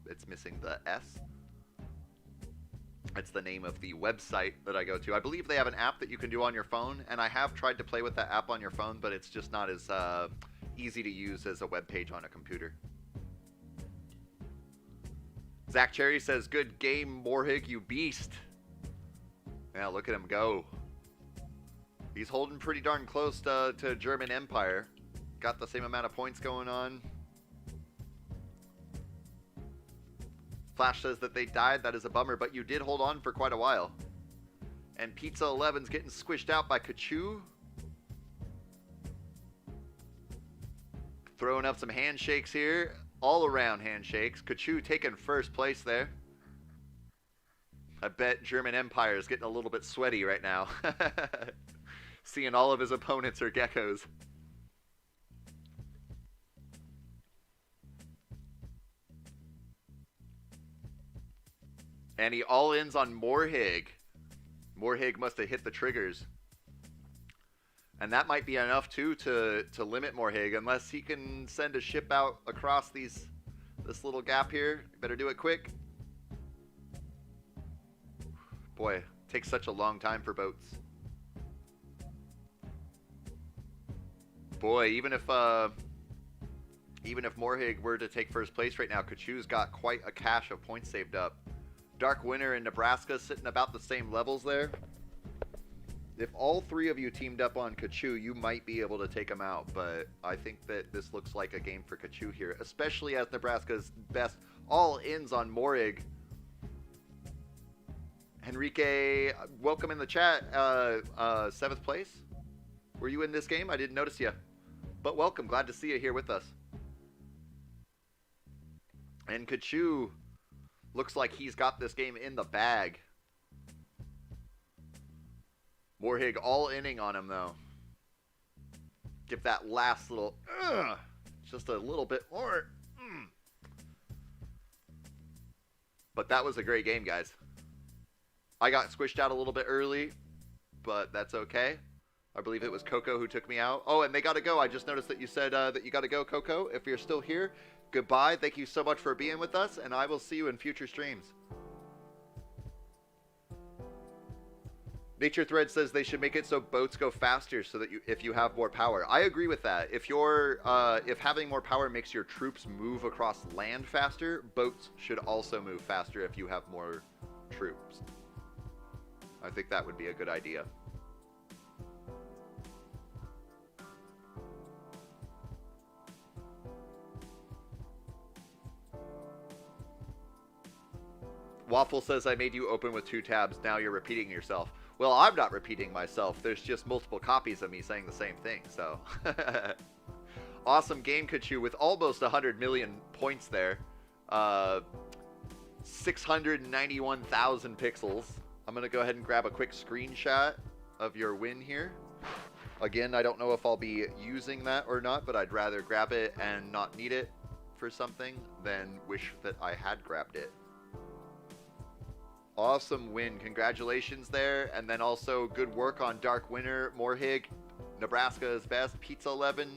it's missing the S. It's the name of the website that I go to. I believe they have an app that you can do on your phone, and I have tried to play with that app on your phone, but it's just not as easy to use as a web page on a computer. Zach Cherry says, good game, Morhig, you beast. Yeah, look at him go. He's holding pretty darn close to German Empire. Got the same amount of points going on. Flash says that they died. That is a bummer, but you did hold on for quite a while. And Pizza 11's getting squished out by Kachu. Throwing up some handshakes here. All around handshakes. Kachu taking first place there. I bet German Empire is getting a little bit sweaty right now. Seeing all of his opponents are geckos. And he all-ins on Morhig. Morhig must have hit the triggers. And that might be enough, too, to limit Morhig, unless he can send a ship out across this little gap here. Better do it quick. Boy, Takes such a long time for boats. Boy, even if Morhig were to take first place right now, Kachu's got quite a cache of points saved up. Dark Winter and Nebraska sitting about the same levels there. If all three of you teamed up on Kachu, you might be able to take him out, but I think that this looks like a game for Kachu here, especially as Nebraska's best all-ins on Morhig. Henrique, welcome in the chat. 7th place. Were you in this game? I didn't notice you. But welcome. Glad to see you here with us. And Kachu looks like he's got this game in the bag. Morhig all-inning on him, though. Give that last little... just a little bit more. But that was a great game, guys. I got squished out a little bit early, but that's okay. I believe it was Coco who took me out. Oh, and they got to go. I just noticed that you said that you got to go, Coco. If you're still here, goodbye. Thank you so much for being with us, and I will see you in future streams. Nature Thread says they should make it so boats go faster so that if you have more power. I agree with that. If having more power makes your troops move across land faster, boats should also move faster if you have more troops. I think that would be a good idea. Waffle says, I made you open with 2 tabs. Now you're repeating yourself. Well, I'm not repeating myself. There's just multiple copies of me saying the same thing, so. Awesome game, Kachu, with almost 100 million points there. 691,000 pixels. I'm going to go ahead and grab a quick screenshot of your win here. Again, I don't know if I'll be using that or not, but I'd rather grab it and not need it for something than wish that I had grabbed it. Awesome win. Congratulations there. And then also good work on Dark Winter, Morhig, Nebraska is best, Pizza 11,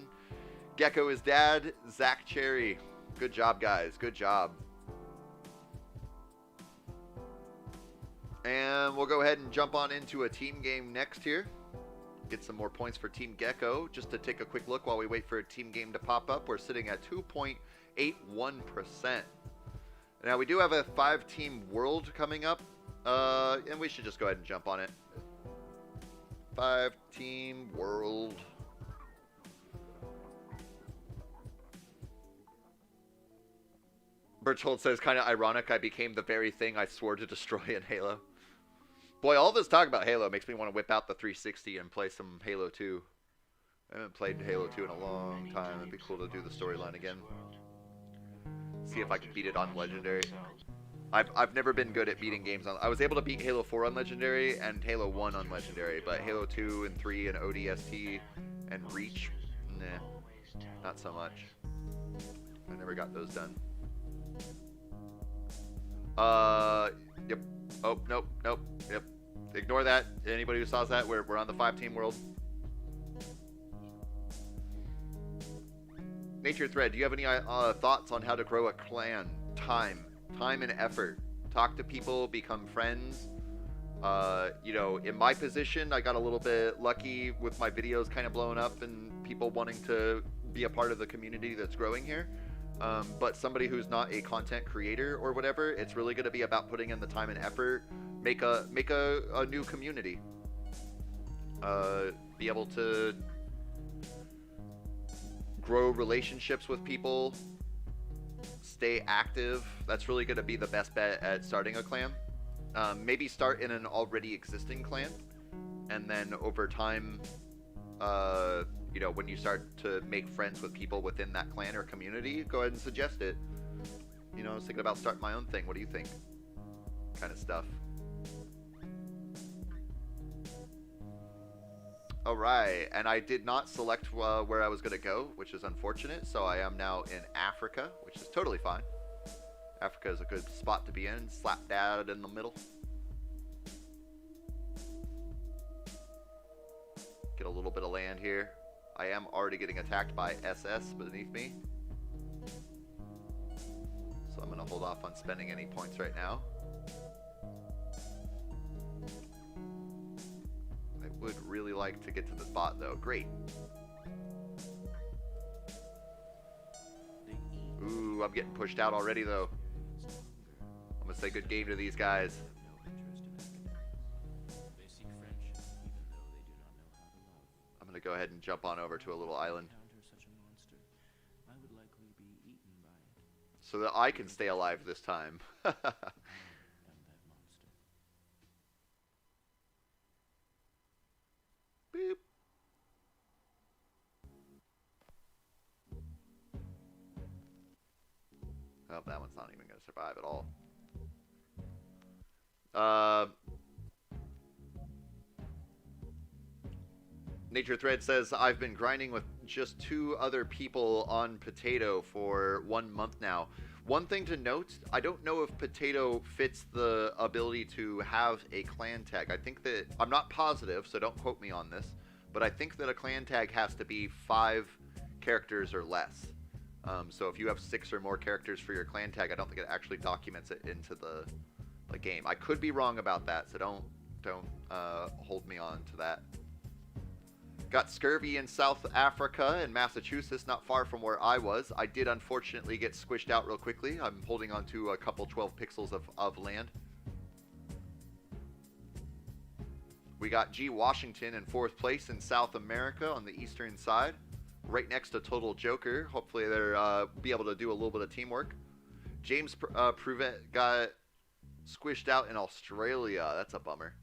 Geko is dad, Zach Cherry. Good job, guys. Good job. And we'll go ahead and jump on into a team game next here. Get some more points for Team Geko. Just to take a quick look while we wait for a team game to pop up, we're sitting at 2.81%. Now, we do have a 5-team world coming up, and we should just go ahead and jump on it. 5-team world. Bertold says, kind of ironic, I became the very thing I swore to destroy in Halo. Boy, all this talk about Halo makes me want to whip out the 360 and play some Halo 2. I haven't played Halo 2 in a long time. It'd be cool to do the storyline again. See if I can beat it on Legendary. I've never been good at beating games on... I was able to beat Halo 4 on Legendary and Halo 1 on Legendary, but Halo 2 and 3 and ODST and Reach, nah, not so much. I never got those done. Yep. Oh, nope, nope, yep. Ignore that. Anybody who saw that, we're on the 5-team world. Nature Thread, do you have any thoughts on how to grow a clan? Time and effort. Talk to people, become friends. You know, in my position, I got a little bit lucky with my videos kind of blowing up and people wanting to be a part of the community that's growing here. But somebody who's not a content creator or whatever, it's really going to be about putting in the time and effort. Make a new community. Be able to grow relationships with people. Stay active. That's really going to be the best bet at starting a clan. Maybe start in an already existing clan, and then over time, you know, when you start to make friends with people within that clan or community, go ahead and suggest it. You know, I was thinking about starting my own thing. What do you think? Kind of stuff. All right, and I did not select where I was going to go, which is unfortunate. So I am now in Africa, which is totally fine. Africa is a good spot to be in. Slap dad in the middle. Get a little bit of land here. I am already getting attacked by SS beneath me. So I'm going to hold off on spending any points right now. like to get to the spot, though. Great. Ooh, I'm getting pushed out already, though. I'm going to say good game to these guys. I'm going to go ahead and jump on over to a little island so that I can stay alive this time. Boop. Oh, that one's not even going to survive at all. Nature Thread says, I've been grinding with just 2 other people on Potato for 1 month now. One thing to note, I don't know if Potato fits the ability to have a clan tag. I think that, I'm not positive, so don't quote me on this, but I think that a clan tag has to be 5 characters or less. So if you have 6 or more characters for your clan tag, I don't think it actually documents it into the game. I could be wrong about that, so don't hold me on to that. Got scurvy in South Africa and Massachusetts, not far from where I was. I did unfortunately get squished out real quickly. I'm holding on to a couple 12 pixels of land. We got G. Washington in 4th place in South America on the eastern side, right next to Total Joker. Hopefully they'll be able to do a little bit of teamwork. James Pruvet got squished out in Australia. That's a bummer.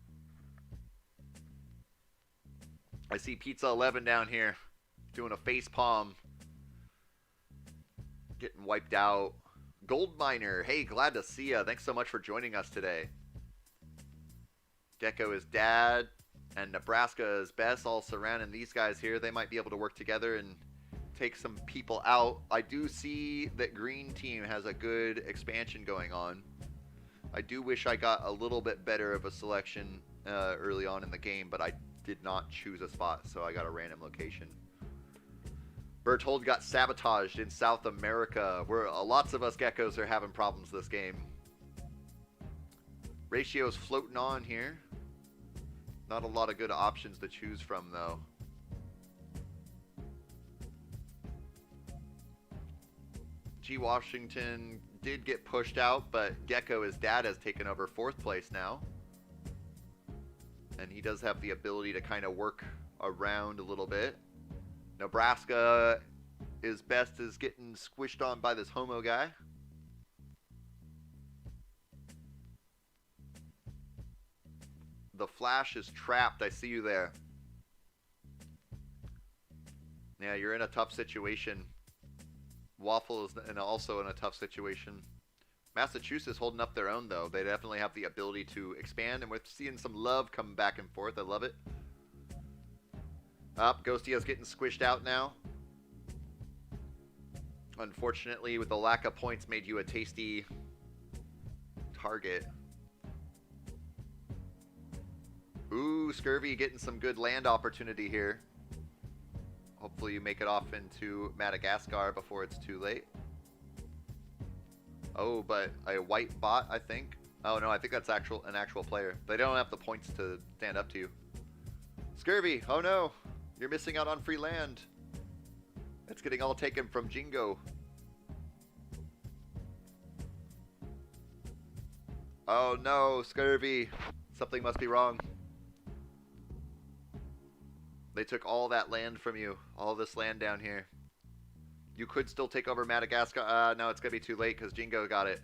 I see Pizza 11 down here doing a face palm, getting wiped out. Gold Miner, hey, glad to see ya. Thanks so much for joining us today. Geko is dad, and Nebraska is best, all surrounding these guys here. They might be able to work together and take some people out. I do see that Green Team has a good expansion going on. I do wish I got a little bit better of a selection early on in the game, but I did not choose a spot, so I got a random location. Berthold got sabotaged in South America, where lots of us geckos are having problems this game. Ratio's floating on here. Not a lot of good options to choose from, though. G. Washington did get pushed out, but Geko, his dad, has taken over 4th place now. And he does have the ability to kind of work around a little bit. Nebraska is best is getting squished on by this homo guy. The Flash is trapped. I see you there. Yeah, you're in a tough situation. Waffle is also in a tough situation. Massachusetts holding up their own, though. They definitely have the ability to expand, and we're seeing some love come back and forth. I love it. Ghostio's getting squished out now. Unfortunately, with the lack of points, made you a tasty target. Ooh, Scurvy getting some good land opportunity here. Hopefully you make it off into Madagascar before it's too late. Oh, but a white bot, I think. Oh no, I think that's an actual player. They don't have the points to stand up to you. Scurvy, oh no, you're missing out on free land. It's getting all taken from Jingo. Oh no, Scurvy, something must be wrong. They took all that land from you, all this land down here. You could still take over Madagascar. No, it's going to be too late because Jingo got it.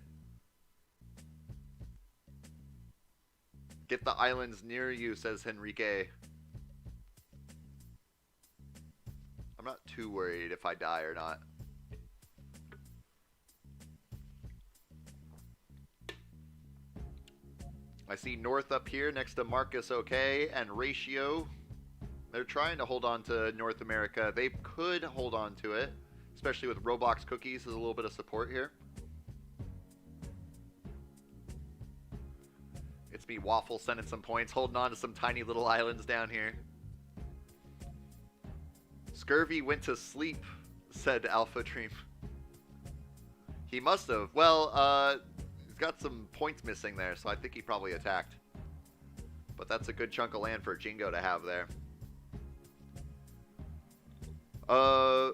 Get the islands near you, says Henrique. I'm not too worried if I die or not. I see North up here next to Marcus OK and Ratio. They're trying to hold on to North America. They could hold on to it, especially with Roblox cookies as a little bit of support here. It's me, Waffle, sending some points, holding on to some tiny little islands down here. Scurvy went to sleep, said Alpha Dream. He must have. Well, he's got some points missing there, so I think he probably attacked. But that's a good chunk of land for Jingo to have there. Uh,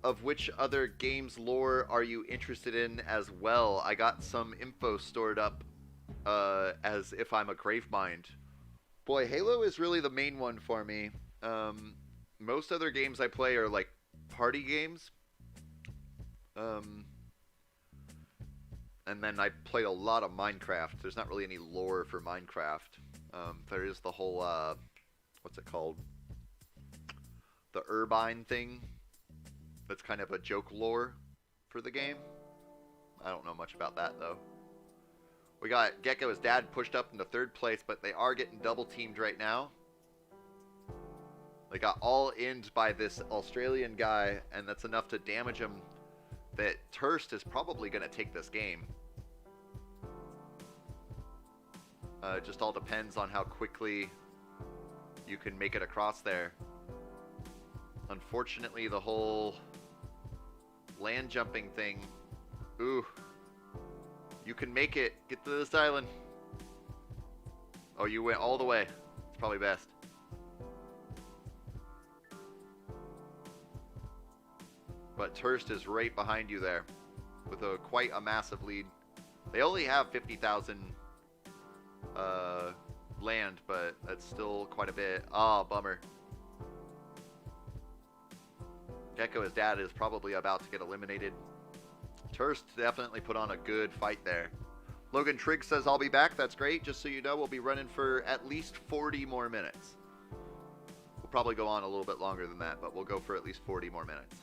of which other games lore are you interested in as well? I got some info stored up as if I'm a Gravemind. Boy, Halo is really the main one for me. Most other games I play are like party games. And then I played a lot of Minecraft. There's not really any lore for Minecraft. There is the whole, what's it called? The Urbine thing. That's kind of a joke lore for the game. I don't know much about that, though. We got Gecko's dad pushed up into 3rd place, but they are getting double teamed right now. They got all inned by this Australian guy, and that's enough to damage him that Turst is probably going to take this game. It just all depends on how quickly you can make it across there. Unfortunately, the whole land jumping thing. Ooh. You can make it. Get to this island. Oh, you went all the way. It's probably best. But Turst is right behind you there with quite a massive lead. They only have 50,000 land, but that's still quite a bit. Oh, bummer. Gecko, his dad, is probably about to get eliminated. Turst definitely put on a good fight there. Logan Trigg says, I'll be back. That's great. Just so you know, we'll be running for at least 40 more minutes. We'll probably go on a little bit longer than that, but we'll go for at least 40 more minutes.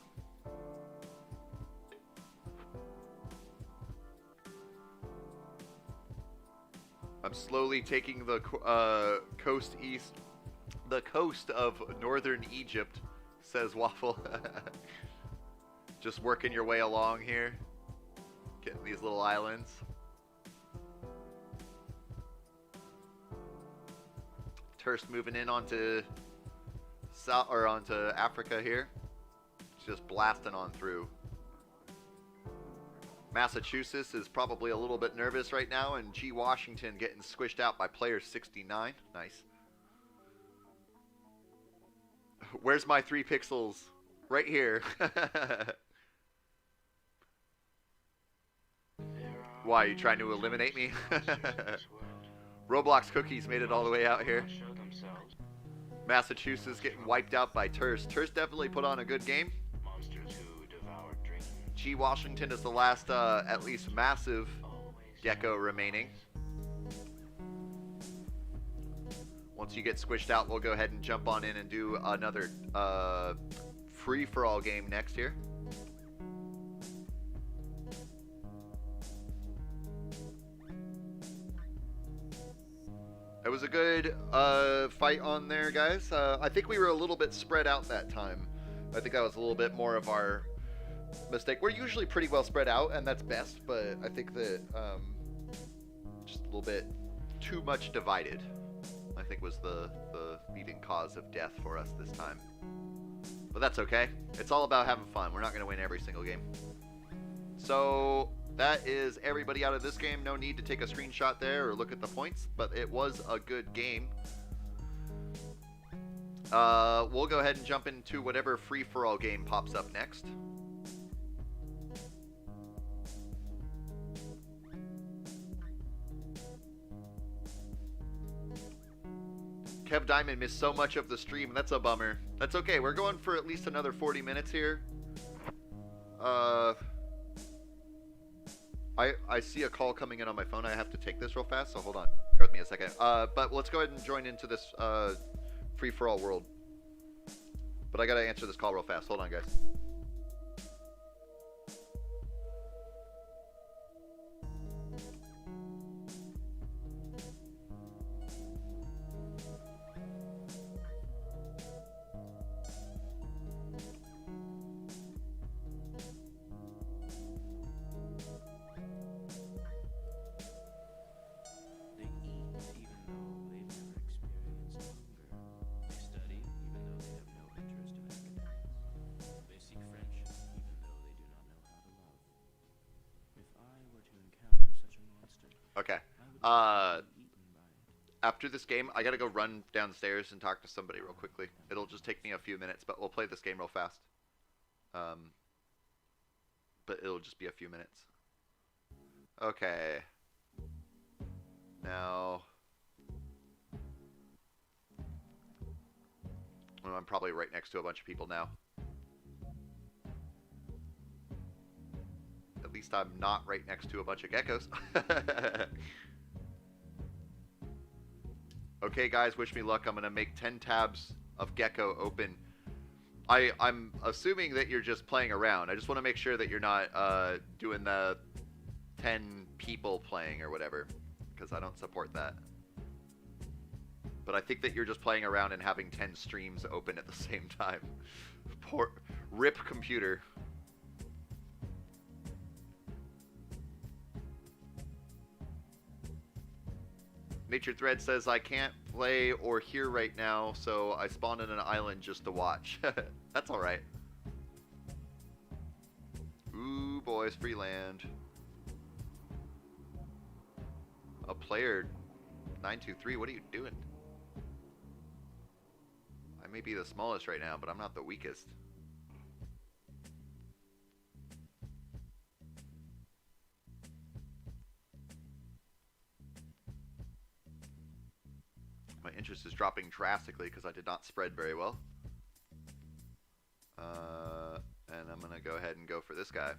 I'm slowly taking the coast east, the coast of northern Egypt, says Waffle. Just working your way along here, getting these little islands. Turst moving in onto south or onto Africa here. It's just blasting on through. Massachusetts is probably a little bit nervous right now, and G. Washington getting squished out by player 69. Nice. Where's my 3 pixels? Right here. Why, are you trying to eliminate me? Roblox Cookies made it all the way out here. Massachusetts getting wiped out by Turst. Turst definitely put on a good game. G. Washington is the last, at least massive Gecko remaining. Once you get squished out, we'll go ahead and jump on in and do another free-for-all game next here. It was a good fight on there, guys. I think we were a little bit spread out that time. I think that was a little bit more of our mistake. We're usually pretty well spread out, and that's best, but I think that just a little bit too much divided, I think, was the leading cause of death for us this time. But that's okay. It's all about having fun. We're not going to win every single game. So that is everybody out of this game. No need to take a screenshot there or look at the points, but it was a good game. We'll go ahead and jump into whatever free-for-all game pops up next. Kev Diamond missed so much of the stream. That's a bummer. That's okay. We're going for at least another 40 minutes here. I see a call coming in on my phone. I have to take this real fast, so hold on. Bear with me a second. But let's go ahead and join into this free-for-all world. But I gotta answer this call real fast. Hold on, guys. After this game, I gotta go run downstairs and talk to somebody real quickly. It'll just take me a few minutes, but we'll play this game real fast. But it'll just be a few minutes. Okay. Now... well, I'm probably right next to a bunch of people now. At least I'm not right next to a bunch of geckos. Okay, guys, wish me luck. I'm going to make 10 tabs of Geko open. I'm assuming that you're just playing around. I just want to make sure that you're not doing the 10 people playing or whatever, because I don't support that. But I think that you're just playing around and having 10 streams open at the same time. Poor RIP computer. Nature Thread says, I can't play or hear right now, so I spawned in an island just to watch. That's alright. Ooh, boys, free land. A player 923, what are you doing? I may be the smallest right now, but I'm not the weakest. My interest is dropping drastically because I did not spread very well. And I'm going to go ahead and go for this guy.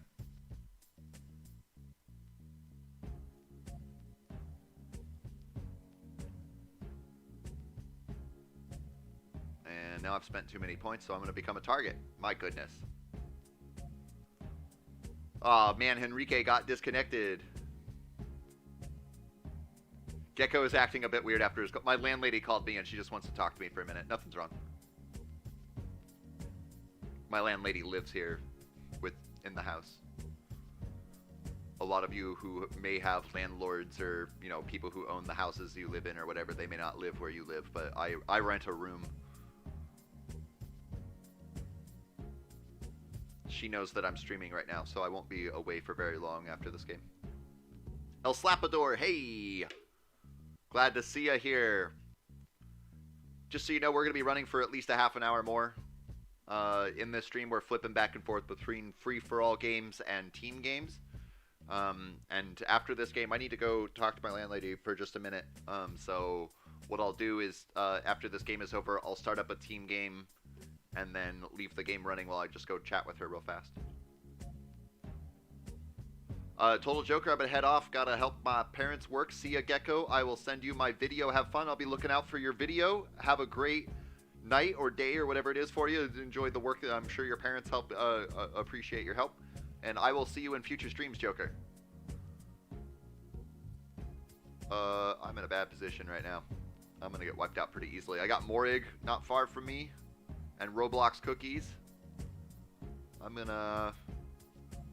And now I've spent too many points, so I'm going to become a target. My goodness. Oh, man, Henrique got disconnected. Geko is acting a bit weird after his... my landlady called me and she just wants to talk to me for a minute. Nothing's wrong. My landlady lives here in the house. A lot of you who may have landlords or, you know, people who own the houses you live in or whatever, they may not live where you live, but I rent a room. She knows that I'm streaming right now, so I won't be away for very long after this game. El Slapador, hey! Glad to see you here. Just so you know, we're going to be running for at least a half an hour more. In this stream, we're flipping back and forth between free-for-all games and team games. And after this game, I need to go talk to my landlady for just a minute. So what I'll do is, after this game is over, I'll start up a team game and then leave the game running while I just go chat with her real fast. Total Joker, I'm gonna head off. Gotta help my parents work. See ya, Geko. I will send you my video. Have fun. I'll be looking out for your video. Have a great night or day or whatever it is for you. Enjoy the work. I'm sure your parents help appreciate your help. And I will see you in future streams, Joker. I'm in a bad position right now. I'm gonna get wiped out pretty easily. I got Morig not far from me. And Roblox cookies. I'm gonna...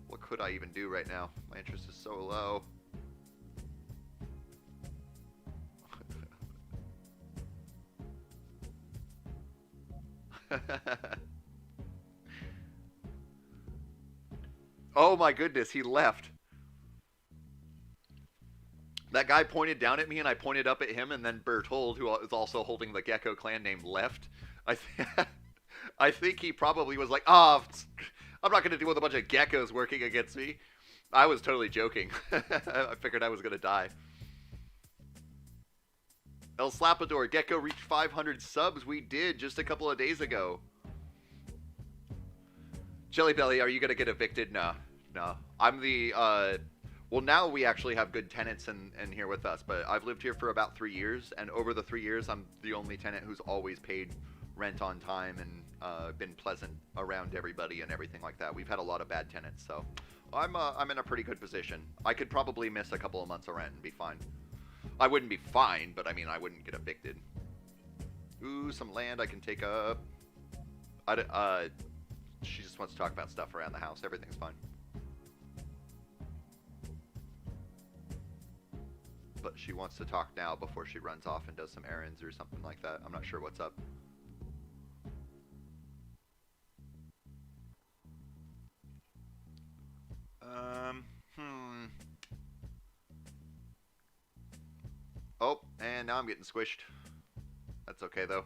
what could I even do right now? My interest is so low. Oh my goodness, he left. That guy pointed down at me and I pointed up at him, and then Bertold, who is also holding the Geko clan name, left. I think he probably was like, oh, I'm not going to deal with a bunch of geckos working against me. I was totally joking. I figured I was going to die. El Slapador, Geko reached 500 subs. We did just a couple of days ago. Jellybelly, are you going to get evicted? No. No. I'm the, well, now we actually have good tenants in here with us, but I've lived here for about 3 years, and over the 3 years, I'm the only tenant who's always paid rent on time and been pleasant around everybody and everything like that. We've had a lot of bad tenants, so I'm in a pretty good position. I could probably miss a couple of months of rent and be fine. I wouldn't be fine, but I mean, I wouldn't get evicted. Ooh, some land I can take up. She just wants to talk about stuff around the house. Everything's fine. But she wants to talk now before she runs off and does some errands or something like that. I'm not sure what's up. Oh, and now I'm getting squished. That's okay, though.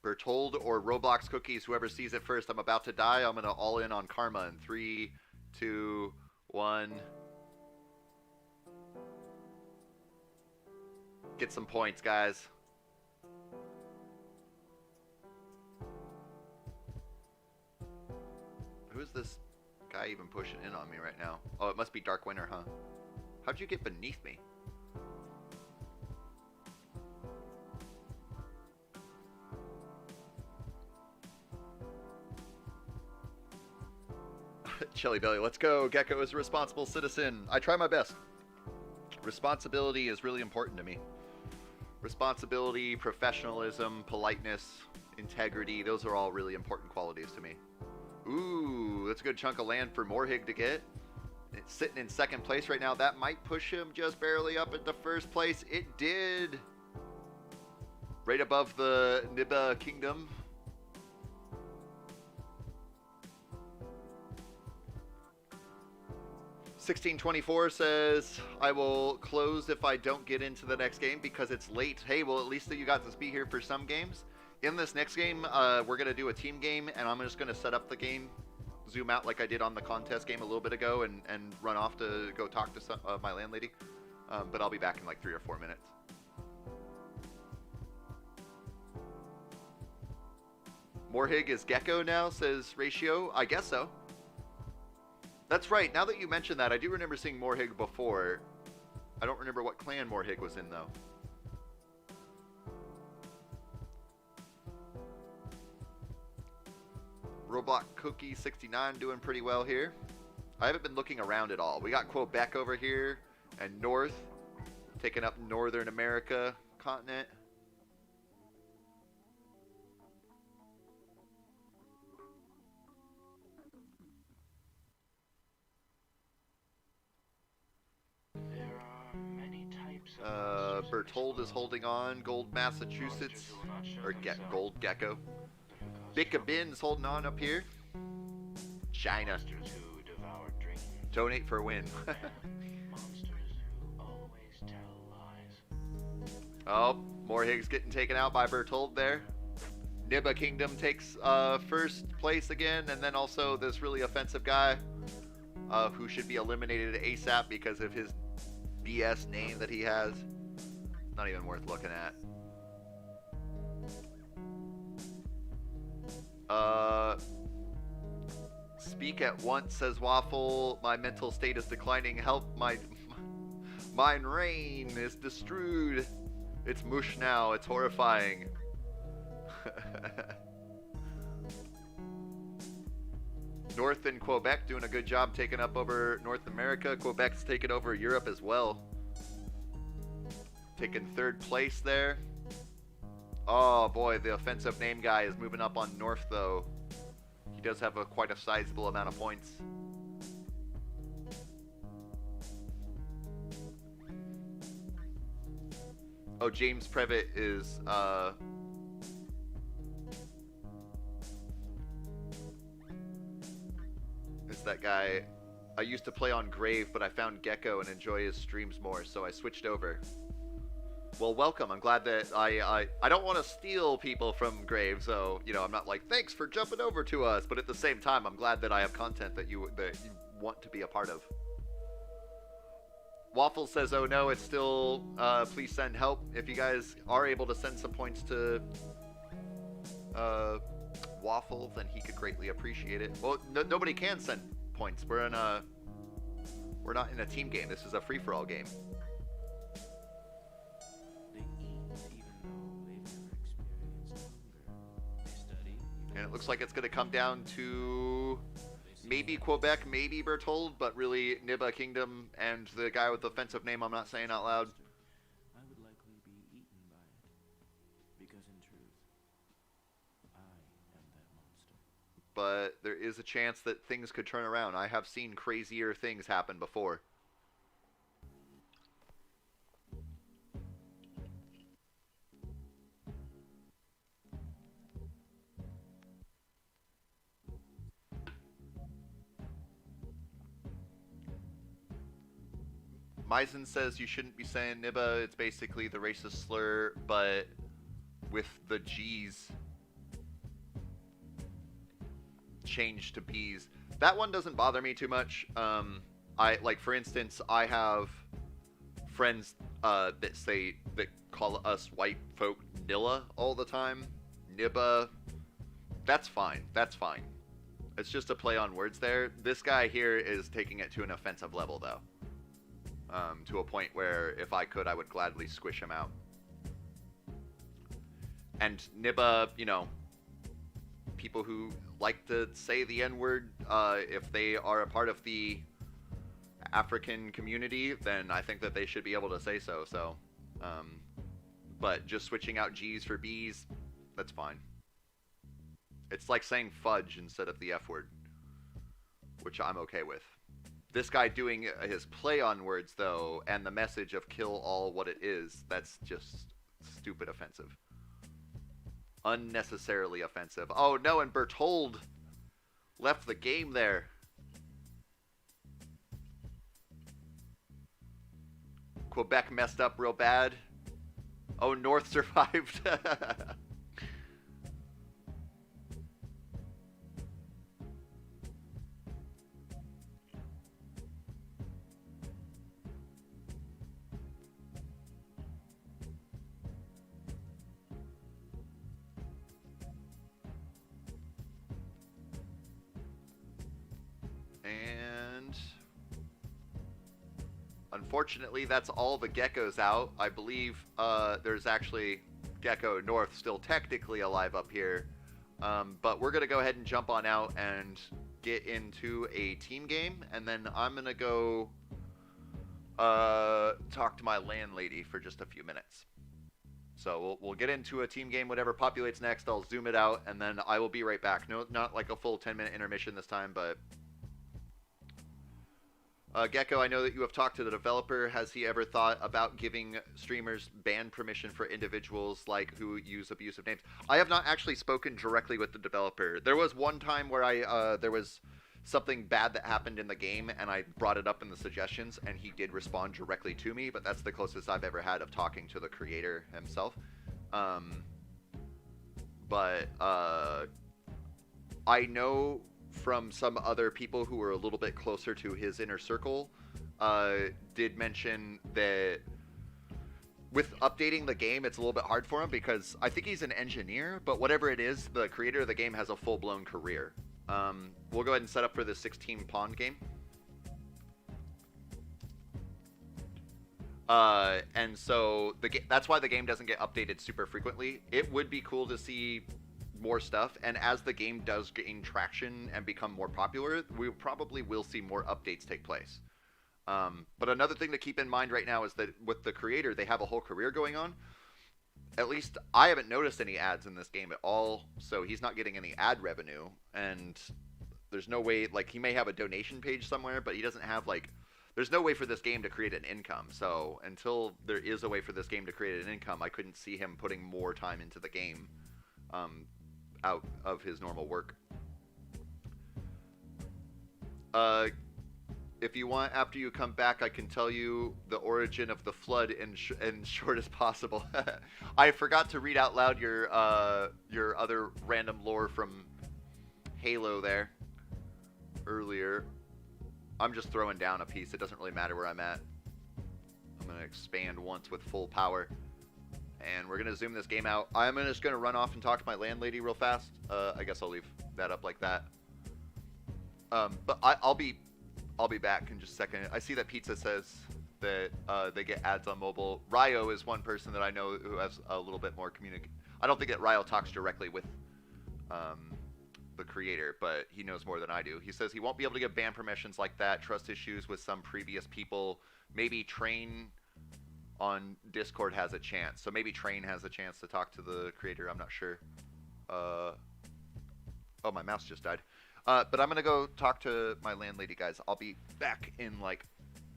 Bertold or Roblox cookies, whoever sees it first. I'm about to die. I'm going to all in on karma in 3, 2, 1. Get some points, guys. Who's this guy even pushing in on me right now? Oh, it must be Dark Winter, huh? How'd you get beneath me? Chili Belly, let's go. Geko is a responsible citizen. I try my best. Responsibility is really important to me. Responsibility, professionalism, politeness, integrity, those are all really important qualities to me. Ooh, that's a good chunk of land for Morhig to get. It's sitting in second place right now. That might push him just barely up into first place. It did. Right above the Niba Kingdom. $16.24 says, I will close if I don't get into the next game because it's late. Hey, well, at least you got to be here for some games. In this next game, we're going to do a team game, and I'm just going to set up the game, zoom out like I did on the contest game a little bit ago, and run off to go talk to my landlady. But I'll be back in like 3 or 4 minutes. Morhig is Geko now, says Ratio. I guess so. That's right. Now that you mention that, I do remember seeing Morhig before. I don't remember what clan Morhig was in, though. Roblox Cookie 69 doing pretty well here. I haven't been looking around at all. We got Quebec over here and North, taking up Northern America continent. There are many types of monsters in this Bertold is world. holding on. Gold Massachusetts, Monsters who will not show or themselves, Gold Gecko. but who cause Bicka trouble. Bin's holding on up here. China. Monsters who devour dreams. Donate for a win. And monsters who always tell lies. Oh, Morhig's getting taken out by Bertold there. Niba Kingdom takes first place again, and then also this really offensive guy who should be eliminated ASAP because of his BS name that he has. Not even worth looking at. Speak at once, says Waffle. My mental state is declining. Help, mine reign is destroyed. It's mush now. It's horrifying. North and Quebec doing a good job taking up over North America. Quebec's taking over Europe as well. Taking third place there. Oh boy, the offensive name guy is moving up on North though. He does have quite a sizable amount of points. Oh, James Previtt is that guy. I used to play on Grave, but I found Geko and enjoy his streams more, so I switched over. Well, welcome. I'm glad that I don't want to steal people from Grave, so you know I'm not like thanks for jumping over to us, but at the same time I'm glad that I have content that you want to be a part of. Waffle says, "Oh no, it's still. Please send help if you guys are able to send some points to Waffle, then he could greatly appreciate it." Well, nobody can send points. We're not in a team game. This is a free-for-all game. They eat even though they've never experienced hunger. They study even And it looks like it's going to come down to maybe Quebec, maybe Bertold, but really Niba Kingdom and the guy with the offensive name I'm not saying out loud. I would likely be eaten by it, because in truth, I am that monster. But there is a chance that things could turn around. I have seen crazier things happen before. Misen says you shouldn't be saying Nibba. It's basically the racist slur, but with the G's changed to B's. That one doesn't bother me too much. For instance, I have friends that call us white folk Nilla all the time. Nibba. That's fine. That's fine. It's just a play on words there. This guy here is taking it to an offensive level, though. To a point where, if I could, I would gladly squish him out. And Nibba, you know, people who like to say the N-word, if they are a part of the African community, then I think that they should be able to say so. But just switching out G's for B's, that's fine. It's like saying fudge instead of the F word, which I'm okay with. This guy doing his play on words, though, and the message of kill all what it is, that's just stupid offensive. Unnecessarily offensive. Oh, no, and Bertold left the game there. Quebec messed up real bad. Oh, North survived. And unfortunately, that's all the Gekos out. I believe there's actually Geko North still technically alive up here. But we're going to go ahead and jump on out and get into a team game. And then I'm going to go talk to my landlady for just a few minutes. So we'll get into a team game, whatever populates next. I'll zoom it out, and then I will be right back. No, not like a full 10-minute intermission this time, but... Geko, I know that you have talked to the developer. Has he ever thought about giving streamers ban permission for individuals like who use abusive names? I have not actually spoken directly with the developer. There was one time where there was something bad that happened in the game, and I brought it up in the suggestions, and he did respond directly to me, but that's the closest I've ever had of talking to the creator himself. I know from some other people who were a little bit closer to his inner circle, did mention that with updating the game, it's a little bit hard for him because I think he's an engineer, but whatever it is, the creator of the game has a full-blown career. We'll go ahead and set up for the 16 pawn game. And so that's why the game doesn't get updated super frequently. It would be cool to see more stuff, and as the game does gain traction and become more popular, we probably will see more updates take place. But another thing to keep in mind right now is that with the creator, they have a whole career going on. At least I haven't noticed any ads in this game at all, so he's not getting any ad revenue, and there's no way, like, he may have a donation page somewhere, but he doesn't have, like, there's no way for this game to create an income. So until there is a way for this game to create an income, I couldn't see him putting more time into the game out of his normal work. If you want, after you come back, I can tell you the origin of the flood in short as possible. I forgot to read out loud your other random lore from Halo there earlier. I'm just throwing down a piece. It doesn't really matter where I'm at. I'm going to expand once with full power. And we're going to zoom this game out. I'm just going to run off and talk to my landlady real fast. I guess I'll leave that up like that. But I'll be back in just a second. I see that Pizza says that they get ads on mobile. Ryo is one person that I know who has a little bit more I don't think that Ryo talks directly with the creator, but he knows more than I do. He says he won't be able to give ban permissions like that. Trust issues with some previous people. Maybe Train on Discord has a chance. So maybe Train has a chance to talk to the creator. I'm not sure. Oh, my mouse just died. But I'm going to go talk to my landlady, guys. I'll be back in, like,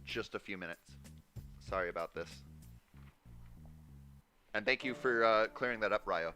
just a few minutes. Sorry about this. And thank you for clearing that up, Ryo.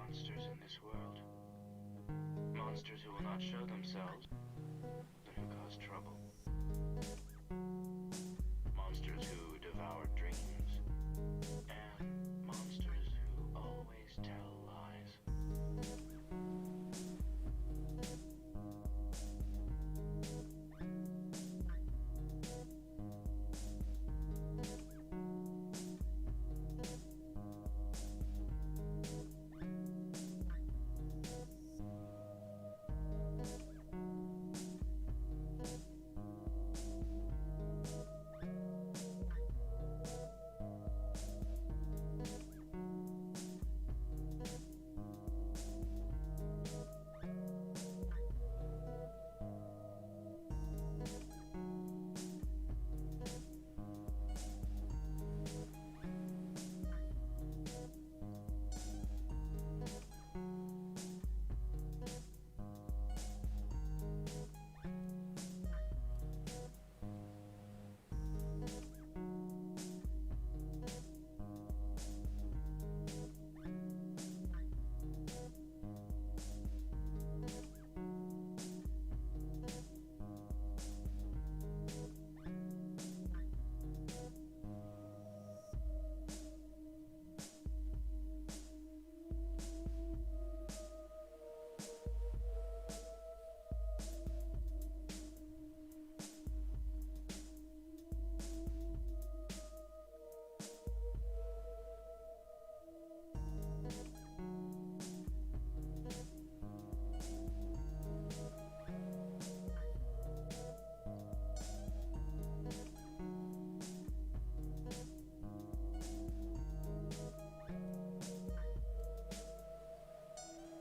monsters in this world. Monsters who will not show themselves and who cause trouble. Monsters who devour dreams. And monsters who always tell lies.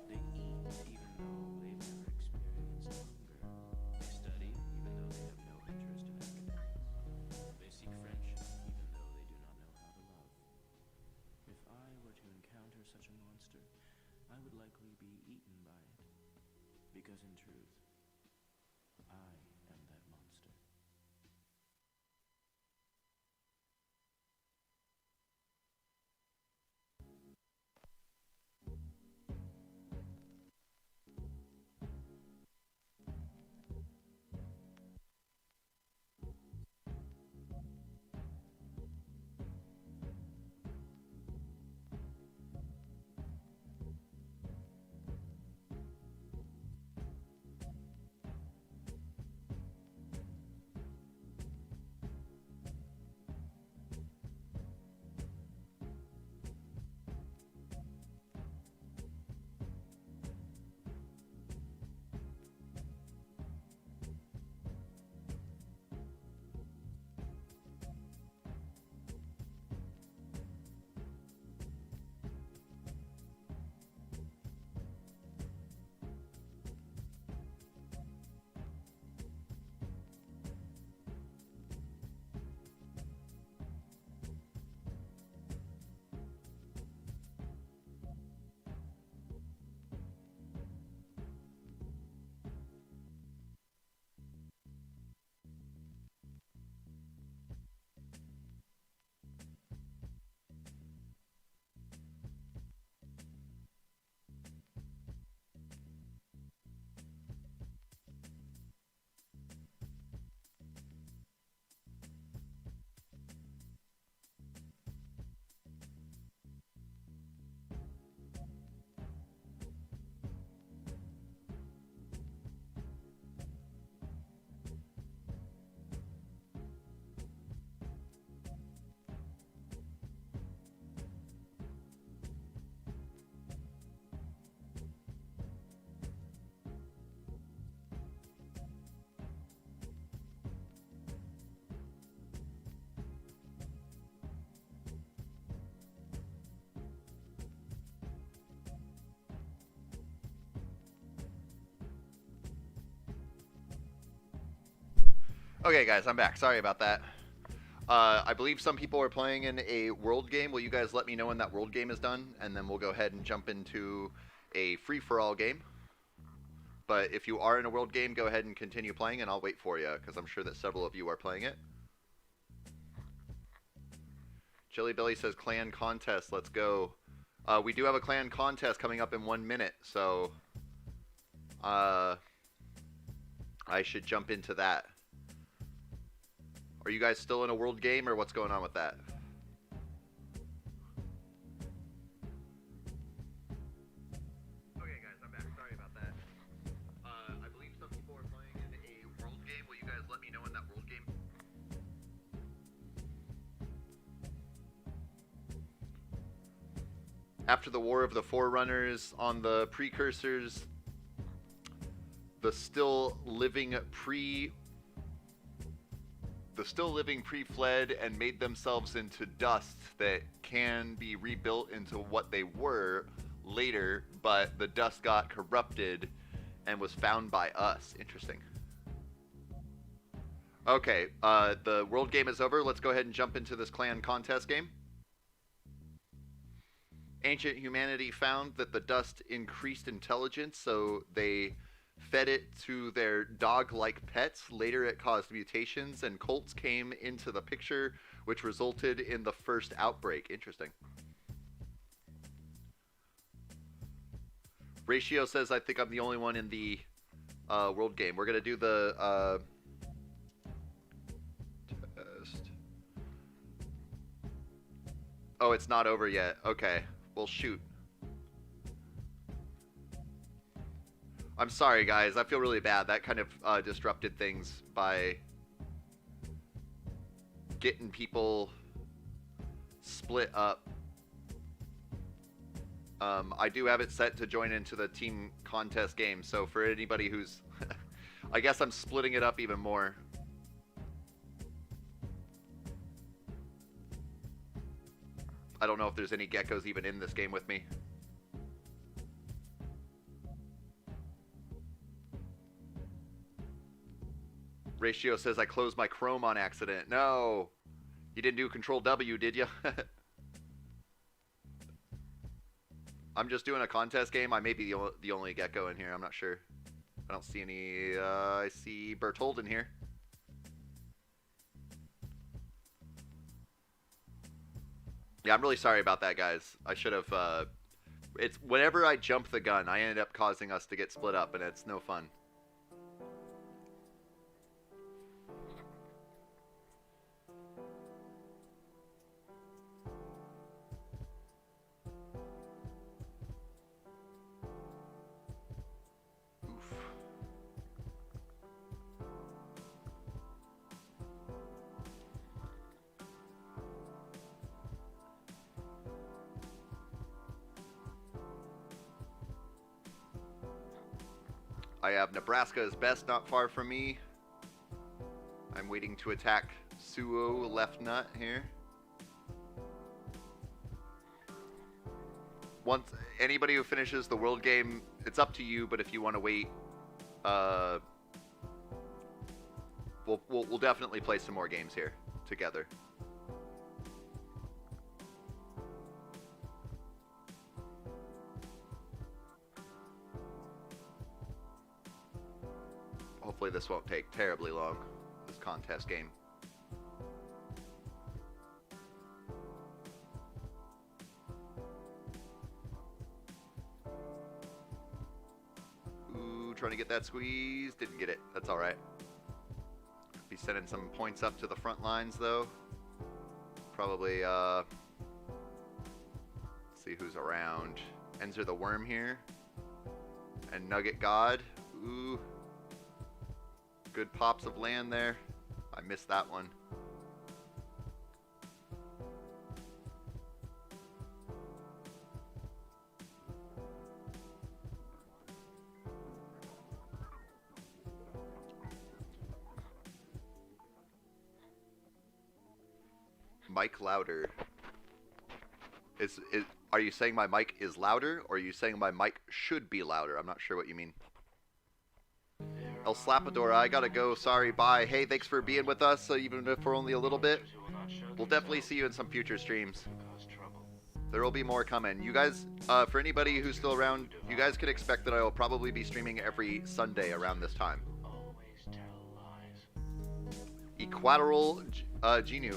They eat even though they've never experienced hunger. They study even though they have no interest in academics. They seek friendship even though they do not know how to love. If I were to encounter such a monster, I would likely be eaten by it. Because in truth, I am that monster. Okay, guys, I'm back. Sorry about that. I believe some people are playing in a world game. Will you guys let me know when that world game is done? And then we'll go ahead and jump into a free-for-all game. But if you are in a world game, go ahead and continue playing, and I'll wait for you, because I'm sure that several of you are playing it. Chili Billy says, clan contest, let's go. We do have a clan contest coming up in 1 minute, so I should jump into that. Are you guys still in a world game, or what's going on with that? Okay, guys, I'm back. Sorry about that. I believe some people are playing in a world game. Will you guys let me know in that world game? After the War of the Forerunners, on the precursors, the still living pre-fled and made themselves into dust that can be rebuilt into what they were later, but the dust got corrupted and was found by us. Interesting. Okay, the world game is over. Let's go ahead and jump into this clan contest game. Ancient humanity found that the dust increased intelligence, so they fed it to their dog-like pets. Later it caused mutations, and cults came into the picture, which resulted in the first outbreak. Interesting. Ratio says, I think I'm the only one in the world game. We're going to do the test. Oh, it's not over yet. Okay. Well, shoot. I'm sorry, guys. I feel really bad. That kind of disrupted things by getting people split up. I do have it set to join into the team contest game, so for anybody who's... I guess I'm splitting it up even more. I don't know if there's any geckos even in this game with me. Ratio says I closed my Chrome on accident. No! You didn't do Control W, did you? I'm just doing a contest game. I may be the only gecko in here. I'm not sure. I don't see any... I see Bertold in here. Yeah, I'm really sorry about that, guys. I should have... it's whenever I jump the gun, I ended up causing us to get split up, and it's no fun. I have Nebraska as best, not far from me. I'm waiting to attack Suo left nut here. Once anybody who finishes the world game, it's up to you. But if you want to wait, we'll definitely play some more games here together. Hopefully this won't take terribly long, this contest game. Ooh, trying to get that squeeze. Didn't get it. That's alright. Be sending some points up to the front lines, though. Probably, see who's around. Enter the Worm here. And Nugget God. Ooh. Good pops of land there. I missed that one. Mic louder. Are you saying my mic is louder, or are you saying my mic should be louder? I'm not sure what you mean. El Slapadora, I gotta go. Sorry, bye. Hey, thanks for being with us, even if for only a little bit. We'll definitely see you in some future streams. There will be more coming. You guys, for anybody who's still around, you guys can expect that I will probably be streaming every Sunday around this time. Equatorial Genu.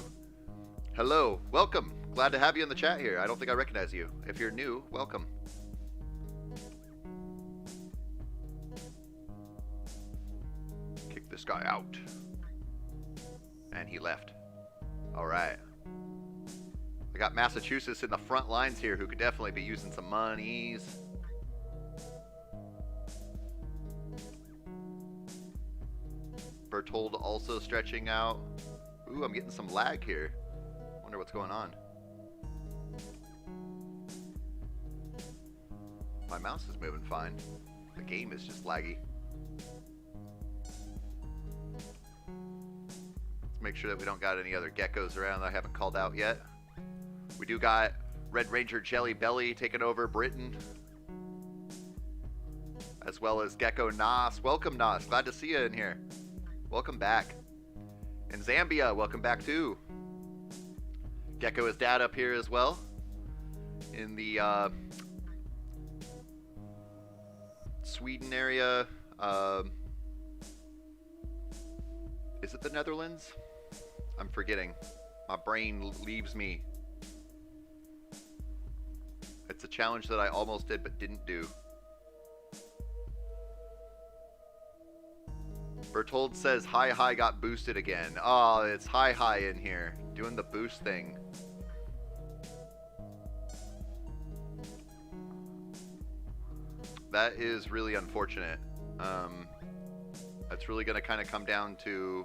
Hello, welcome. Glad to have you in the chat here. I don't think I recognize you. If you're new, welcome. Kick this guy out. And he left. All right. I got Massachusetts in the front lines here who could definitely be using some monies. Bertold also stretching out. Ooh, I'm getting some lag here. Wonder what's going on. My mouse is moving fine. The game is just laggy. Let's make sure that we don't got any other geckos around that I haven't called out yet. We do got Red Ranger Jelly Belly taking over Britain, as well as Gecko Nas. Welcome, Nas. Glad to see you in here. Welcome back. And Zambia, welcome back too. Gecko is dad up here as well. In the Sweden area. Is it the Netherlands? I'm forgetting. My brain leaves me. It's a challenge that I almost did but didn't do. Bertold says Hi got boosted again. Oh, it's Hi in here doing the boost thing. That is really unfortunate. That's really going to kind of come down to,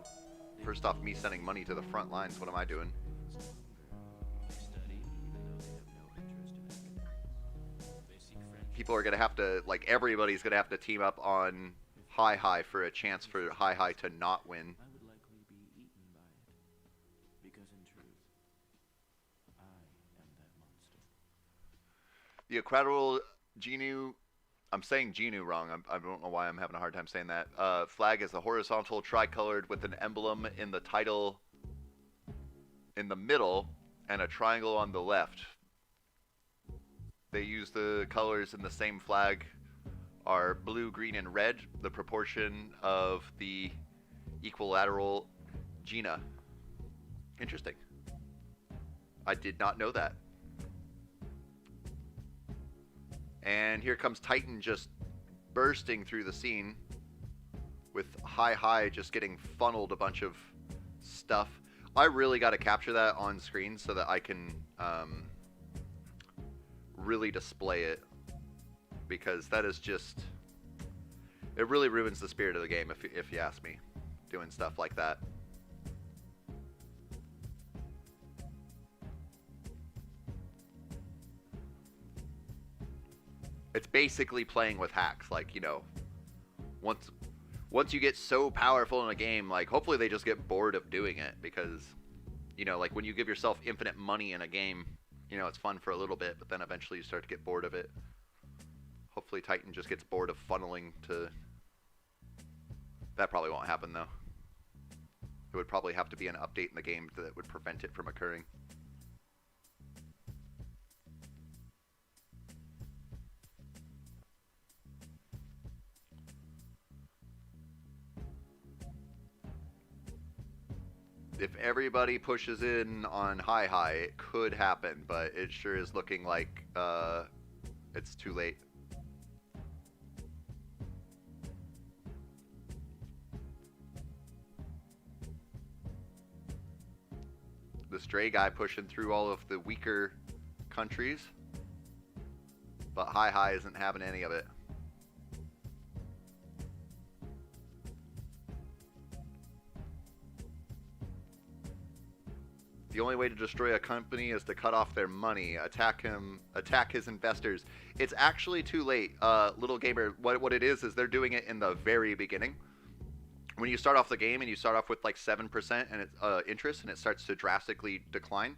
first off, me sending money to the front lines. What am I doing? People are going to have to, like, everybody's going to have to team up on Hi for a chance for Hi to not win. I would likely be eaten by it, because in truth, I am that monster. The Equatorial Genu, I'm saying Genu wrong. I don't know why I'm having a hard time saying that. Flag is a horizontal tricolored with an emblem in the title in the middle and a triangle on the left. They use the colors in the same flag are blue, green, and red, the proportion of the equilateral GINA. Interesting. I did not know that. And here comes Titan just bursting through the scene with Hi just getting funneled a bunch of stuff. I really got to capture that on screen so that I can really display it, because that is just, it really ruins the spirit of the game if you ask me, doing stuff like that. It's basically playing with hacks, like, you know, once you get so powerful in a game, like, hopefully they just get bored of doing it, because, you know, like, when you give yourself infinite money in a game, you know, it's fun for a little bit, but then eventually you start to get bored of it. Hopefully Titan just gets bored of funneling to... That probably won't happen, though. It would probably have to be an update in the game that would prevent it from occurring. If everybody pushes in on Hi, it could happen, but it sure is looking like it's too late. The stray guy pushing through all of the weaker countries, but Hi isn't having any of it. The only way to destroy a company is to cut off their money, attack his investors. It's actually too late, little gamer. What it is they're doing it in the very beginning. When you start off the game and you start off with like 7% and it's interest, and it starts to drastically decline,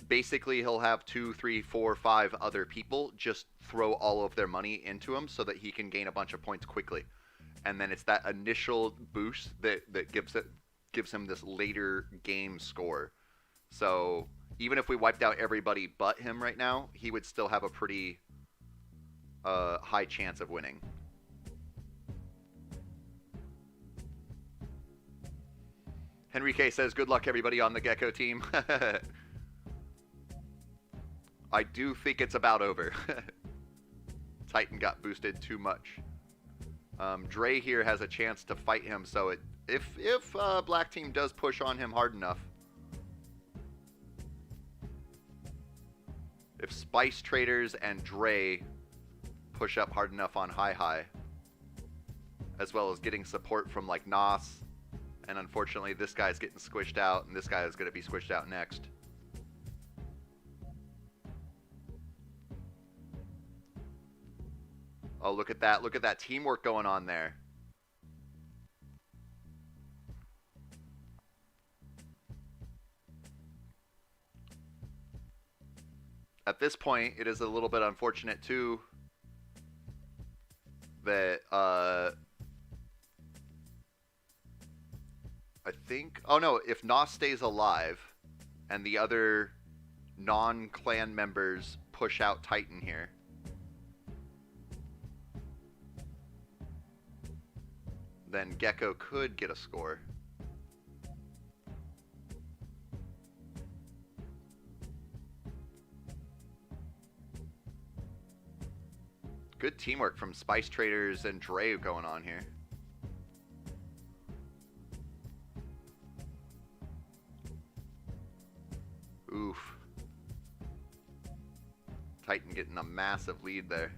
basically he'll have 2, 3, 4, 5 other people just throw all of their money into him so that he can gain a bunch of points quickly. And then it's that initial boost that gives him this later game score. So even if we wiped out everybody but him right now, he would still have a pretty high chance of winning. Henry K says, good luck everybody on the Gecko team. I do think it's about over. Titan got boosted too much. Dre here has a chance to fight him, so if Black Team does push on him hard enough, if Spice Traders and Dre push up hard enough on Hi, as well as getting support from like Nos, and unfortunately this guy's getting squished out, and this guy is going to be squished out next. Oh, look at that. Look at that teamwork going on there. At this point, it is a little bit unfortunate, too, that, I think... Oh, no. If Nos stays alive and the other non-clan members push out Titan here, then Geko could get a score. Good teamwork from Spice Traders and Dre going on here. Oof. Titan getting a massive lead there.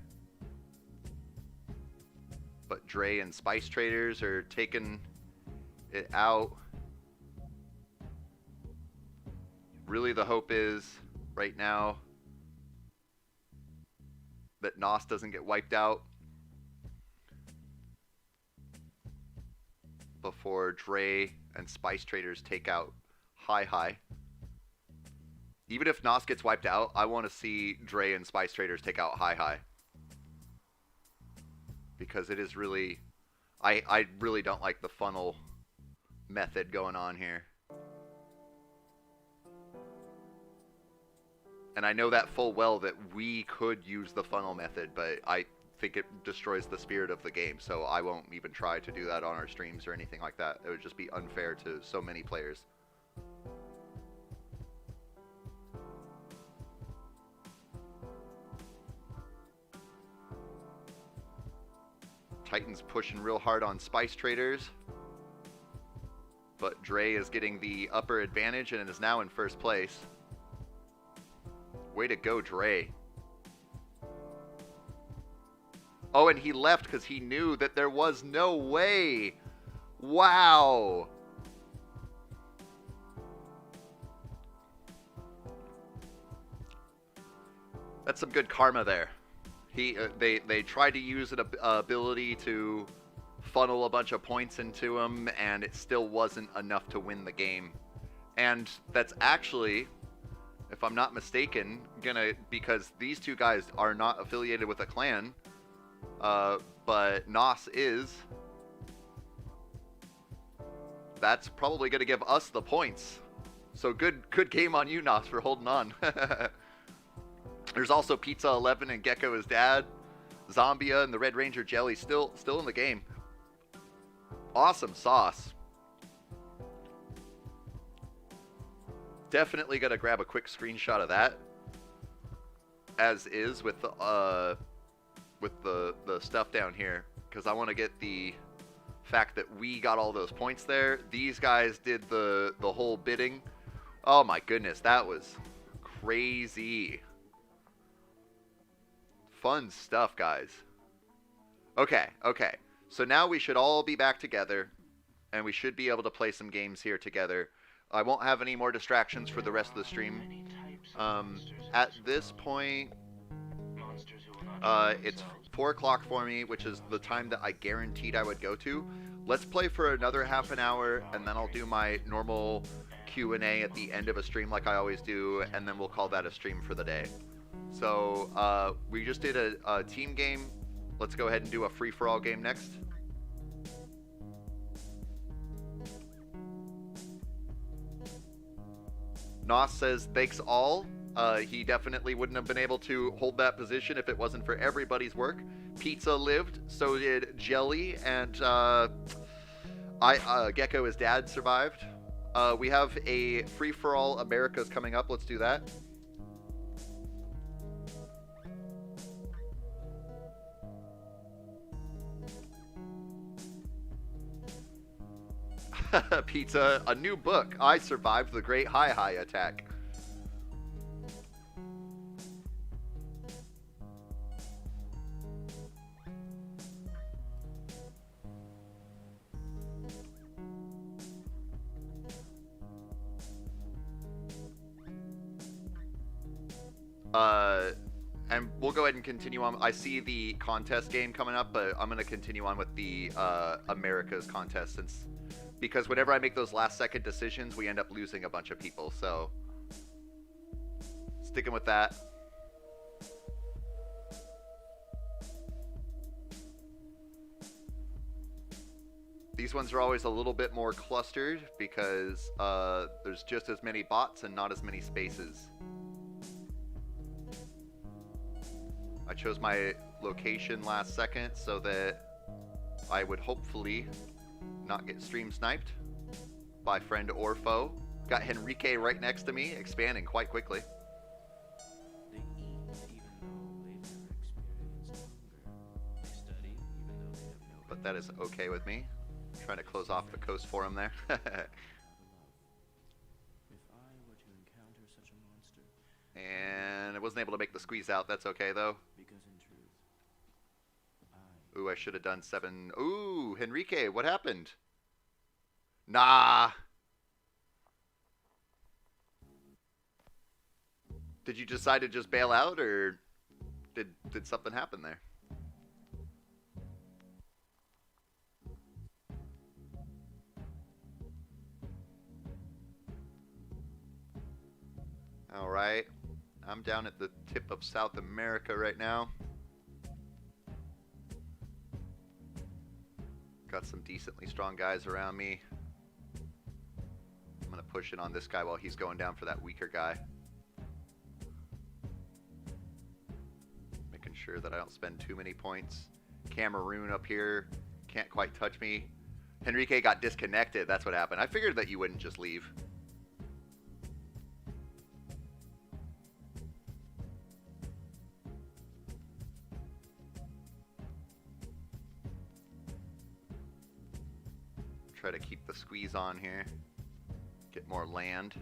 But Dre and Spice Traders are taking it out. Really the hope is, right now, that Nos doesn't get wiped out before Dre and Spice Traders take out Hi. Even if Nos gets wiped out, I want to see Dre and Spice Traders take out Hi. Because it is really... I really don't like the funnel method going on here. And I know that full well that we could use the funnel method, but I think it destroys the spirit of the game, so I won't even try to do that on our streams or anything like that. It would just be unfair to so many players. Titan's pushing real hard on Spice Traders, but Dre is getting the upper advantage and is now in first place. Way to go, Dre. Oh, and he left because he knew that there was no way. Wow. That's some good karma there. They tried to use an ability to funnel a bunch of points into him, and it still wasn't enough to win the game. And that's actually, if I'm not mistaken, because these two guys are not affiliated with a clan, but Nos is. That's probably gonna give us the points. So good game on you, Nos, for holding on. There's also Pizza 11 and Geko his dad, Zombia and the Red Ranger Jelly still in the game. Awesome sauce. Definitely gonna grab a quick screenshot of that, as is with the stuff down here, because I want to get the fact that we got all those points there. These guys did the whole bidding. Oh my goodness, that was crazy. Fun stuff, guys. Okay. So now we should all be back together, and we should be able to play some games here together. I won't have any more distractions for the rest of the stream. At this point, it's 4 o'clock for me, which is the time that I guaranteed I would go to. Let's play for another half an hour, and then I'll do my normal Q&A at the end of a stream like I always do, and then we'll call that a stream for the day. So we just did a team game. Let's go ahead and do a free-for-all game next. Nos says, thanks all. He definitely wouldn't have been able to hold that position if it wasn't for everybody's work. Pizza lived, so did Jelly, and Geko, his dad, survived. We have a free-for-all Americas coming up. Let's do that. Pizza, a new book. I survived the Great Hi-Hi attack. And we'll go ahead and continue on. I see the contest game coming up, but I'm going to continue on with the America's contest because whenever I make those last second decisions, we end up losing a bunch of people. So sticking with that. These ones are always a little bit more clustered because there's just as many bots and not as many spaces. I chose my location last second so that I would hopefully not get stream sniped by friend or foe. Got Henrique right next to me, expanding quite quickly. They eat even though they've never experienced hunger. They study even though they have no But that is okay with me. Trying to close off the coast for him there. If I were to encounter such a monster, And I wasn't able to make the squeeze out. That's okay though. because in truth, Ooh, I should have done 7. Ooh, Henrique, what happened? Nah. Did you decide to just bail out, or did something happen there? All right. I'm down at the tip of South America right now. Got some decently strong guys around me. I'm going to push in on this guy while he's going down for that weaker guy. Making sure that I don't spend too many points. Cameroon up here. Can't quite touch me. Henrique got disconnected. That's what happened. I figured that you wouldn't just leave. Try to keep the squeeze on here. Get more land.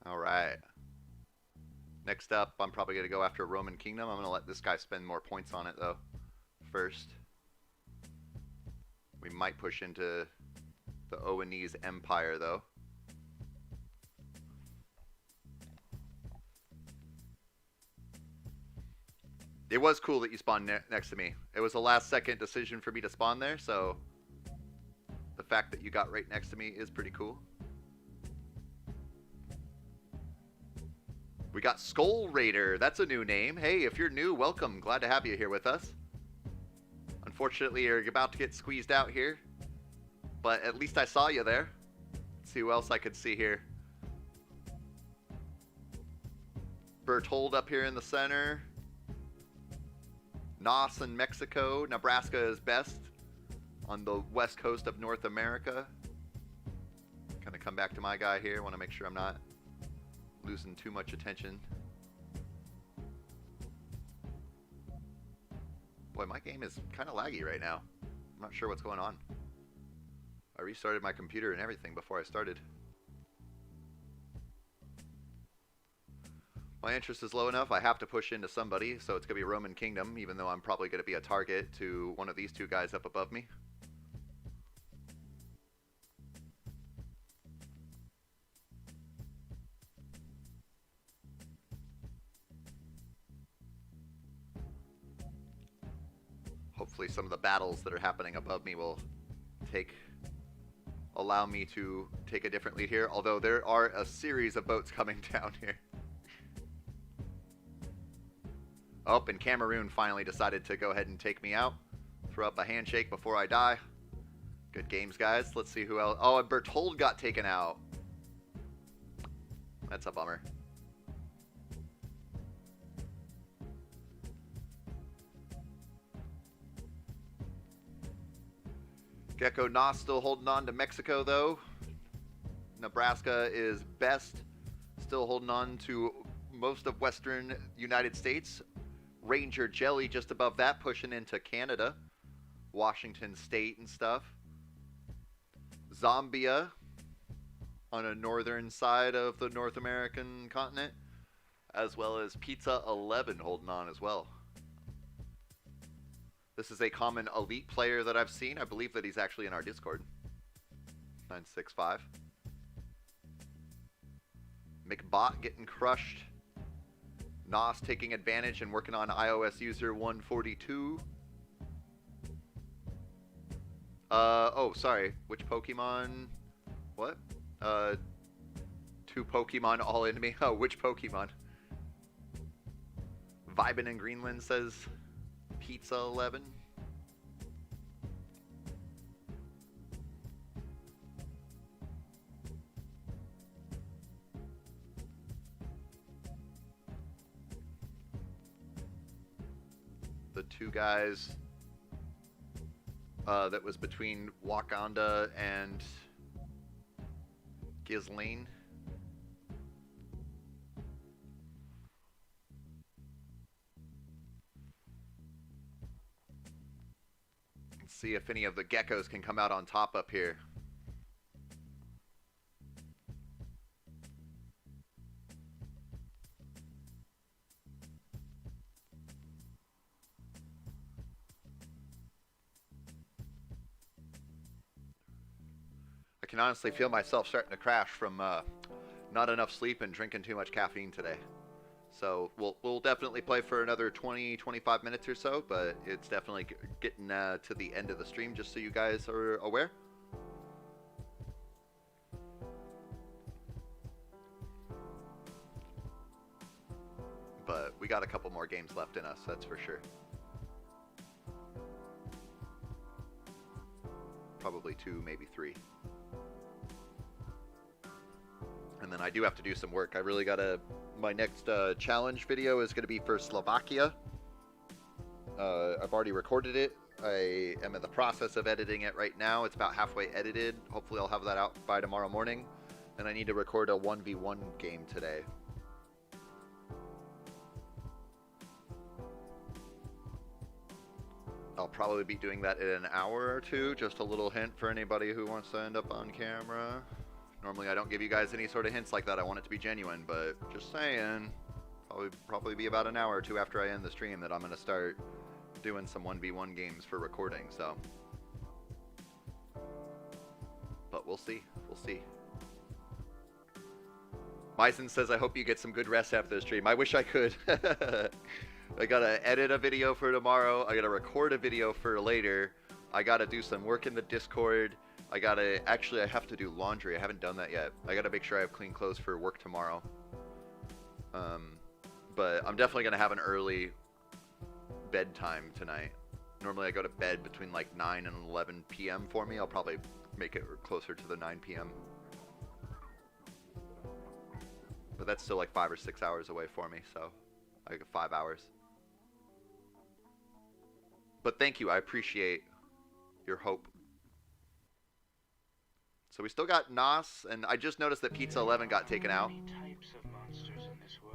All right. Next up, I'm probably going to go after Roman Kingdom. I'm going to let this guy spend more points on it, though, first. We might push into the Oanese Empire, though. It was cool that you spawned next to me. It was a last-second decision for me to spawn there, so the fact that you got right next to me is pretty cool. We got Skull Raider. That's a new name. Hey, if you're new, welcome. Glad to have you here with us. Unfortunately, you're about to get squeezed out here, but at least I saw you there. Let's see who else I could see here. Berthold up here in the center. Nos in Mexico. Nebraska is best on the west coast of North America. Kind of come back to my guy here. Want to make sure I'm not losing too much attention. Boy, my game is kind of laggy right now. I'm not sure what's going on. I restarted my computer and everything before I started. My interest is low enough, I have to push into somebody, so it's going to be Roman Kingdom, even though I'm probably going to be a target to one of these two guys up above me. Hopefully some of the battles that are happening above me will allow me to take a different lead here, although there are a series of boats coming down here. Oh, and Cameroon finally decided to go ahead and take me out. Throw up a handshake before I die. Good games, guys. Let's see who else. Oh, and Berthold got taken out. That's a bummer. Geko Nos still holding on to Mexico, though. Nebraska is best. Still holding on to most of western United States. Ranger Jelly just above that, pushing into Canada, Washington State and stuff. Zambia on a northern side of the North American continent, as well as Pizza 11 holding on as well. This is a common elite player that I've seen. I believe that he's actually in our Discord. 965. McBot getting crushed. Nos taking advantage and working on iOS user 142. Oh, sorry. Which Pokemon? What? 2 Pokemon all into me. Oh, which Pokemon? Vibin in Greenland says Pizza 11. The 2 guys that was between Wakanda and Ghislaine. Let's see if any of the Gekos can come out on top up here. I can honestly feel myself starting to crash from not enough sleep and drinking too much caffeine today. So we'll definitely play for another 20-25 minutes or so, but it's definitely getting to the end of the stream, just so you guys are aware. But we got a couple more games left in us, that's for sure. Probably 2, maybe 3. And then I do have to do some work. I really gotta... My next challenge video is going to be for Slovakia. I've already recorded it. I am in the process of editing it right now. It's about halfway edited. Hopefully I'll have that out by tomorrow morning. And I need to record a 1v1 game today. I'll probably be doing that in an hour or 2. Just a little hint for anybody who wants to end up on camera. Normally I don't give you guys any sort of hints like that. I want it to be genuine, but just saying. Probably be about an hour or 2 after I end the stream that I'm going to start doing some 1v1 games for recording, so. But we'll see. We'll see. Myson says, I hope you get some good rest after the stream. I wish I could. I gotta edit a video for tomorrow. I gotta record a video for later. I gotta do some work in the Discord. I have to do laundry. I haven't done that yet. I gotta make sure I have clean clothes for work tomorrow. But I'm definitely gonna have an early bedtime tonight. Normally I go to bed between like 9 and 11 p.m. for me. I'll probably make it closer to the 9 p.m. But that's still like 5 or 6 hours away for me, so I get 5 hours. But thank you, I appreciate your hope. So we still got Nos, and I just noticed that Pizza 11 got taken out.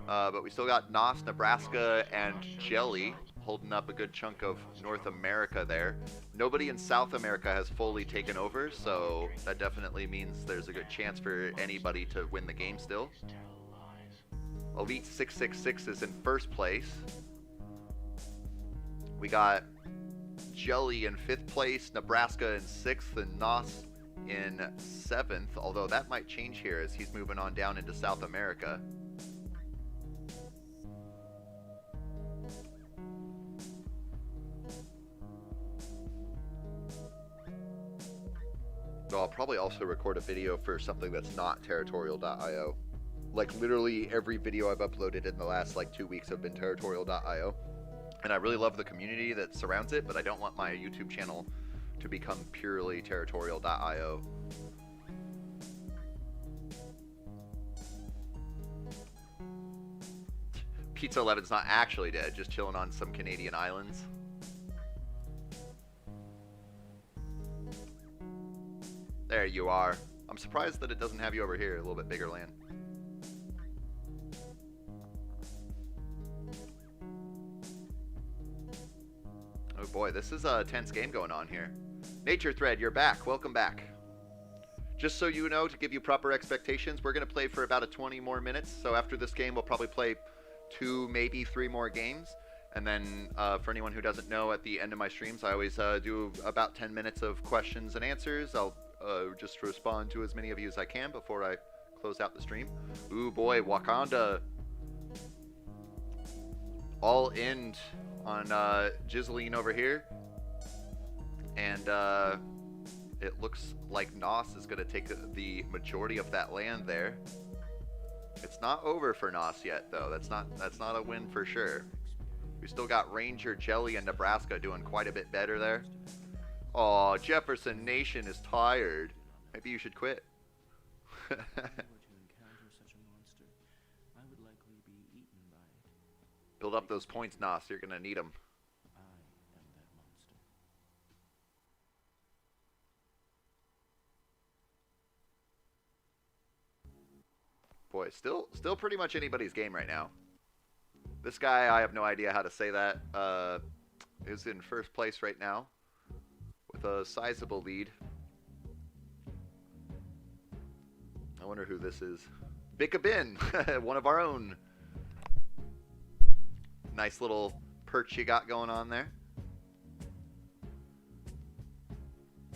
But we still got Nos, Nebraska, and Jelly holding up a good chunk of North America there. Nobody in South America has fully taken over, so that definitely means there's a good chance for anybody to win the game still. Elite 666 is in first place. We got Jelly in 5th place, Nebraska in 6th, and Nos in 7th, although that might change here as he's moving on down into South America. So I'll probably also record a video for something that's not territorial.io. Like literally every video I've uploaded in the last like 2 weeks have been territorial.io. And I really love the community that surrounds it, but I don't want my YouTube channel to become purely territorial.io. Pizza 11's not actually dead, just chilling on some Canadian islands. There you are. I'm surprised that it doesn't have you over here, a little bit bigger land. Boy, this is a tense game going on here. Nature Thread, you're back. Welcome back. Just so you know, to give you proper expectations, we're going to play for about 20 more minutes. So after this game, we'll probably play 2, maybe 3 more games. And then for anyone who doesn't know, at the end of my streams, I always do about 10 minutes of questions and answers. I'll just respond to as many of you as I can before I close out the stream. Ooh, boy, Wakanda. All in on Giseline over here. And it looks like Nos is going to take the majority of that land there. It's not over for Nos yet, though. That's not a win for sure. We still got Ranger, Jelly, and Nebraska doing quite a bit better there. Oh, Jefferson Nation is tired. Maybe you should quit. If I were to encounter such a monster, I would likely be eaten by it. Build up those points, Nos. You're going to need them. I am that monster. Boy, still pretty much anybody's game right now. This guy, I have no idea how to say that, is in first place right now with a sizable lead. I wonder who this is. Bicabin, one of our own. Nice little perch you got going on there.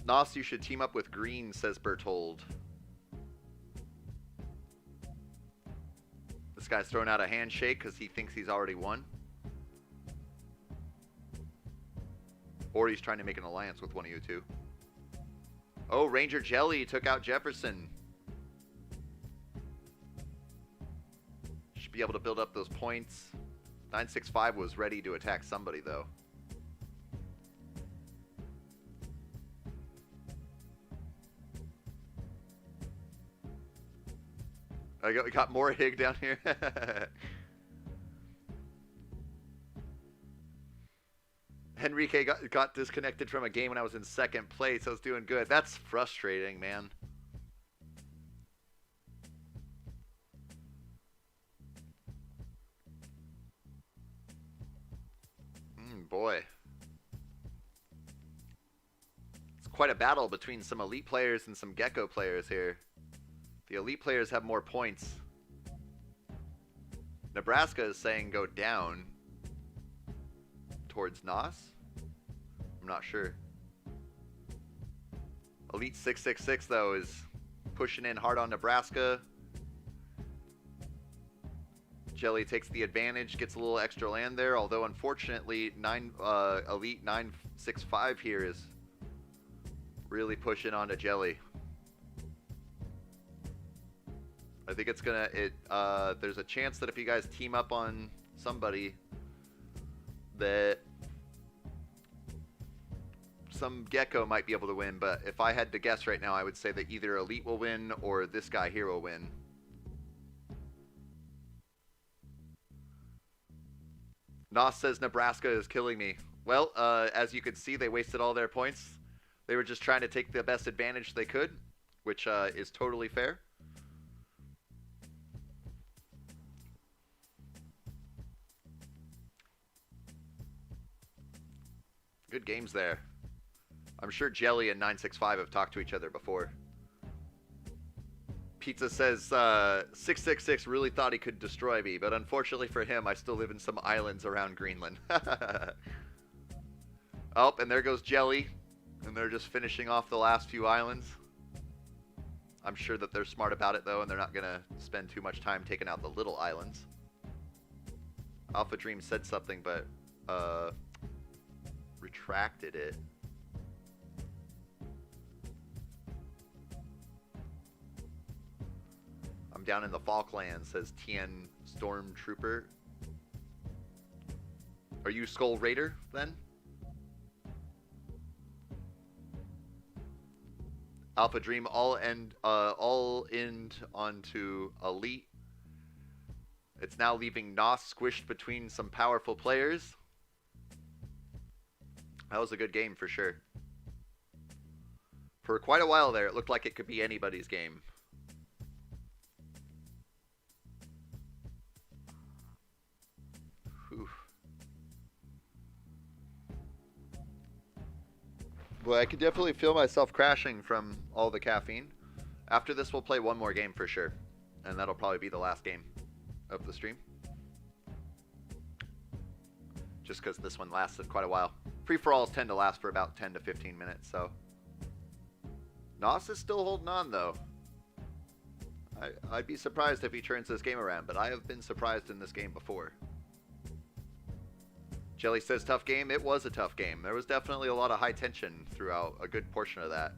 Nos, you should team up with Green, says Bertold. This guy's throwing out a handshake because he thinks he's already won. Or he's trying to make an alliance with one of you two. Oh, Ranger Jelly took out Jefferson. Should be able to build up those points. 965 was ready to attack somebody, though. I got more Hig down here. Henrique got disconnected from a game when I was in second place. I was doing good. That's frustrating, man. Boy. It's quite a battle between some elite players and some Geko players here. The elite players have more points. Nebraska is saying go down towards Nos. I'm not sure. Elite 666 though is pushing in hard on Nebraska. Jelly takes the advantage, gets a little extra land there, although unfortunately Elite 965 here is really pushing onto Jelly. I think it's gonna, there's a chance that if you guys team up on somebody, that some Geko might be able to win, but if I had to guess right now, I would say that either Elite will win or this guy here will win. Nos says Nebraska is killing me. Well, as you can see, they wasted all their points. They were just trying to take the best advantage they could, which is totally fair. Good games there. I'm sure Jelly and 965 have talked to each other before. Pizza says, 666 really thought he could destroy me, but unfortunately for him, I still live in some islands around Greenland. Oh, and there goes Jelly. And they're just finishing off the last few islands. I'm sure that they're smart about it, though, and they're not going to spend too much time taking out the little islands. Alpha Dream said something, but retracted it. I'm down in the Falklands, says TN Stormtrooper. Are you Skull Raider, then? Alpha Dream all end onto Elite. It's now leaving Nos squished between some powerful players. That was a good game for sure. For quite a while there, it looked like it could be anybody's game. Whew. Well, I could definitely feel myself crashing from all the caffeine. After this, we'll play one more game for sure. And that'll probably be the last game of the stream. Just because this one lasted quite a while. Free-for-alls tend to last for about 10 to 15 minutes, so. Nos is still holding on, though. I'd be surprised if he turns this game around, but I have been surprised in this game before. Jelly says tough game. It was a tough game. There was definitely a lot of high tension throughout a good portion of that.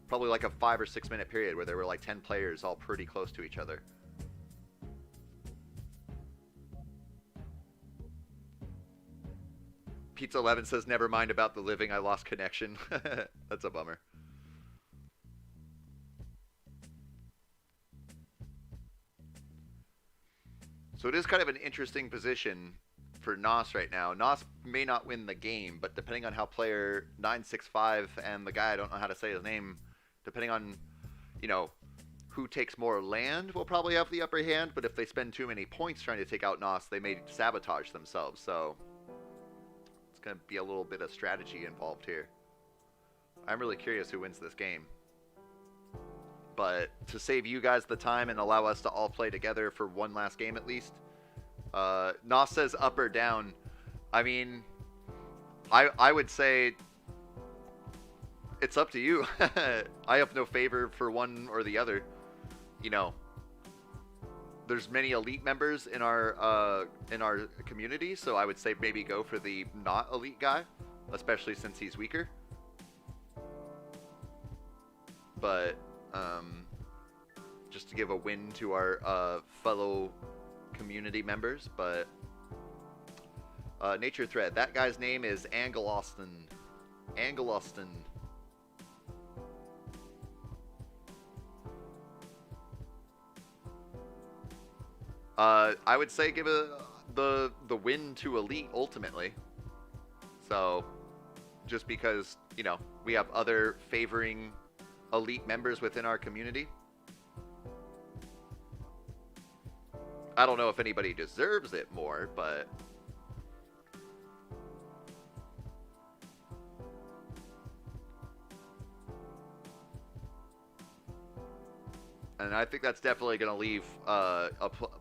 Probably like a 5 or 6 minute period where there were like 10 players all pretty close to each other. Pizza 11 says, never mind about the living, I lost connection. That's a bummer. So it is kind of an interesting position for Nos right now. Nos may not win the game, but depending on how player 965 and the guy, I don't know how to say his name, depending on, you know, who takes more land will probably have the upper hand, but if they spend too many points trying to take out Nos, they may sabotage themselves, so it's going to be a little bit of strategy involved here. I'm really curious who wins this game. But to save you guys the time and allow us to all play together for one last game at least, Nos says up or down. I mean, I would say it's up to you. I have no favor for one or the other. You know, there's many elite members in our community, so I would say maybe go for the not elite guy, especially since he's weaker. But just to give a win to our fellow community members, but Nature Thread, that guy's name is Angeloston. Angeloston. I would say give the win to elite ultimately. So just because, you know, we have other favoring elite members within our community. I don't know if anybody deserves it more, but and I think that's definitely going to leave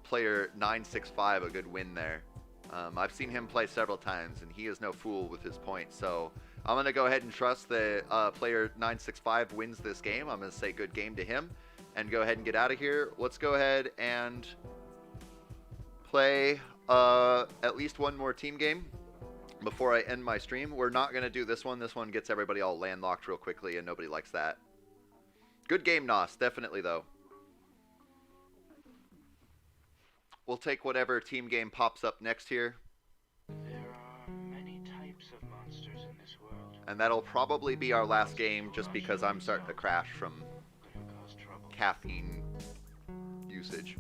player 965 a good win there. I've seen him play several times, and he is no fool with his points. So I'm going to go ahead and trust that player 965 wins this game. I'm going to say good game to him and go ahead and get out of here. Let's go ahead and play at least one more team game before I end my stream. We're not going to do this one. This one gets everybody all landlocked real quickly, and nobody likes that. Good game, Nos. Definitely, though. We'll take whatever team game pops up next here. There are many types of monsters in this world. And that'll probably be our last game just because I'm starting to crash from caffeine usage.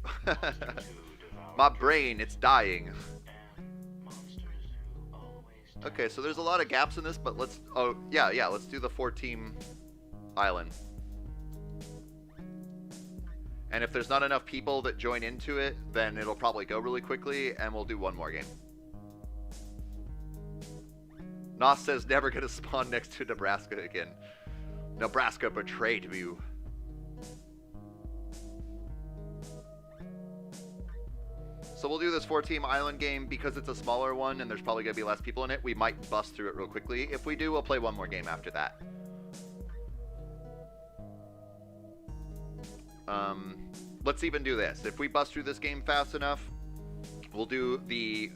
My brain, it's dying. Okay, so there's a lot of gaps in this, but let's... Oh, yeah, let's do the 4-team island. And if there's not enough people that join into it, then it'll probably go really quickly, and we'll do one more game. Nos says never gonna spawn next to Nebraska again. Nebraska betrayed you. So we'll do this 4-team island game because it's a smaller one and there's probably gonna be less people in it. We might bust through it real quickly. If we do, we'll play one more game after that. Let's even do this. If we bust through this game fast enough, we'll do the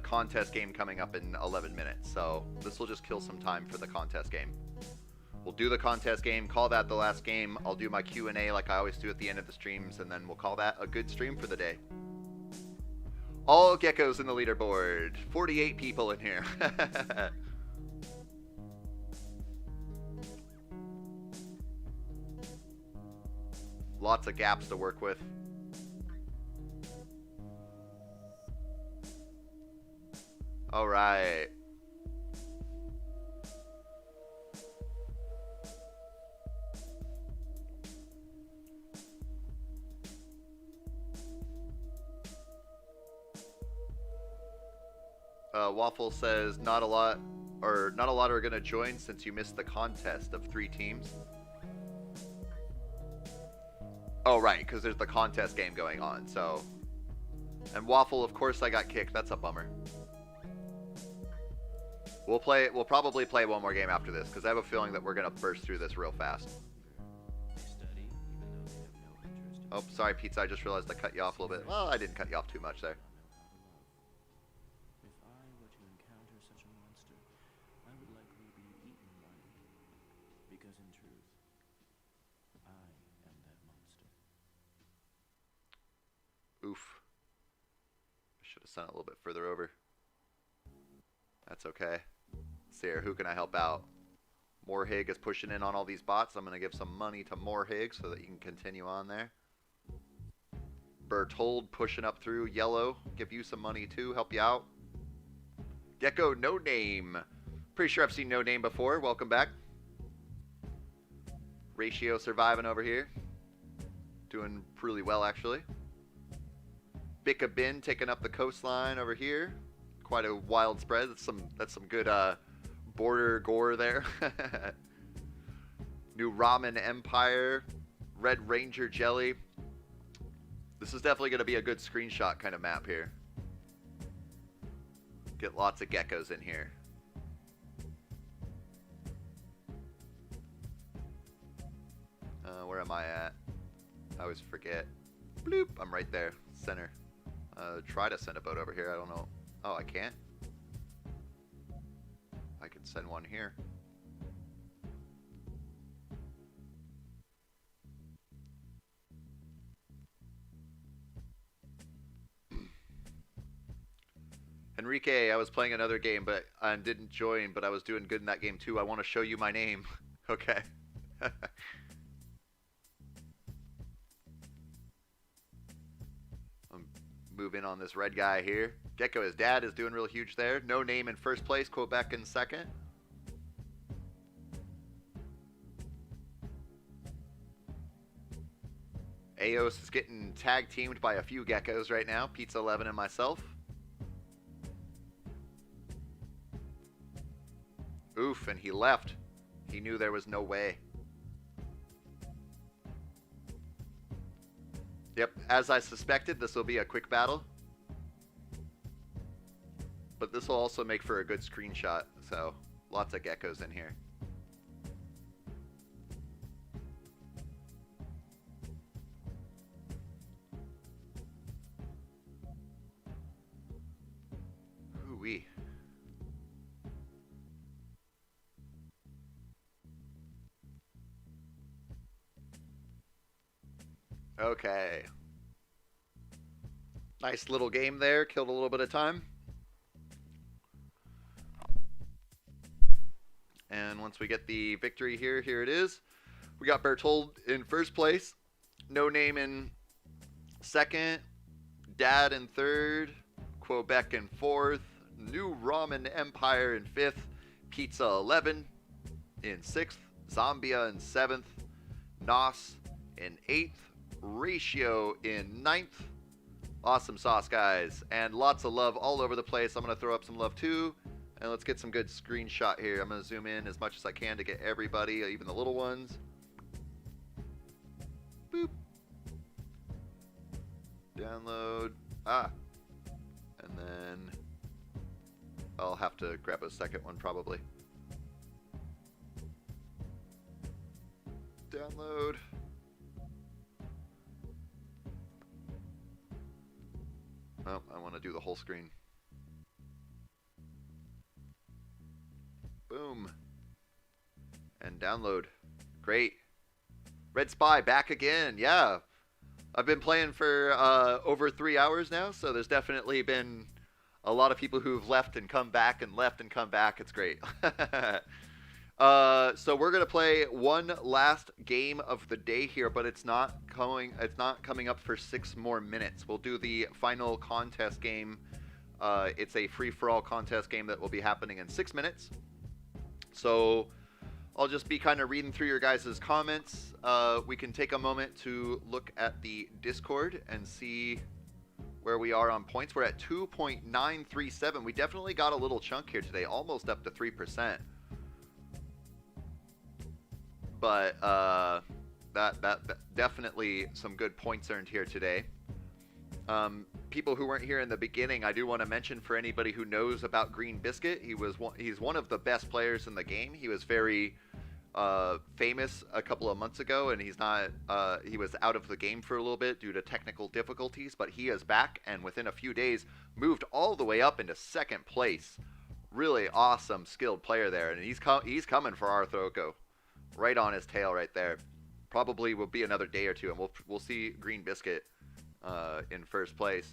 contest game coming up in 11 minutes. So this will just kill some time for the contest game. We'll do the contest game, call that the last game. I'll do my Q&A like I always do at the end of the streams, and then we'll call that a good stream for the day. All Gekos in the leaderboard. 48 people in here. Lots of gaps to work with. All right. Waffle says not a lot or not a lot are gonna join since you missed the contest of 3 teams. Oh, right, because there's the contest game going on, so. And Waffle, of course I got kicked. That's a bummer. We'll probably play one more game after this, because I have a feeling that we're going to burst through this real fast. Oh, sorry, Pizza, I just realized I cut you off a little bit. Well, I didn't cut you off too much there. If I were to encounter such a monster, I would likely be eaten by it. Because in truth, I am that monster. Oof. I should have sent it a little bit further over. That's okay. Let's see here, who can I help out? Morhig is pushing in on all these bots. I'm going to give some money to Morhig so that you can continue on there. Bertold pushing up through yellow. Give you some money too. Help you out. Geko No Name. Pretty sure I've seen No Name before. Welcome back. Ratio surviving over here. Doing really well, actually. Bicka Bin taking up the coastline over here. Quite a wild spread. That's some good border gore there. New Ramen Empire. Red Ranger Jelly. This is definitely going to be a good screenshot kind of map here. Get lots of geckos in here. Where am I at? I always forget. Bloop! I'm right there. Center. Try to send a boat over here. I don't know. Oh, I can't? I can send one here. Enrique, I was playing another game, but I didn't join, but I was doing good in that game too. I want to show you my name. Okay. I'm moving on this red guy here. Geko, his dad, is doing real huge there. No Name in first place, Quebec in second. Aos is getting tag teamed by a few geckos right now. Pizza 11 and myself. Oof, and he left. He knew there was no way. Yep, as I suspected, this will be a quick battle. But this will also make for a good screenshot, so lots of geckos in here. Ooh-wee. Okay. Nice little game there. Killed a little bit of time. And once we get the victory here, here it is. We got Bertold in first place. No Name in second. Dad in third. Quebec in fourth. New Ramen Empire in fifth. Pizza 11 in sixth. Zambia in seventh. Nos in eighth. Ratio in ninth. Awesome sauce, guys. And lots of love all over the place. I'm going to throw up some love too. And let's get some good screenshot here. I'm going to zoom in as much as I can to get everybody, even the little ones. Boop. Download. Ah. And then I'll have to grab a second one probably. Download. Oh, I want to do the whole screen. Boom. And download. Great. Red Spy back again. Yeah. I've been playing for over 3 hours now, so there's definitely been a lot of people who've left and come back and left and come back. It's great. So we're gonna play one last game of the day here, but it's not coming up for 6 more minutes. We'll do the final contest game. It's a free-for-all contest game that will be happening in 6 minutes. So I'll just be kind of reading through your guys' comments. We can take a moment to look at the Discord and see where we are on points. We're at 2.937. We definitely got a little chunk here today, almost up to 3%. But that definitely some good points earned here today. People who weren't here in the beginning, I do want to mention for anybody who knows about Green Biscuit, he's one of the best players in the game. He was very famous a couple of months ago, and he was out of the game for a little bit due to technical difficulties, but he is back, and within a few days moved all the way up into second place. Really awesome, skilled player there, and he's coming for Arthroco, right on his tail right there. Probably will be another day or two, and we'll see Green Biscuit in first place.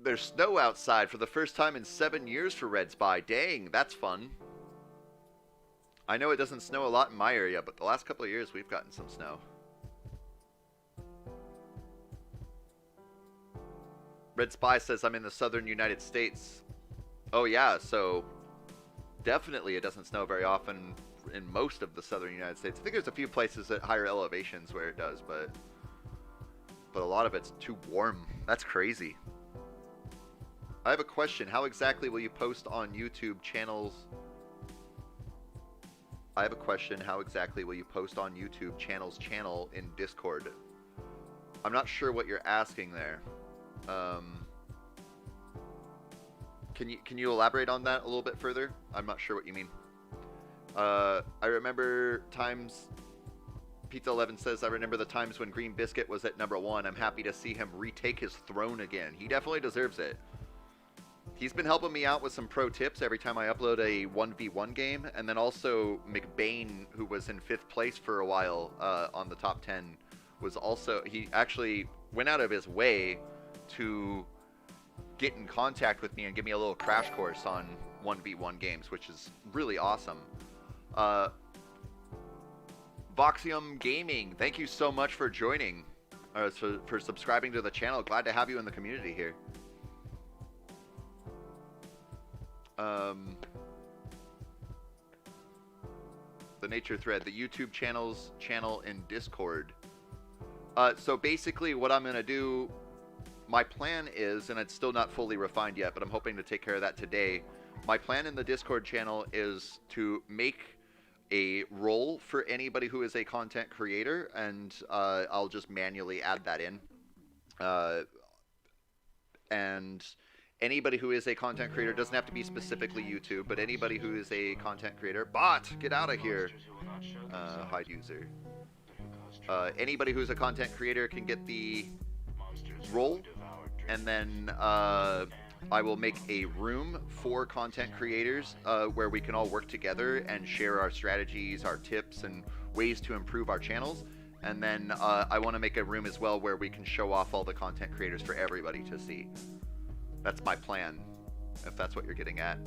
There's snow outside for the first time in 7 years for Red Spy. Dang, that's fun. I know it doesn't snow a lot in my area, but the last couple of years we've gotten some snow. Red Spy says I'm in the southern United States. Oh yeah, so definitely it doesn't snow very often in most of the southern United States. I think there's a few places at higher elevations where it does, but a lot of it's too warm. That's crazy. I have a question. How exactly will you post on YouTube channels? I have a question. How exactly will you post on YouTube channel in Discord? I'm not sure what you're asking there. Can you elaborate on that a little bit further? I'm not sure what you mean. I remember times... Pizza 11 says, I remember the times when Green Biscuit was at #1. I'm happy to see him retake his throne again. He definitely deserves it. He's been helping me out with some pro tips every time I upload a 1v1 game. And then also McBain, who was in 5th place for a while on the top 10, was also... He actually went out of his way to get in contact with me and give me a little crash course on 1v1 games, which is really awesome. Voxium Gaming, thank you so much for joining, for subscribing to the channel. Glad to have you in the community here. The Nature Thread, the YouTube channel in Discord. So basically what I'm going to do, my plan is, and it's still not fully refined yet, but I'm hoping to take care of that today. My plan in the Discord channel is to make a role for anybody who is a content creator, and I'll just manually add that in. And anybody who is a content creator, doesn't have to be specifically YouTube, but anybody who is a content creator, bot, get out of here, hide user. Anybody who's a content creator can get the role, and then I will make a room for content creators where we can all work together and share our strategies, our tips, and ways to improve our channels. And then I want to make a room as well where we can show off all the content creators for everybody to see. That's my plan, if that's what you're getting at.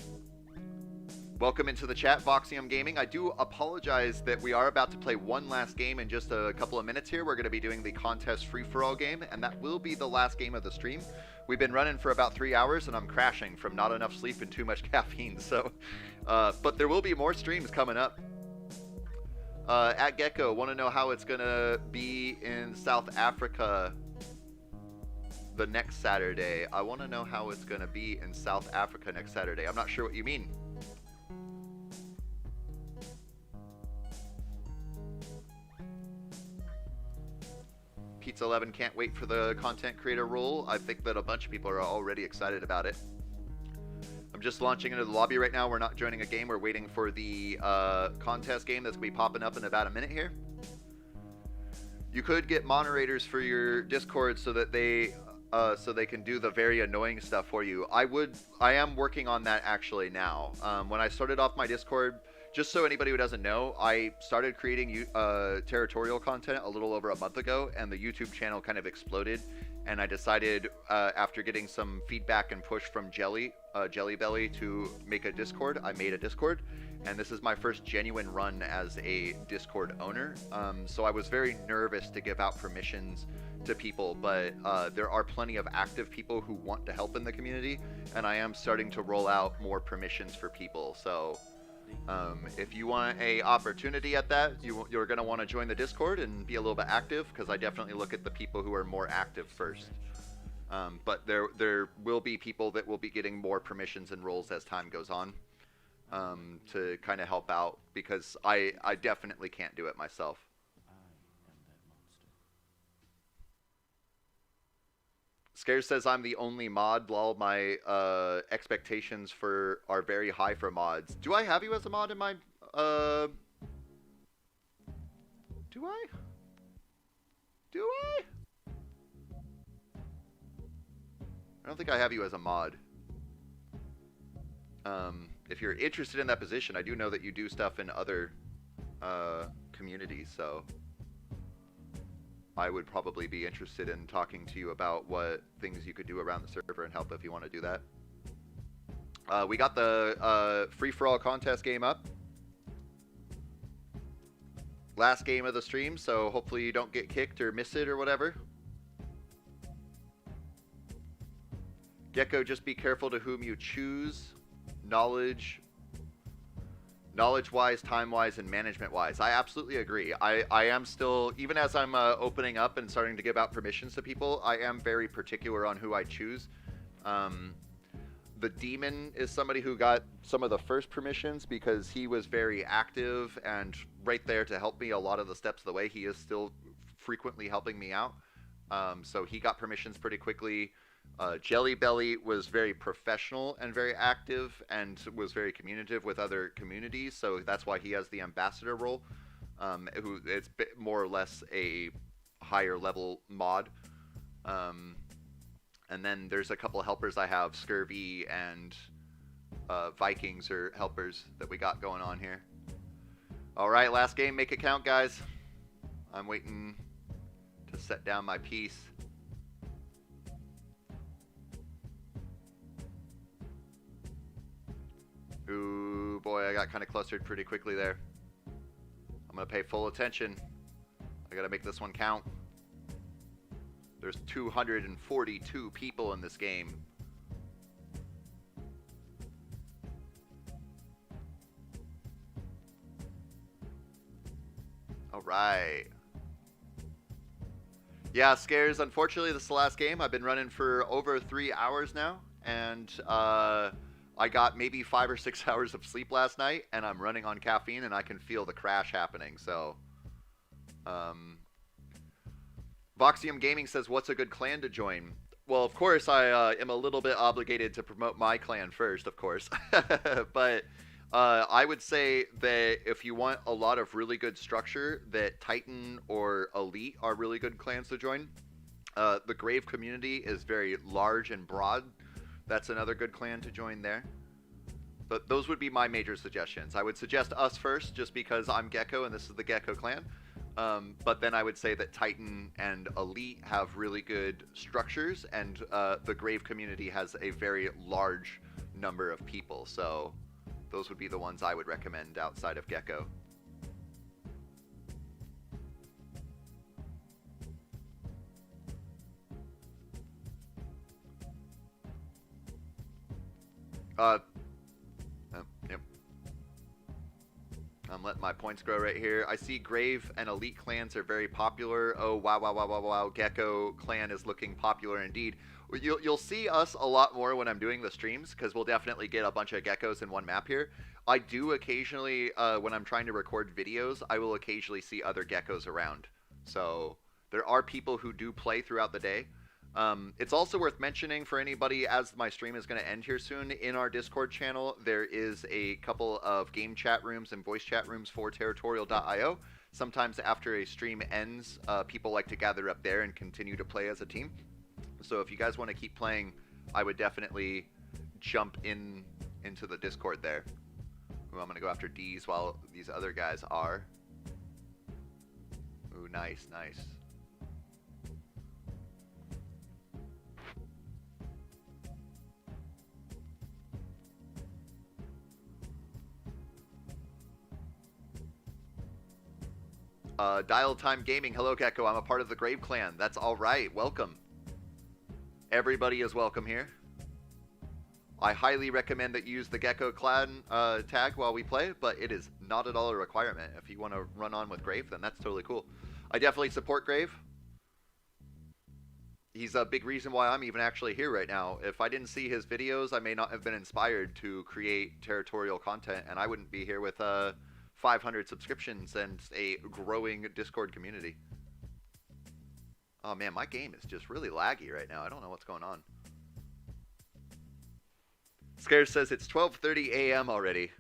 Welcome into the chat, Voxium Gaming. I do apologize that we are about to play one last game in just a couple of minutes here. We're going to be doing the contest free-for-all game, and that will be the last game of the stream. We've been running for about 3 hours, and I'm crashing from not enough sleep and too much caffeine. So, but there will be more streams coming up. At Geko, want to know how it's going to be in South Africa the next Saturday. I want to know how it's going to be in South Africa next Saturday. I'm not sure what you mean. Pizza 11 can't wait for the content creator role. I think that a bunch of people are already excited about it. I'm just launching into the lobby right now. We're not joining a game. We're waiting for the contest game that's going to be popping up in about a minute here. You could get moderators for your Discord so that they can do the very annoying stuff for you. I am working on that actually now. When I started off my Discord, just so anybody who doesn't know, I started creating territorial content a little over a month ago, and the YouTube channel kind of exploded. And I decided, after getting some feedback and push from Jelly Belly to make a Discord, I made a Discord. And this is my first genuine run as a Discord owner. So I was very nervous to give out permissions to people, but there are plenty of active people who want to help in the community, and I am starting to roll out more permissions for people. So If you want a opportunity at that, you're going to want to join the Discord and be a little bit active, because I definitely look at the people who are more active first. But there will be people that will be getting more permissions and roles as time goes on, to kind of help out, because I definitely can't do it myself. I am that monster. Scares says I'm the only mod. Lol, my expectations are very high for mods. Do I have you as a mod in my do I? I don't think I have you as a mod. If you're interested in that position, I do know that you do stuff in other communities, so I would probably be interested in talking to you about what things you could do around the server and help if you want to do that. We got the free-for-all contest game up. Last game of the stream, so hopefully you don't get kicked or miss it or whatever. Geko, just be careful to whom you choose. Knowledge-wise, time-wise, and management-wise. I absolutely agree. I am still, even as I'm opening up and starting to give out permissions to people, I am very particular on who I choose. The Demon is somebody who got some of the first permissions because he was very active and right there to help me a lot of the steps of the way. He is still frequently helping me out. So he got permissions pretty quickly. Jelly Belly was very professional and very active and was very communicative with other communities, so that's why he has the ambassador role. Who it's more or less a higher level mod. And then there's a couple of helpers I have. Scurvy and Vikings are helpers that we got going on here. Alright, last game. Make it count, guys. I'm waiting to set down my piece. Ooh, boy, I got kind of clustered pretty quickly there. I'm going to pay full attention. I got to make this one count. There's 242 people in this game. All right. Yeah, Scares, unfortunately, this is the last game. I've been running for over 3 hours now, and I got maybe 5 or 6 hours of sleep last night, and I'm running on caffeine, and I can feel the crash happening, so... Voxium Gaming says, what's a good clan to join? Well, of course, I am a little bit obligated to promote my clan first, of course. But I would say that if you want a lot of really good structure, that Titan or Elite are really good clans to join. The Grave community is very large and broad. That's another good clan to join there. But those would be my major suggestions. I would suggest us first, just because I'm Geko and this is the Geko clan. But then I would say that Titan and Elite have really good structures, and the Grave community has a very large number of people. So those would be the ones I would recommend outside of Geko. Yep. I'm letting my points grow right here. I see Grave and Elite clans are very popular. Oh, wow. Geko clan is looking popular indeed. You'll see us a lot more when I'm doing the streams, because we'll definitely get a bunch of Gekos in one map here. I do occasionally, when I'm trying to record videos, I will occasionally see other Gekos around. So there are people who do play throughout the day. It's also worth mentioning for anybody, as my stream is going to end here soon, in our Discord channel, there is a couple of game chat rooms and voice chat rooms for territorial.io. Sometimes after a stream ends, people like to gather up there and continue to play as a team. So if you guys want to keep playing, I would definitely jump into the Discord there. Ooh, I'm going to go after D's while these other guys are. Ooh, nice. Dial Time Gaming, hello Geko, I'm a part of the Grave Clan. That's alright, welcome. Everybody is welcome here. I highly recommend that you use the Geko clan tag while we play, but it is not at all a requirement. If you want to run on with Grave, then that's totally cool. I definitely support Grave. He's a big reason why I'm even actually here right now. If I didn't see his videos, I may not have been inspired to create territorial content, and I wouldn't be here with 500 subscriptions and a growing Discord community. Oh man, my game is just really laggy right now. I don't know what's going on. Scares says it's 12:30 a.m. already.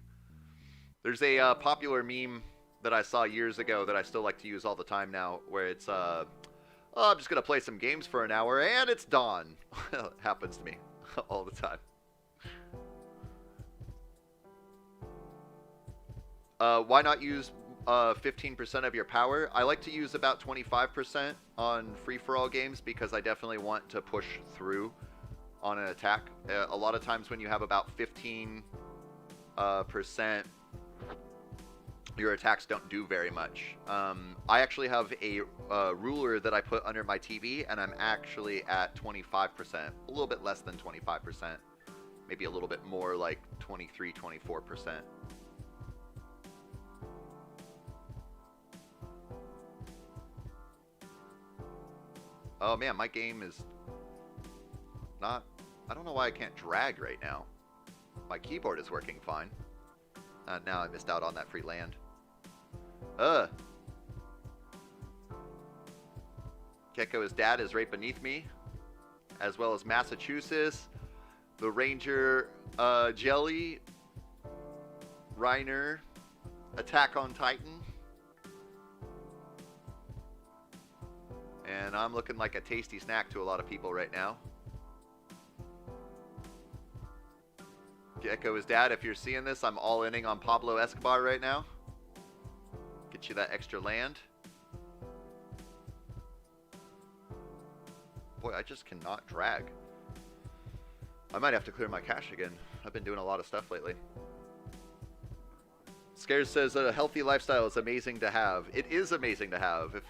There's a popular meme that I saw years ago that I still like to use all the time now, where it's oh, I'm just gonna play some games for an hour and it's dawn. It happens to me all the time. Why not use 15% of your power? I like to use about 25% on free-for-all games because I definitely want to push through on an attack. A lot of times when you have about 15%, your attacks don't do very much. I actually have a ruler that I put under my TV, and I'm actually at 25%. A little bit less than 25%. Maybe a little bit more, like 23, 24%. Oh man, my game is not... I don't know why I can't drag right now. My keyboard is working fine. Now I missed out on that free land. Geko's dad is right beneath me, as well as Massachusetts, the Ranger, Jelly, Reiner, Attack on Titan. And I'm looking like a tasty snack to a lot of people right now. Geko is dad. If you're seeing this, I'm all-inning on Pablo Escobar right now. Get you that extra land. Boy, I just cannot drag. I might have to clear my cache again. I've been doing a lot of stuff lately. Scares says a healthy lifestyle is amazing to have. It is amazing to have.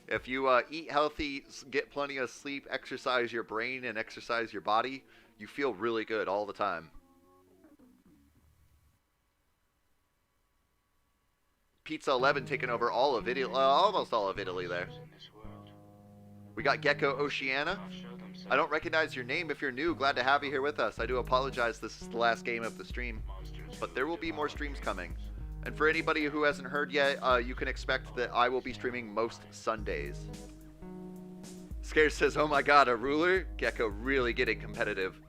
If you eat healthy, get plenty of sleep, exercise your brain, and exercise your body, you feel really good all the time. Pizza 11 taking over all of Italy, almost all of Italy there. We got Geko Oceana. I don't recognize your name if you're new. Glad to have you here with us. I do apologize, this is the last game of the stream, but there will be more streams coming. And for anybody who hasn't heard yet, you can expect that I will be streaming most Sundays. Scare says, oh my god, a ruler? Geko really getting competitive.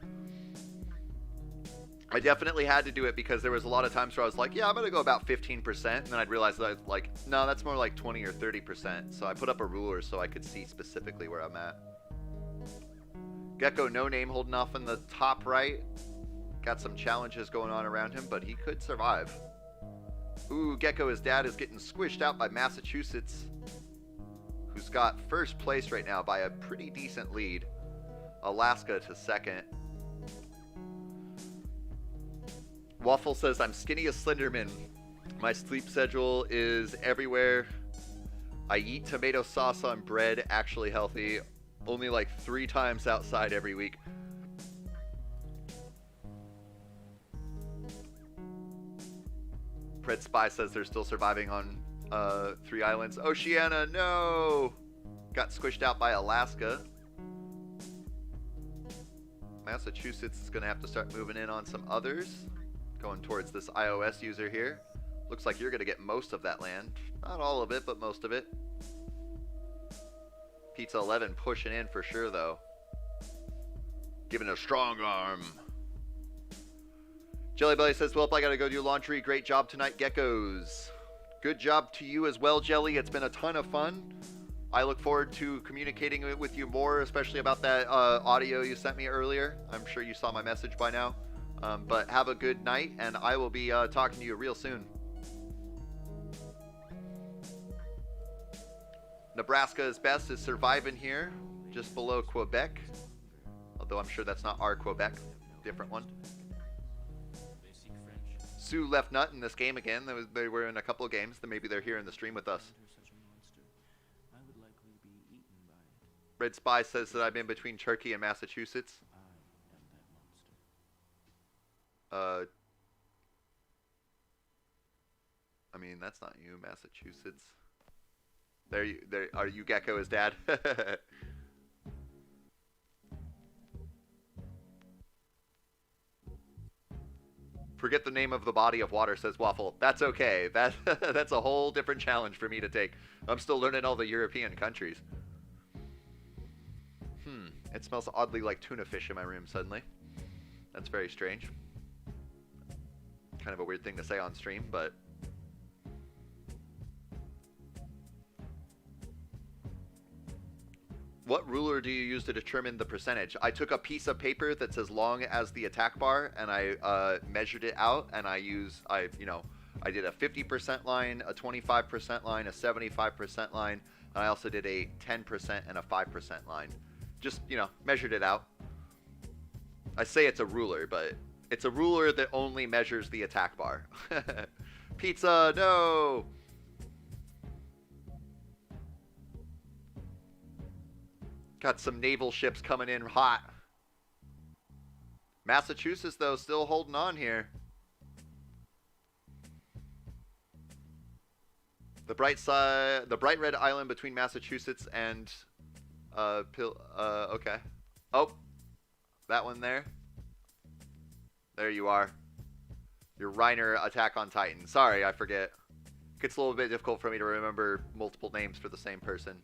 I definitely had to do it because there was a lot of times where I was like, yeah, I'm going to go about 15%. And then I'd realize that, like, no, that's more like 20 or 30%. So I put up a ruler so I could see specifically where I'm at. Geko no name holding off in the top right. Got some challenges going on around him, but he could survive. Ooh, Geko, his dad, is getting squished out by Massachusetts, who's got first place right now by a pretty decent lead. Alaska to second. Waffle says, I'm skinny as Slenderman. My sleep schedule is everywhere. I eat tomato sauce on bread, actually healthy. Only like 3 times outside every week. Pred Spy says they're still surviving on 3 islands. Oceania, no! Got squished out by Alaska. Massachusetts is going to have to start moving in on some others. Going towards this iOS user here. Looks like you're going to get most of that land. Not all of it, but most of it. Pizza 11 pushing in for sure, though. Giving a strong arm. Jelly Belly says, well, I got to go do laundry. Great job tonight, Gekos. Good job to you as well, Jelly. It's been a ton of fun. I look forward to communicating with you more, especially about that audio you sent me earlier. I'm sure you saw my message by now. But have a good night, and I will be talking to you real soon. Nebraska is best, is surviving here, just below Quebec. Although I'm sure that's not our Quebec, different one. Sioux left nut in this game again. They were in a couple of games. Then maybe they're here in the stream with us. Red Spy says that I'm in between Turkey and Massachusetts. Uh, I mean, that's not you, Massachusetts. There are you, Geko, his dad? Forget the name of the body of water, says Waffle. That's okay. That's a whole different challenge for me to take. I'm still learning all the European countries. It smells oddly like tuna fish in my room suddenly. That's very strange. Kind of a weird thing to say on stream, but... What ruler do you use to determine the percentage? I took a piece of paper that's as long as the attack bar, and I measured it out, and I did a 50% line, a 25% line, a 75% line, and I also did a 10% and a 5% line. Just, measured it out. I say it's a ruler, but it's a ruler that only measures the attack bar. Pizza, no! Got some naval ships coming in hot. Massachusetts, though, still holding on here. The bright red island between Massachusetts and okay. Oh, that one there. There you are. Your Reiner Attack on Titan. Sorry, I forget. Gets a little bit difficult for me to remember multiple names for the same person.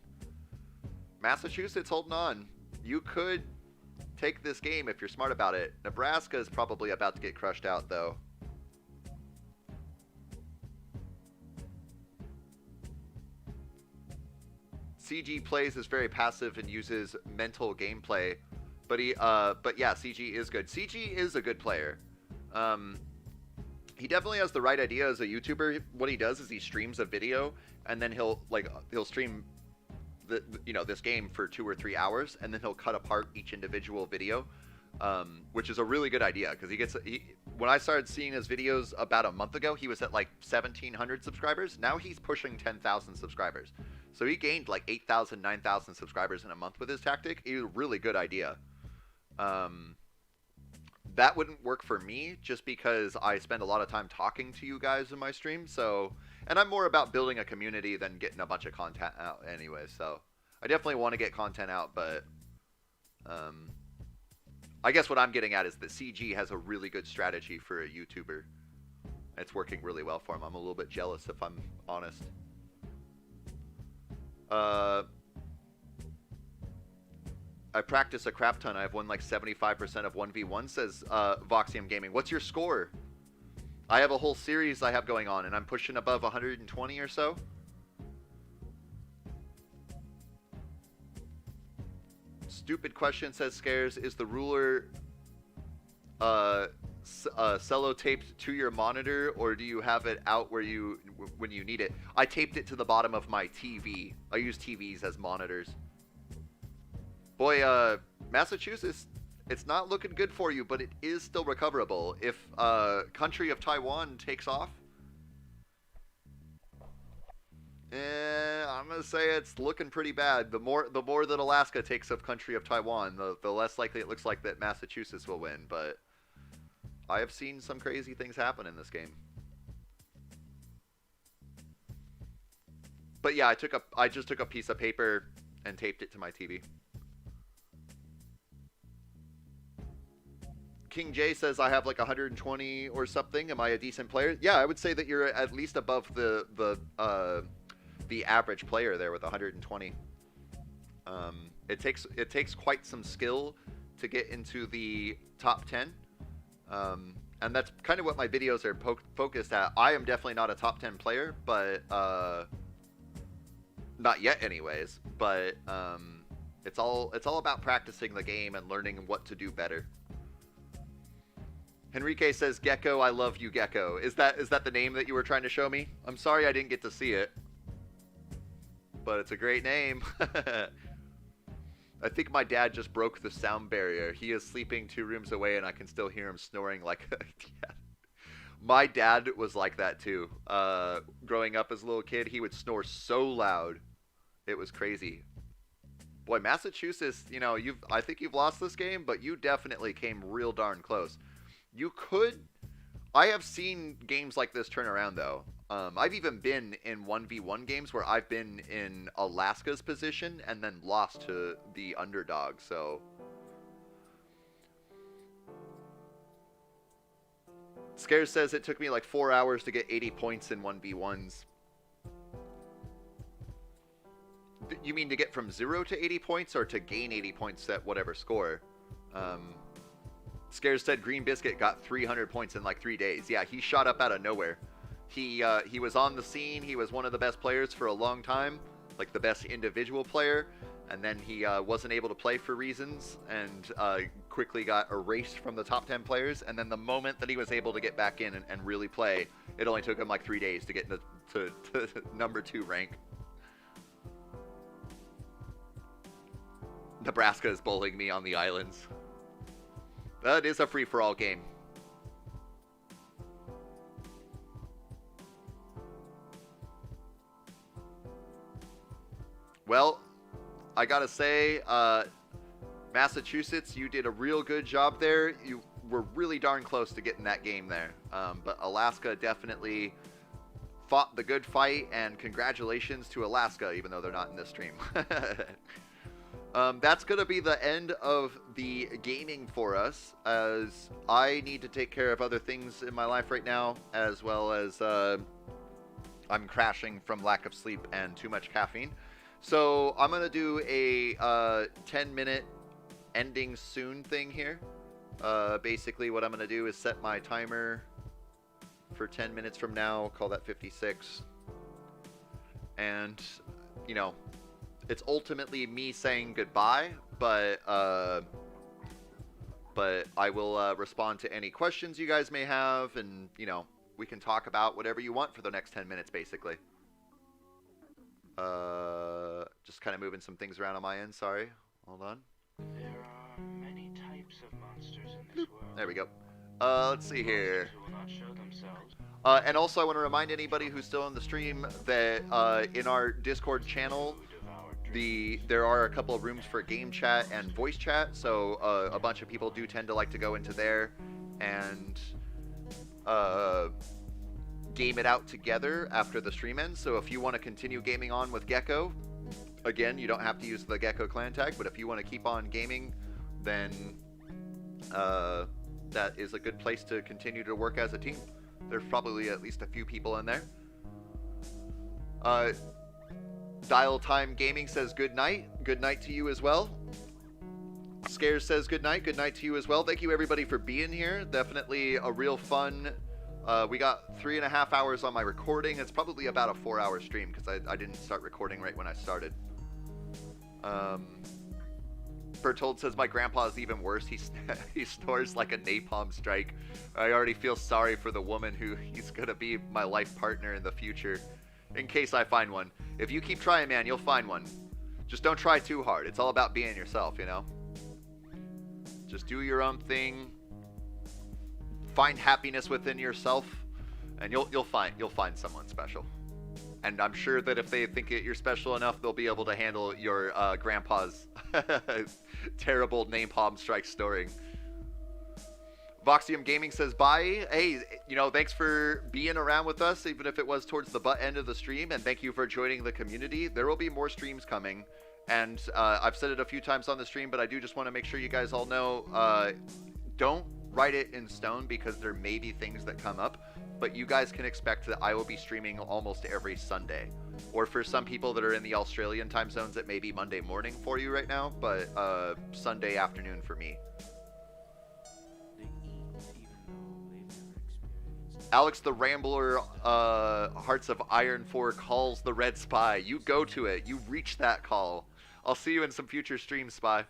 Massachusetts holding on. You could take this game if you're smart about it. Nebraska is probably about to get crushed out, though. CG plays is very passive and uses mental gameplay, but yeah, CG is good. CG is a good player. He definitely has the right idea as a YouTuber. What he does is he streams a video, and then he'll stream this game for 2 or 3 hours, and then he'll cut apart each individual video, which is a really good idea, because when I started seeing his videos about a month ago, he was at like 1,700 subscribers. Now he's pushing 10,000 subscribers. So he gained like 8,000, 9,000 subscribers in a month with his tactic. It was a really good idea. That wouldn't work for me, just because I spend a lot of time talking to you guys in my stream. So, and I'm more about building a community than getting a bunch of content out anyway. So I definitely want to get content out, but I guess what I'm getting at is that CG has a really good strategy for a YouTuber. It's working really well for him. I'm a little bit jealous, if I'm honest. I practice a crap ton. I've won like 75% of 1v1, says Voxium Gaming. What's your score? I have a whole series I have going on, and I'm pushing above 120 or so. Stupid question, says Scares. Is the ruler cello-taped to your monitor, or do you have it out when you need it? I taped it to the bottom of my TV. I use TVs as monitors. Boy, Massachusetts, it's not looking good for you, but it is still recoverable. If country of Taiwan takes off, I'm gonna say it's looking pretty bad. The more that Alaska takes of country of Taiwan, the less likely it looks like that Massachusetts will win. But I have seen some crazy things happen in this game. But yeah, I just took a piece of paper and taped it to my TV. King J says I have like 120 or something. Am I a decent player? Yeah, I would say that you're at least above the average player there with 120. It takes quite some skill to get into the top 10. And that's kind of what my videos are focused at. I am definitely not a top 10 player, but not yet anyways. But it's all about practicing the game and learning what to do better. Henrique says, Geko, I love you, Geko. Is that the name that you were trying to show me? I'm sorry I didn't get to see it. But it's a great name. I think my dad just broke the sound barrier. He is sleeping 2 rooms away, and I can still hear him snoring like... Yeah. My dad was like that, too. Growing up as a little kid, he would snore so loud. It was crazy. Boy, Massachusetts, I think you've lost this game, but you definitely came real darn close. You could I have seen games like this turn around, though. I've even been in 1v1 games where I've been in Alaska's position and then lost to the underdog, so... Scares says it took me like 4 hours to get 80 points in 1v1s. You mean to get from 0 to 80 points or to gain 80 points at whatever score? Scares said Green Biscuit got 300 points in like 3 days. Yeah, he shot up out of nowhere. He was on the scene. He was one of the best players for a long time, like the best individual player. And then he wasn't able to play for reasons and quickly got erased from the top 10 players. And then the moment that he was able to get back in and really play, it only took him like 3 days to get to number 2 rank. Nebraska is bullying me on the islands. That is a free-for-all game. Well, I gotta say, Massachusetts, you did a real good job there. You were really darn close to getting that game there. But Alaska definitely fought the good fight, and congratulations to Alaska, even though they're not in this stream. That's going to be the end of the gaming for us, as I need to take care of other things in my life right now, as well as I'm crashing from lack of sleep and too much caffeine. So I'm going to do a 10-minute ending soon thing here. Basically what I'm going to do is set my timer for 10 minutes from now, call that 56. And, you know, it's ultimately me saying goodbye, but I will respond to any questions you guys may have, and, you know, we can talk about whatever you want for the next 10 minutes, basically. Just kind of moving some things around on my end, sorry. Hold on. There are many types of monsters in this world. There we go. Let's see here. Monsters who will not show themselves. And also I want to remind anybody who's still in the stream that in our Discord channel, there are a couple of rooms for game chat and voice chat, so a bunch of people do tend to like to go into there and game it out together after the stream ends. So if you want to continue gaming on with Geko, again, you don't have to use the Geko clan tag, but if you want to keep on gaming, then that is a good place to continue to work as a team. There's probably at least a few people in there. Dial Time Gaming says good night. Good night to you as well. Scares says good night. Good night to you as well. Thank you everybody for being here. Definitely a real fun. We got 3.5 hours on my recording. It's probably about a 4-hour stream because I didn't start recording right when I started. Bertold says my grandpa's even worse. He snores like a napalm strike. I already feel sorry for the woman who he's gonna be my life partner in the future. In case I find one. If you keep trying, man, you'll find one. Just don't try too hard. It's all about being yourself, you know? Just do your own thing. Find happiness within yourself, and you'll find someone special. And I'm sure that if they think you're special enough, they'll be able to handle your grandpa's terrible napalm strike story. Voxium Gaming says bye. Hey, you know, thanks for being around with us, even if it was towards the butt end of the stream, and thank you for joining the community. There will be more streams coming, and I've said it a few times on the stream, but I do just want to make sure you guys all know, don't write it in stone because there may be things that come up, but you guys can expect that I will be streaming almost every Sunday. Or for some people that are in the Australian time zones, it may be Monday morning for you right now, but Sunday afternoon for me. Alex the Rambler, Hearts of Iron 4 calls the Red Spy. You go to it. You reach that call. I'll see you in some future streams, Spy.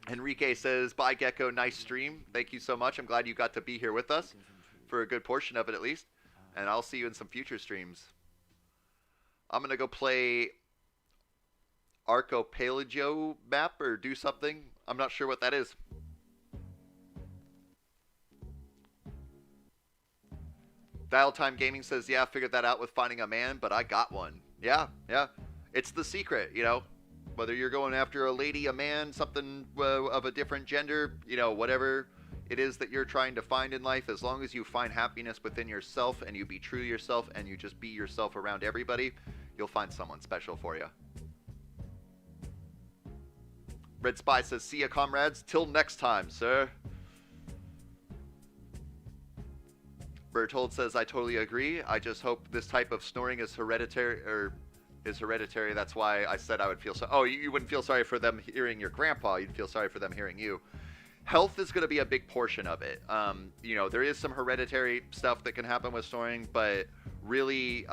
Enrique says, bye, Geko. Nice stream. Thank you so much. I'm glad you got to be here with us for a good portion of it, at least. And I'll see you in some future streams. I'm going to go play Archipelago map or do something. I'm not sure what that is. Dial Time Gaming says, yeah, I figured that out with finding a man, but I got one. Yeah. It's the secret, you know. Whether you're going after a lady, a man, something of a different gender, you know, whatever. it is that you're trying to find in life, as long as you find happiness within yourself and you be true to yourself and you just be yourself around everybody, you'll find someone special for you. Red Spy says, see ya, comrades. Till next time, sir. Bertold says, I totally agree. I just hope this type of snoring is hereditary, That's why I said I would feel sorry. Oh, you wouldn't feel sorry for them hearing your grandpa. You'd feel sorry for them hearing you. Health is going to be a big portion of it. You know, there is some hereditary stuff that can happen with snoring, but really,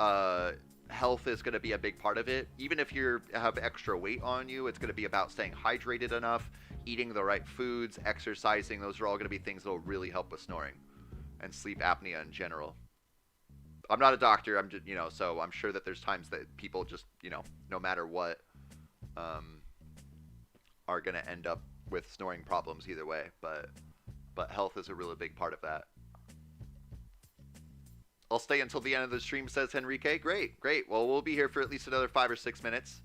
health is going to be a big part of it. Even if you have extra weight on you, it's going to be about staying hydrated enough, eating the right foods, exercising. Those are all going to be things that will really help with snoring and sleep apnea in general. I'm not a doctor. I'm just, you know, so I'm sure that there's times that people just, you know, no matter what, are going to end up with snoring problems either way. But health is a really big part of that. I'll stay until the end of the stream, says Henrique. Great, great. Well, we'll be here for at least another 5 or 6 minutes.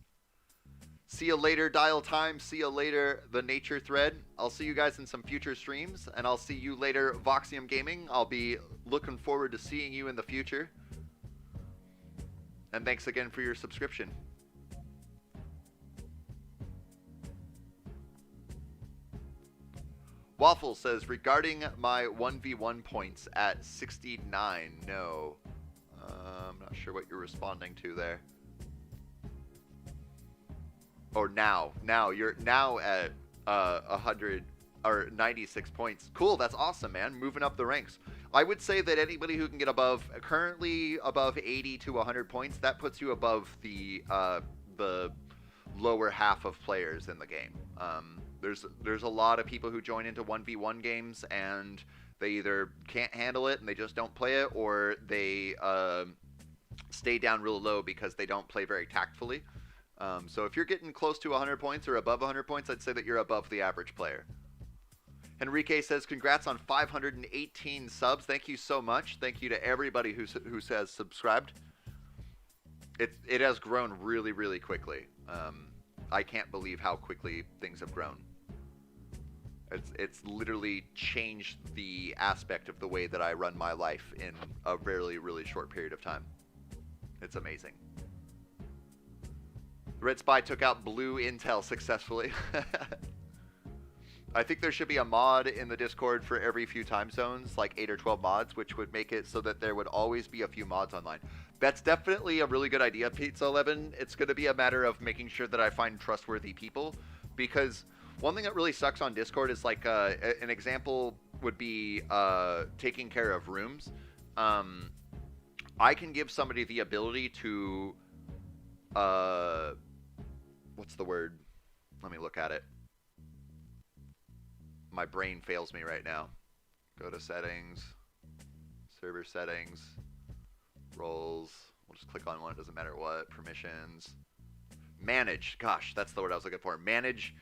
See you later, Dial Time. See you later, The Nature Thread. I'll see you guys in some future streams, and I'll see you later, Voxium Gaming. I'll be looking forward to seeing you in the future. And thanks again for your subscription. Waffle says, regarding my 1v1 points at 69, no. I'm not sure what you're responding to there. Or now. You're now at 100 or 96 points. Cool, that's awesome, man. Moving up the ranks. I would say that anybody who can get currently above 80 to 100 points, that puts you above the lower half of players in the game. There's a lot of people who join into 1v1 games and they either can't handle it and they just don't play it, or they stay down real low because they don't play very tactfully. So if you're getting close to 100 points or above 100 points, I'd say that you're above the average player. Enrique says, congrats on 518 subs. Thank you so much. Thank you to everybody who has subscribed. It has grown really, really quickly. I can't believe how quickly things have grown. It's literally changed the aspect of the way that I run my life in a really, really short period of time. It's amazing. Red Spy took out Blue Intel successfully. I think there should be a mod in the Discord for every few time zones, like 8 or 12 mods, which would make it so that there would always be a few mods online. That's definitely a really good idea, Pizza 11. It's going to be a matter of making sure that I find trustworthy people, because one thing that really sucks on Discord is, like, an example would be taking care of rooms. I can give somebody the ability to, what's the word? Let me look at it. My brain fails me right now. Go to settings, server settings, roles. We'll just click on one, it doesn't matter what. Permissions. Manage. Gosh, that's the word I was looking for. Manage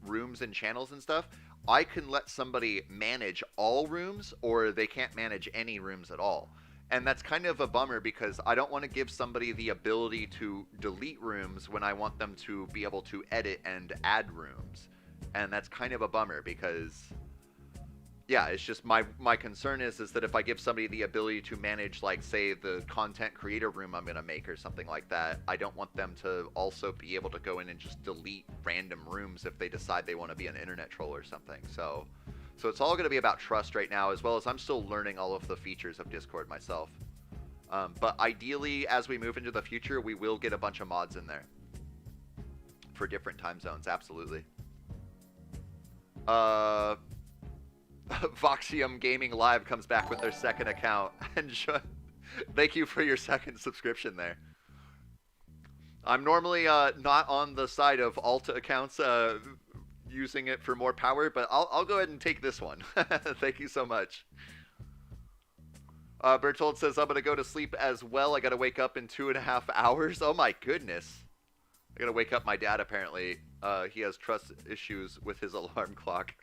rooms and channels and stuff. I can let somebody manage all rooms, or they can't manage any rooms at all. And that's kind of a bummer, because I don't want to give somebody the ability to delete rooms when I want them to be able to edit and add rooms. And that's kind of a bummer, because, yeah, it's just my concern is that if I give somebody the ability to manage, like, say, the content creator room I'm going to make or something like that, I don't want them to also be able to go in and just delete random rooms if they decide they want to be an internet troll or something. So it's all going to be about trust right now, as well as I'm still learning all of the features of Discord myself. But ideally, as we move into the future, we will get a bunch of mods in there for different time zones. Absolutely. Voxium Gaming Live comes back with their second account. And thank you for your second subscription there. I'm normally not on the side of alt accounts using it for more power, but I'll go ahead and take this one. Thank you so much. Bertold says, I'm going to go to sleep as well. I got to wake up in 2.5 hours. Oh my goodness. I got to wake up my dad, apparently. He has trust issues with his alarm clock.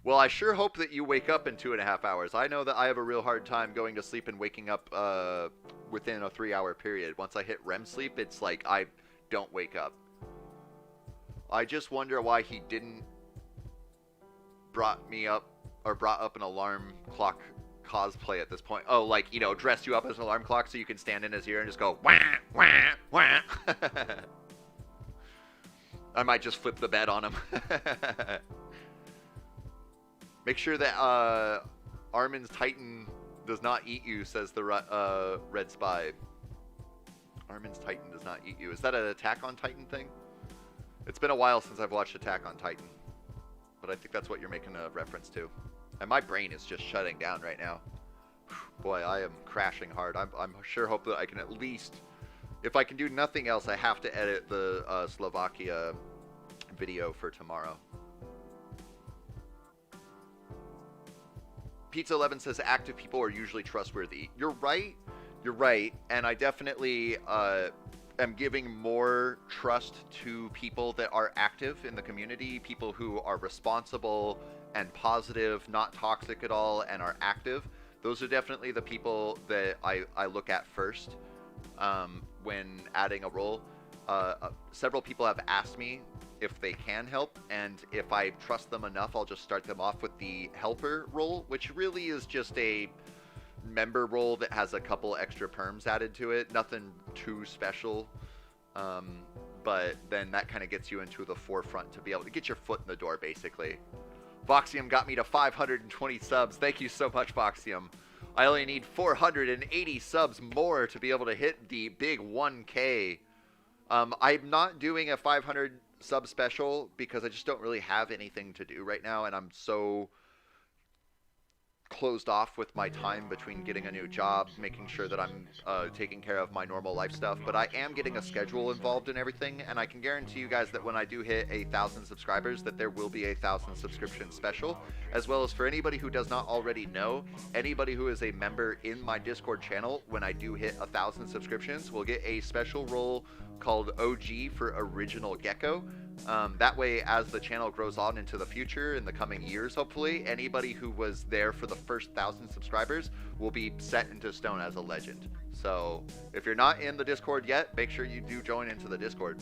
Well, I sure hope that you wake up in 2.5 hours. I know that I have a real hard time going to sleep and waking up within a 3-hour period. Once I hit REM sleep, it's like I don't wake up. I just wonder why he didn't brought me up or brought up an alarm clock cosplay at this point. Oh, like, you know, dress you up as an alarm clock so you can stand in his ear and just go wah wah wah. I might just flip the bed on him. Make sure that Armin's Titan does not eat you, says the Red Spy. Armin's Titan does not eat you. Is that an Attack on Titan thing? It's been a while since I've watched Attack on Titan, but I think that's what you're making a reference to. And my brain is just shutting down right now. Boy, I am crashing hard. I'm sure hope that I can at least, if I can do nothing else, I have to edit the Slovakia video for tomorrow. Pizza 11 says active people are usually trustworthy. You're right. You're right. And I definitely am giving more trust to people that are active in the community, people who are responsible and positive, not toxic at all, and are active. Those are definitely the people that I look at first when adding a role. Several people have asked me if they can help, and if I trust them enough, I'll just start them off with the helper role, which really is just a member role that has a couple extra perms added to it. Nothing too special, but then that kind of gets you into the forefront to be able to get your foot in the door, basically. Voxium got me to 520 subs. Thank you so much, Voxium. I only need 480 subs more to be able to hit the big 1K. I'm not doing a 500 sub special because I just don't really have anything to do right now, and I'm so closed off with my time between getting a new job, making sure that I'm taking care of my normal life stuff. But I am getting a schedule involved in everything, and I can guarantee you guys that when I do hit 1,000 subscribers, that there will be a 1,000 subscription special, as well as for anybody who does not already know, anybody who is a member in my Discord channel, when I do hit 1,000 subscriptions, will get a special role called OG for Original Geko. That way, as the channel grows on into the future, in the coming years, hopefully, anybody who was there for the first 1,000 subscribers will be set into stone as a legend. So, if you're not in the Discord yet, make sure you do join into the Discord.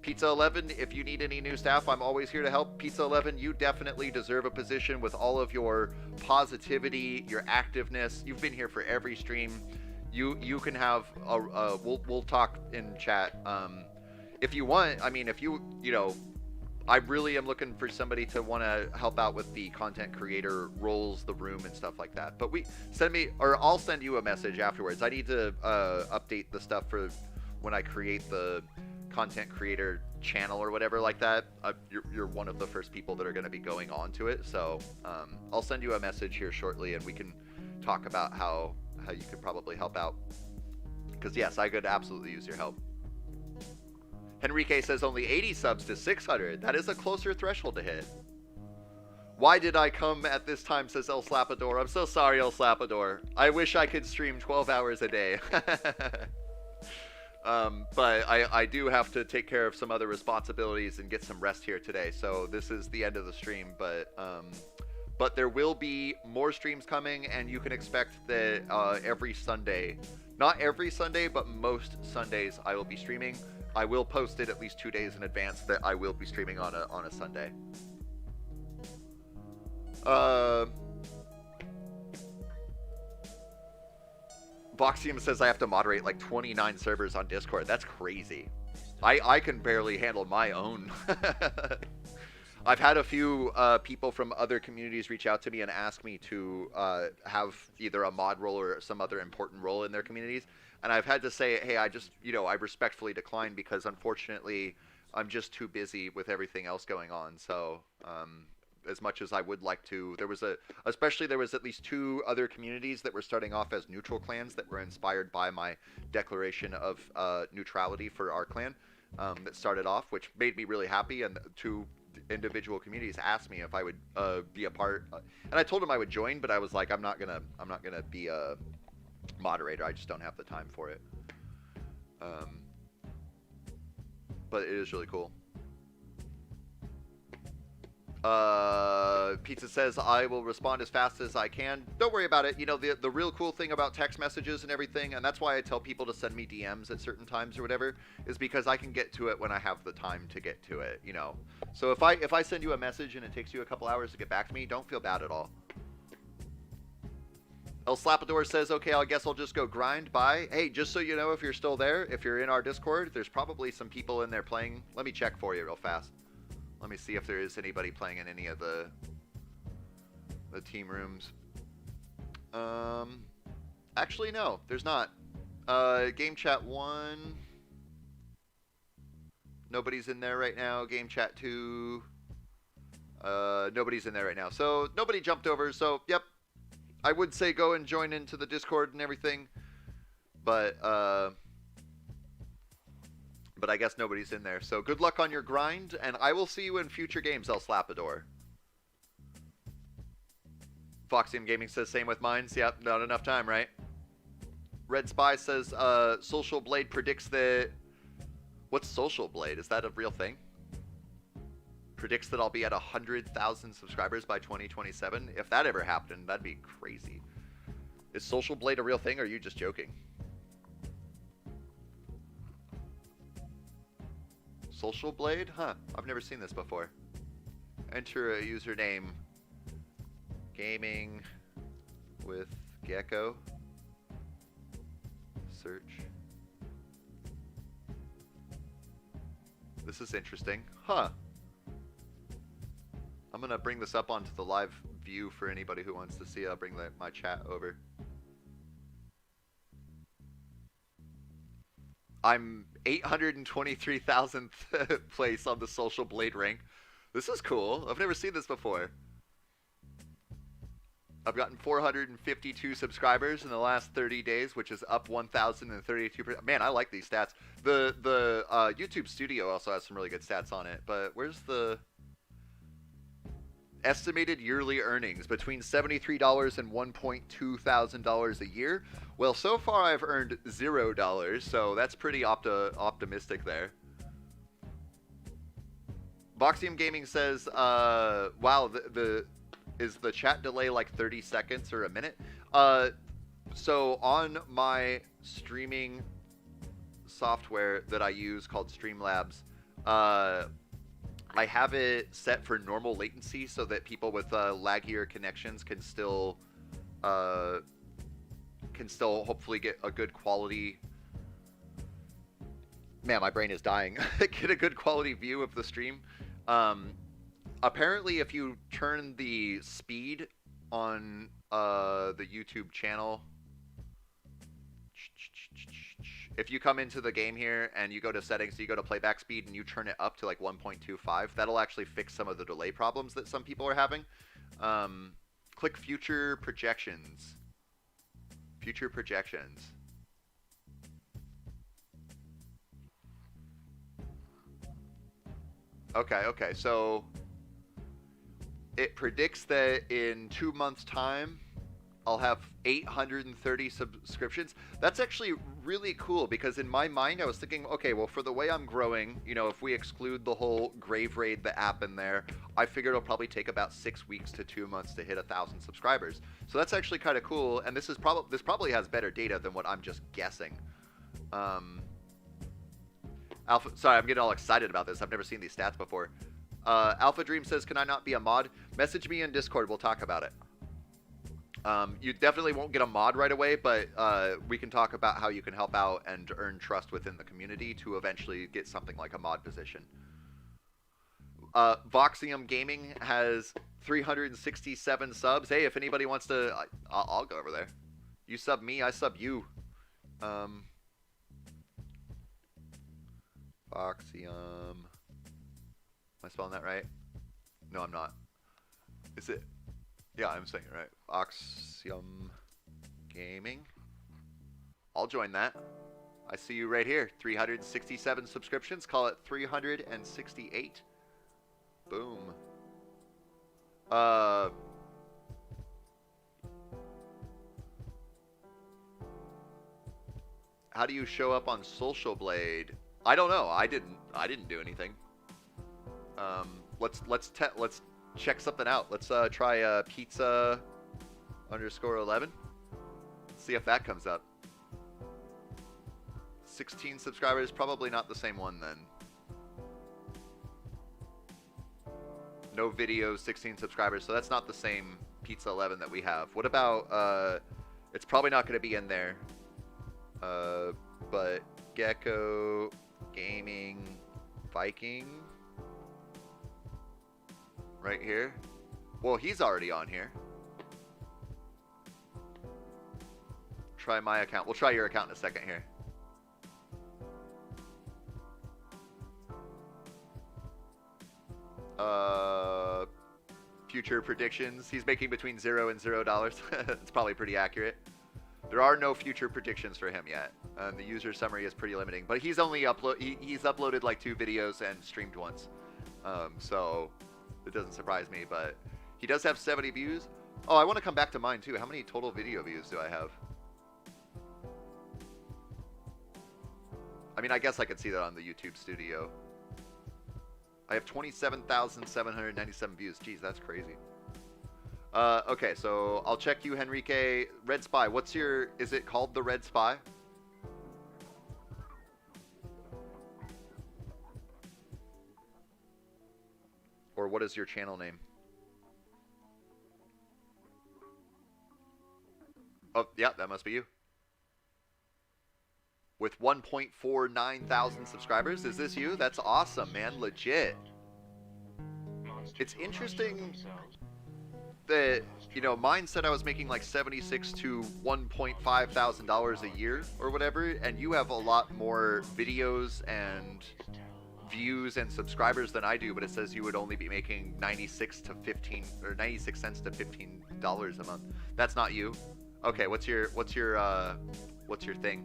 Pizza 11, if you need any new staff, I'm always here to help. Pizza 11, you definitely deserve a position with all of your positivity, your activeness. You've been here for every stream. You can have we'll talk in chat. If you want, I mean, if you know, I really am looking for somebody to want to help out with the content creator roles, the room, and stuff like that. But I'll send you a message afterwards. I need to update the stuff for when I create the content creator channel or whatever like that. You're one of the first people that are going to be going on to it. So I'll send you a message here shortly, and we can talk about how you could probably help out. Because yes, I could absolutely use your help. Henrique says only 80 subs to 600. That is a closer threshold to hit. Why did I come at this time, says El Slapador. I'm so sorry, El Slapador. I wish I could stream 12 hours a day. But I do have to take care of some other responsibilities and get some rest here today. So this is the end of the stream. But there will be more streams coming, and you can expect that every Sunday, not every Sunday, but most Sundays I will be streaming. I will post it at least 2 days in advance that I will be streaming on a Sunday. Voxium says I have to moderate like 29 servers on Discord. That's crazy. I can barely handle my own. I've had a few people from other communities reach out to me and ask me to have either a mod role or some other important role in their communities. And I've had to say, hey, I just, I respectfully decline because unfortunately I'm just too busy with everything else going on. So as much as I would like to, there was at least 2 other communities that were starting off as neutral clans that were inspired by my declaration of neutrality for our clan that started off, which made me really happy. And 2 individual communities asked me if I would be a part, and I told them I would join, but I was like, I'm not gonna be a moderator. I just don't have the time for it. But it is really cool. Pizza says, I will respond as fast as I can. Don't worry about it. You know, the real cool thing about text messages and everything, and that's why I tell people to send me DMs at certain times or whatever, is because I can get to it when I have the time to get to it, you know. So if I send you a message and it takes you a couple hours to get back to me, don't feel bad at all. El Slapador says, okay, I guess I'll just go grind. Bye. Hey, just so you know, if you're still there, if you're in our Discord, there's probably some people in there playing. Let me check for you real fast. Let me see if there is anybody playing in any of the team rooms. Actually, no, there's not. Game chat 1. Nobody's in there right now. Game chat 2. Nobody's in there right now. So nobody jumped over. So, yep. I would say go and join into the Discord and everything. But I guess nobody's in there. So good luck on your grind, and I will see you in future games, El Slapador. Foxium Gaming says, same with mines. Yep, not enough time, right? Red Spy says, Social Blade predicts that... What's Social Blade? Is that a real thing? Predicts that I'll be at 100,000 subscribers by 2027. If that ever happened, that'd be crazy. Is Social Blade a real thing, or are you just joking? Social Blade? Huh. I've never seen this before. Enter a username. Gaming with Geko. Search. This is interesting. Huh. I'm going to bring this up onto the live view for anybody who wants to see. I'll bring my chat over. I'm 823,000th place on the Social Blade rank. This is cool. I've never seen this before. I've gotten 452 subscribers in the last 30 days, which is up 1,032%. Man, I like these stats. The YouTube Studio also has some really good stats on it. But where's the estimated yearly earnings? Between $73 and $1.2 thousand a year. Well, so far I've earned $0, so that's pretty optimistic there. Boxium Gaming says, wow, is the chat delay like 30 seconds or a minute? So on my streaming software that I use called Streamlabs, I have it set for normal latency so that people with laggier connections can still hopefully get a good quality. Man, my brain is dying. Get a good quality view of the stream. Apparently, if you turn the speed on the YouTube channel, if you come into the game here and you go to settings, you go to playback speed and you turn it up to like 1.25, that'll actually fix some of the delay problems that some people are having. Click future projections. Future projections. Okay, so it predicts that in 2 months' time, I'll have 830 subscriptions. That's actually really cool because in my mind, I was thinking, okay, well, for the way I'm growing, you know, if we exclude the whole Grave Raid that happened there, I figured it'll probably take about 6 weeks to 2 months to hit 1,000 subscribers. So that's actually kind of cool, and this probably has better data than what I'm just guessing. Alpha, sorry, I'm getting all excited about this. I've never seen these stats before. Alpha Dream says, can I not be a mod? Message me in Discord. We'll talk about it. You definitely won't get a mod right away, but we can talk about how you can help out and earn trust within the community to eventually get something like a mod position. Voxium Gaming has 367 subs. Hey, if anybody wants to, I'll go over there. You sub me, I sub you. Voxium. Am I spelling that right? No, I'm not. Is it? Yeah, I'm saying it right. Voxium Gaming. I'll join that. I see you right here. 367 subscriptions. Call it 368. Boom. How do you show up on Social Blade? I don't know. I didn't do anything. Let's check something out. Let's try pizza underscore 11. See if that comes up. 16 subscribers, probably not the same one then. No videos, 16 subscribers, so that's not the same Pizza 11 that we have. What about, it's probably not going to be in there, but Geko Gaming Viking, right here. Well, he's already on here. Try my account. We'll try your account in a second here. Future predictions. He's making between $0 and $0. It's probably pretty accurate. There are no future predictions for him yet. The user summary is pretty limiting, but he's only he's uploaded like 2 videos and streamed once. So it doesn't surprise me, but he does have 70 views. Oh, I want to come back to mine too. How many total video views do I have? I mean, I guess I could see that on the YouTube studio. I have 27,797 views. Jeez, that's crazy. Okay, so I'll check you, Henrique. Red Spy, what's your... Is it called the Red Spy? Or what is your channel name? Oh, yeah, that must be you. With 1.49 thousand subscribers. Is this you? That's awesome, man. Legit. It's interesting that, you know, mine said I was making like $76 to $1.5 thousand a year or whatever, and you have a lot more videos and views and subscribers than I do, but it says you would only be making 96 to 15 or 96 cents to $15 a month. That's not you. Okay, what's your thing?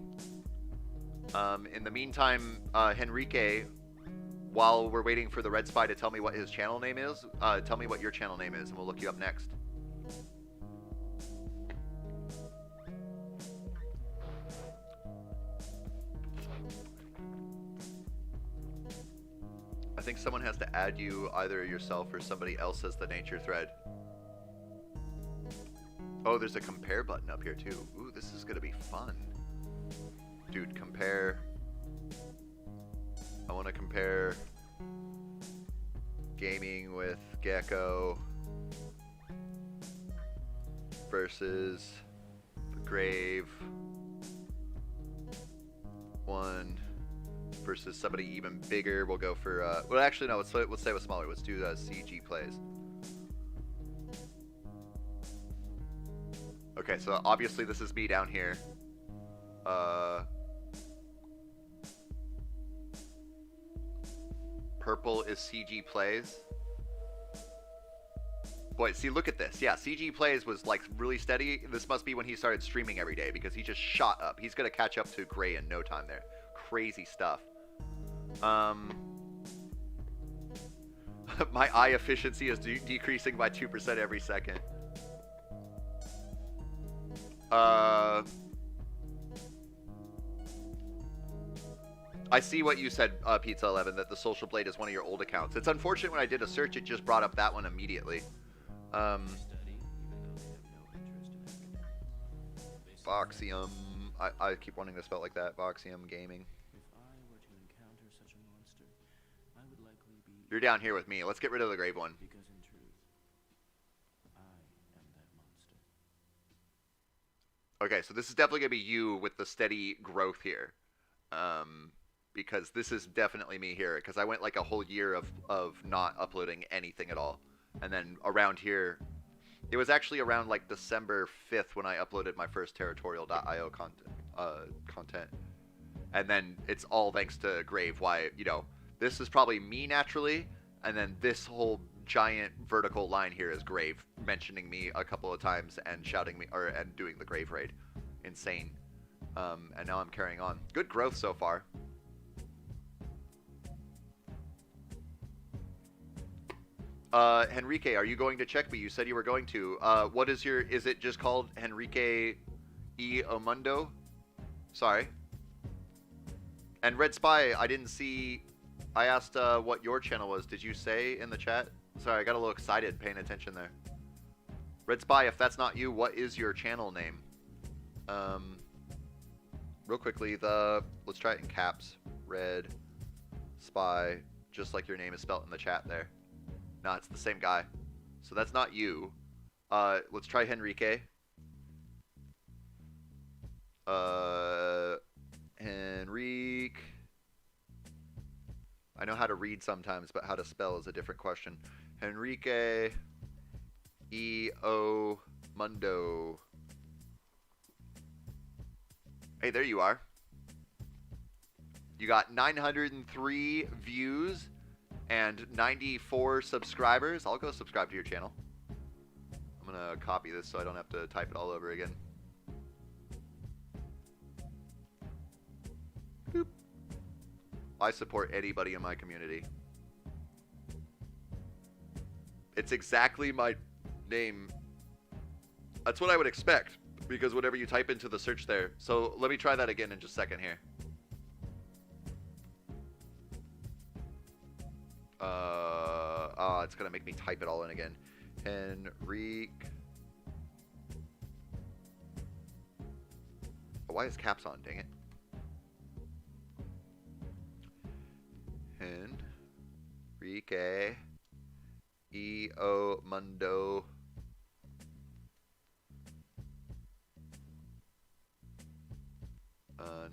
In the meantime, Henrique, while we're waiting for the Red Spy to tell me what his channel name is, tell me what your channel name is, and we'll look you up next. I think someone has to add you, either yourself or somebody else as the nature thread. Oh, there's a compare button up here too. Ooh, this is gonna be fun. Dude, compare. I want to compare gaming with Geko versus the Grave one versus somebody even bigger. We'll go for well, actually no, let's say with smaller. Let's do CG plays. Okay, so obviously this is me down here. Purple is CG Plays. Boy, see, look at this. Yeah, CG Plays was like really steady. This must be when he started streaming every day, because he just shot up. He's gonna catch up to Gray in no time there. Crazy stuff. My eye efficiency is decreasing by 2% every second. I see what you said, Pizza 11, that the Social Blade is one of your old accounts. It's unfortunate when I did a search, it just brought up that one immediately. Boxium. I keep wanting to spell it like that. Boxium Gaming. If I were to encounter such a monster, I would likely be... You're down here with me. Let's get rid of the Grave one. Because in truth, I am that monster. Okay, so this is definitely going to be you with the steady growth here. Because this is definitely me here, because I went like a whole year of not uploading anything at all. And then around here, it was actually around like December 5th when I uploaded my first territorial.io content. And then it's all thanks to Grave. Why, you know, this is probably me naturally, and then this whole giant vertical line here is Grave mentioning me a couple of times and shouting me, and doing the Grave raid. Insane. And now I'm carrying on. Good growth so far. Henrique, are you going to check me? You said you were going to. What is your... Is it just called Henrique E. Omundo? Sorry. And Red Spy, I didn't see... I asked what your channel was. Did you say in the chat Sorry, I got a little excited paying attention there. Red Spy, if that's not you, what is your channel name? Real quickly, let's try it in caps. Red Spy, just like your name is spelled in the chat there. No, it's the same guy. So that's not you. Let's try Henrique. Henrique. I know how to read sometimes, but how to spell is a different question. Henrique E.O. Mundo. Hey, there you are. You got 903 views and 94 subscribers. I'll go subscribe to your channel. I'm going to copy this so I don't have to type it all over again. Boop. I support anybody in my community. It's exactly my name. That's what I would expect, because whatever you type into the search there. So let me try that again in just a second here. It's going to make me type it all in again. Henrique. Oh, why is caps on? Dang it. Henrique E.O. Mundo.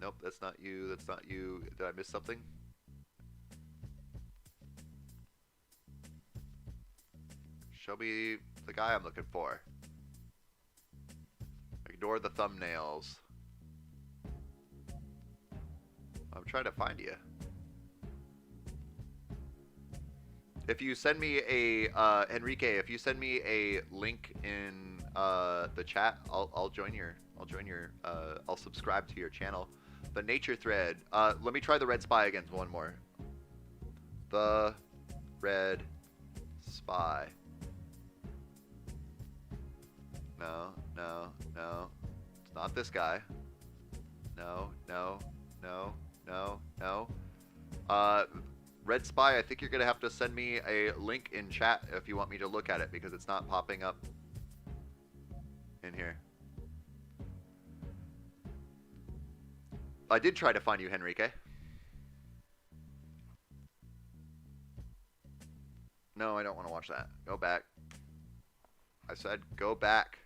Nope, that's not you. That's not you. Did I miss something? Show me the guy I'm looking for. Ignore the thumbnails. I'm trying to find you. If you send me a Henrique, if you send me a link in the chat, I'll join your I'll subscribe to your channel. The nature thread. Let me try the Red Spy again. One more. The Red Spy. No, no, no. It's not this guy. No, no, no, no, no. Red Spy, I think you're going to have to send me a link in chat if you want me to look at it, because it's not popping up in here. I did try to find you, Henrique. No, I don't want to watch that. Go back. I said go back.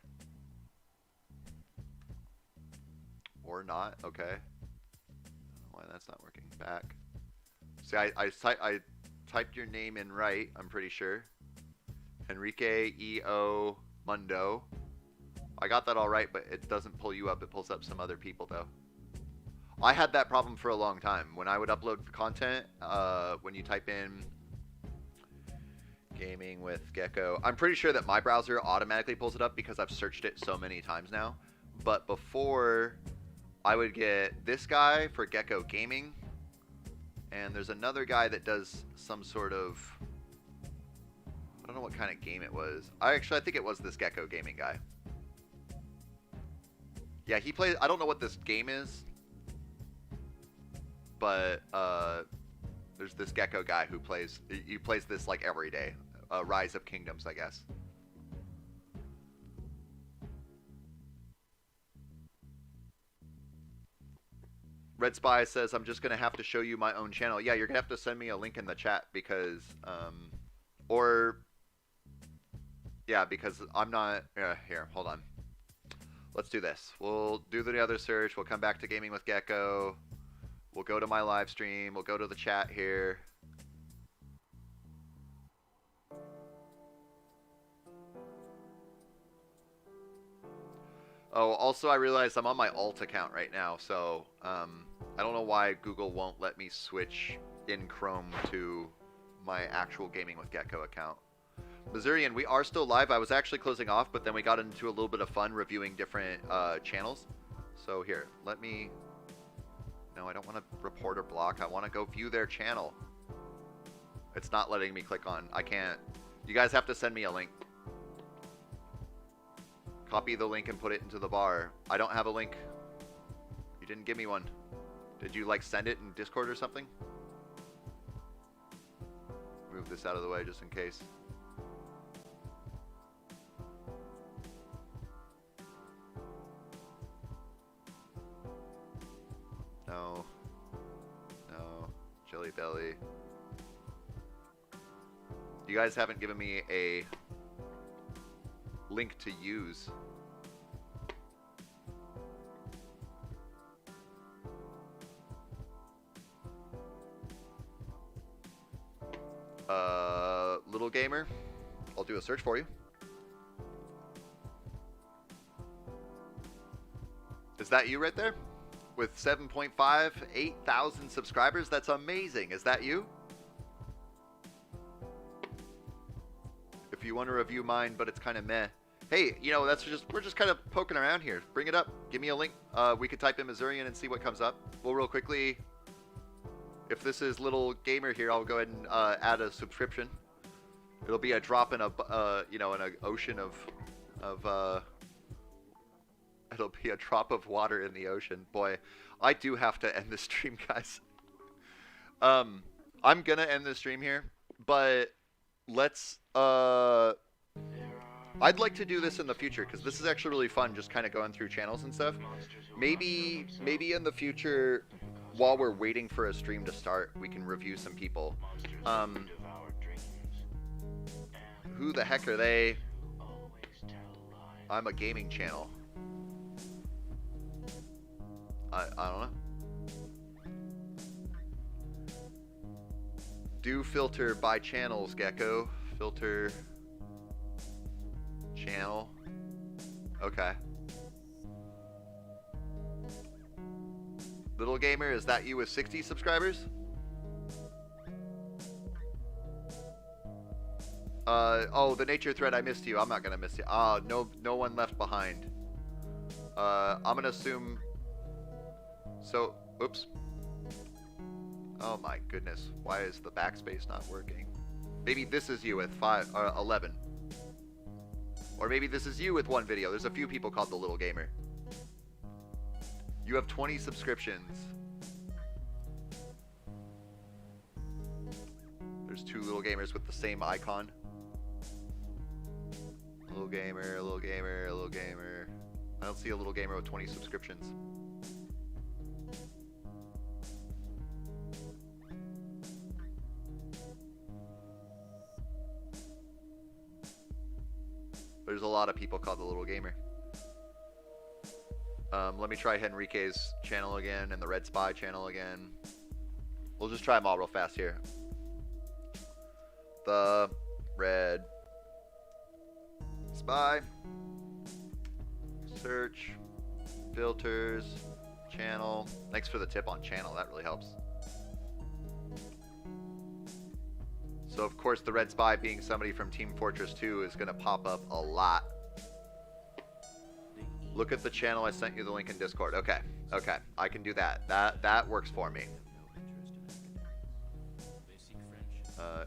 Or not. Okay. I don't know why that's not working. Back. See, I typed your name in right, I'm pretty sure. Henrique E.O. Mundo. I got that all right, but it doesn't pull you up. It pulls up some other people, though. I had that problem for a long time. When I would upload content, when you type in gaming with Geko, I'm pretty sure that my browser automatically pulls it up because I've searched it so many times now. But before, I would get this guy for Geko Gaming, and there's another guy that does some sort of, I don't know what kind of game it was. I think it was this Geko Gaming guy. Yeah, he plays, I don't know what this game is, but there's this Geko guy who plays, he plays this like every day. Rise of Kingdoms, I guess. Red Spy says, I'm just going to have to show you my own channel. Yeah, you're going to have to send me a link in the chat because, because I'm not, here, hold on. Let's do this. We'll do the other search. We'll come back to Gaming with Geko. We'll go to my live stream. We'll go to the chat here. Oh, also I realized I'm on my alt account right now, so I don't know why Google won't let me switch in Chrome to my actual Gaming with Geko account. Missourian, we are still live. I was actually closing off, but then we got into a little bit of fun reviewing different channels. So here, let me... No, I don't want to report or block. I want to go view their channel. It's not letting me click on. I can't. You guys have to send me a link. Copy the link and put it into the bar. I don't have a link. You didn't give me one. Did you like send it in Discord or something? Move this out of the way just in case. Jelly Belly. You guys haven't given me a link to use. Little Gamer. I'll do a search for you. Is that you right there? With 7.58 thousand subscribers? That's amazing. Is that you? If you want to review mine, but it's kind of meh. Hey, you know, we're just kind of poking around here. Bring it up. Give me a link. We could type in Missourian and see what comes up. Well, real quickly, if this is Little Gamer here, I'll go ahead and add a subscription. It'll be a drop in a, in an ocean it'll be a drop of water in the ocean. Boy, I do have to end the stream, guys. I'm gonna end the stream here, but let's, I'd like to do this in the future, because this is actually really fun, just kind of going through channels and stuff. Maybe in the future, while we're waiting for a stream to start, we can review some people. Who the heck are they? I'm a gaming channel. I don't know. Do filter by channels, Geko. Filter channel. Okay. Little Gamer, is that you with 60 subscribers? Oh, the nature thread, I missed you. I'm not gonna miss you. No one left behind. I'm gonna assume... So, oops. Oh my goodness. Why is the backspace not working? Maybe this is you with 11. Or maybe this is you with one video. There's a few people called the Little Gamer. You have 20 subscriptions. There's two Little Gamers with the same icon. Little Gamer, Little Gamer, Little Gamer. I don't see a Little Gamer with 20 subscriptions. There's a lot of people called the Little Gamer. Let me try Henrique's channel again and the Red Spy channel again. We'll just try them all real fast here. The Red Spy. Search. Filters. Channel. Thanks for the tip on channel. That really helps. So, of course, the Red Spy being somebody from Team Fortress 2 is going to pop up a lot. Look at the channel. I sent you the link in Discord. Okay. Okay. I can do that. That works for me.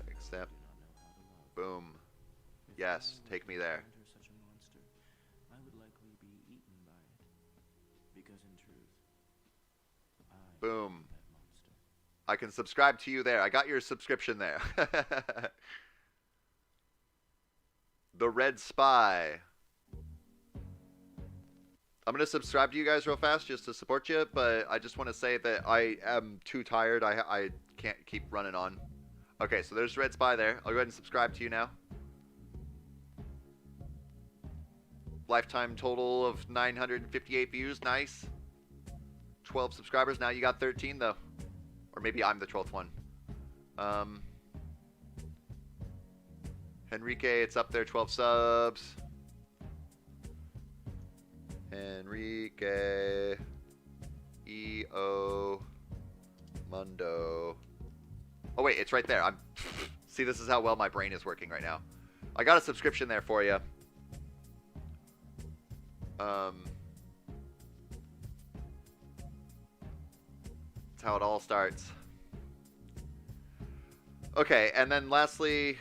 Accept. Boom. Yes. Take me there. Boom. I can subscribe to you there. I got your subscription there. The Red Spy. I'm going to subscribe to you guys real fast just to support you, but I just want to say that I am too tired. I can't keep running on. Okay, so there's Red Spy there. I'll go ahead and subscribe to you now. Lifetime total of 958 views. Nice. 12 subscribers. Now you got 13, though. Or maybe I'm the 12th one. Henrique, it's up there, 12 subs. Enrique E.O. Mundo. Oh wait, it's right there. See, this is how well my brain is working right now. I got a subscription there for you. That's how it all starts. Okay, and then lastly,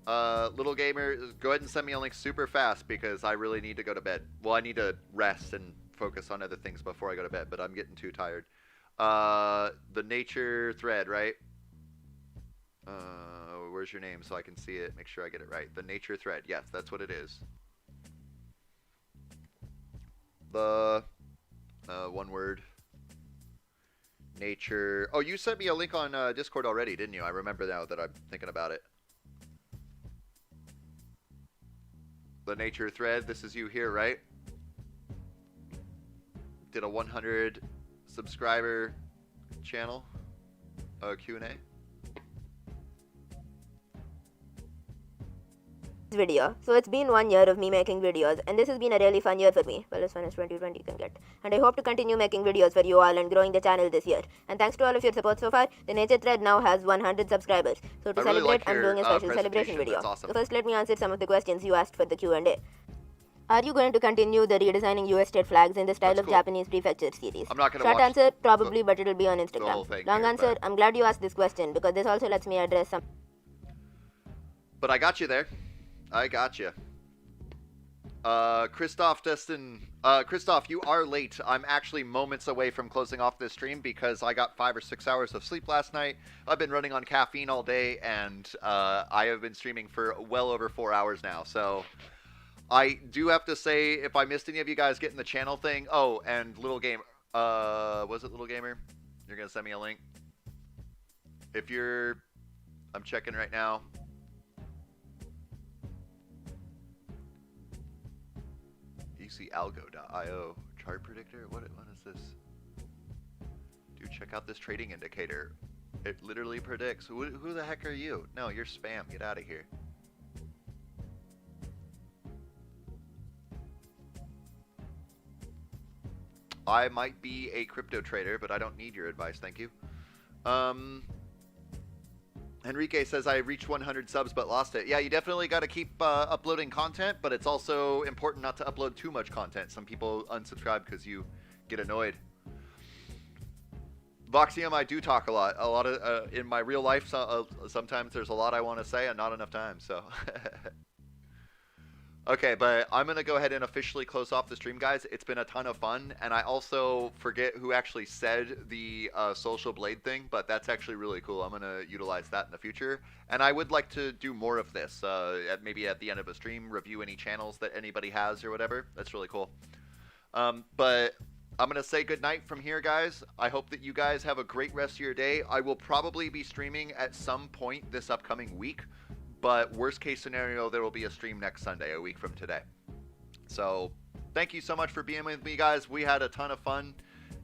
Little Gamer, go ahead and send me a link super fast because I really need to go to bed. Well, I need to rest and focus on other things before I go to bed, but I'm getting too tired. The nature thread, right? Where's your name so I can see it, make sure I get it right. The nature thread, yes, that's what it is. The, one word. Nature. Oh, you sent me a link on Discord already, didn't you? I remember now that I'm thinking about it. The nature thread. This is you here, right? Did a 100 subscriber channel Q&A. Video. So it's been 1 year of me making videos, and this has been a really fun year for me. Well, as fun as 2020 can get. And I hope to continue making videos for you all and growing the channel this year. And thanks to all of your support so far, the nature thread now has 100 subscribers. So to I really celebrate, like I'm your, doing a special celebration presentation. video. That's awesome. So first, let me answer some of the questions you asked for the Q&A. Are you going to continue the redesigning US state flags in the style That's of cool. Japanese prefecture series? I'm not gonna Short watch answer, probably, but it'll be on whole Instagram. thing Long here, answer, but- I'm glad you asked this question because this also lets me address some. But I got you there. I got you. Christoph Destin. Christoph, you are late. I'm actually moments away from closing off this stream because I got 5 or 6 hours of sleep last night. I've been running on caffeine all day, and I have been streaming for well over 4 hours now. So I do have to say, if I missed any of you guys getting the channel thing, oh, and Little Gamer, was it Little Gamer? You're gonna send me a link. If you're, I'm checking right now. ECalgo.io chart predictor. What is this? Dude, check out this trading indicator. It literally predicts. Who the heck are you? No, you're spam. Get out of here. I might be a crypto trader, but I don't need your advice. Thank you. Enrique says, I reached 100 subs but lost it. Yeah, you definitely got to keep uploading content, but it's also important not to upload too much content. Some people unsubscribe because you get annoyed. Voxium, I do talk a lot. A lot of in my real life, sometimes there's a lot I want to say and not enough time, so... Okay, but I'm going to go ahead and officially close off the stream, guys. It's been a ton of fun, and I also forget who actually said the social blade thing, but that's actually really cool. I'm going to utilize that in the future, and I would like to do more of this, maybe at the end of a stream, review any channels that anybody has or whatever. That's really cool. But I'm going to say goodnight from here, guys. I hope that you guys have a great rest of your day. I will probably be streaming at some point this upcoming week. But worst case scenario, there will be a stream next Sunday, a week from today. So thank you so much for being with me, guys. We had a ton of fun,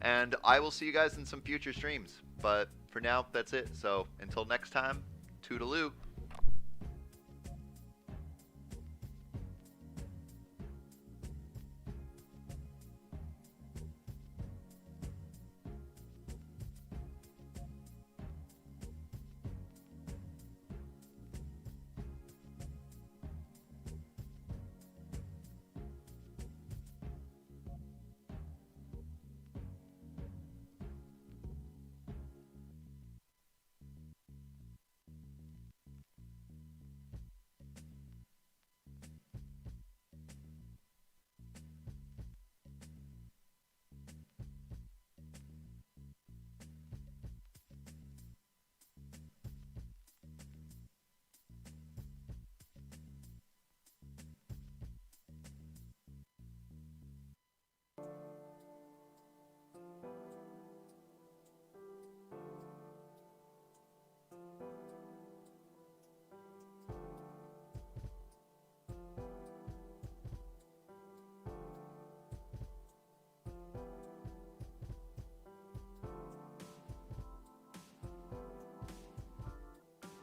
and I will see you guys in some future streams. But for now, that's it. So until next time, toodaloo.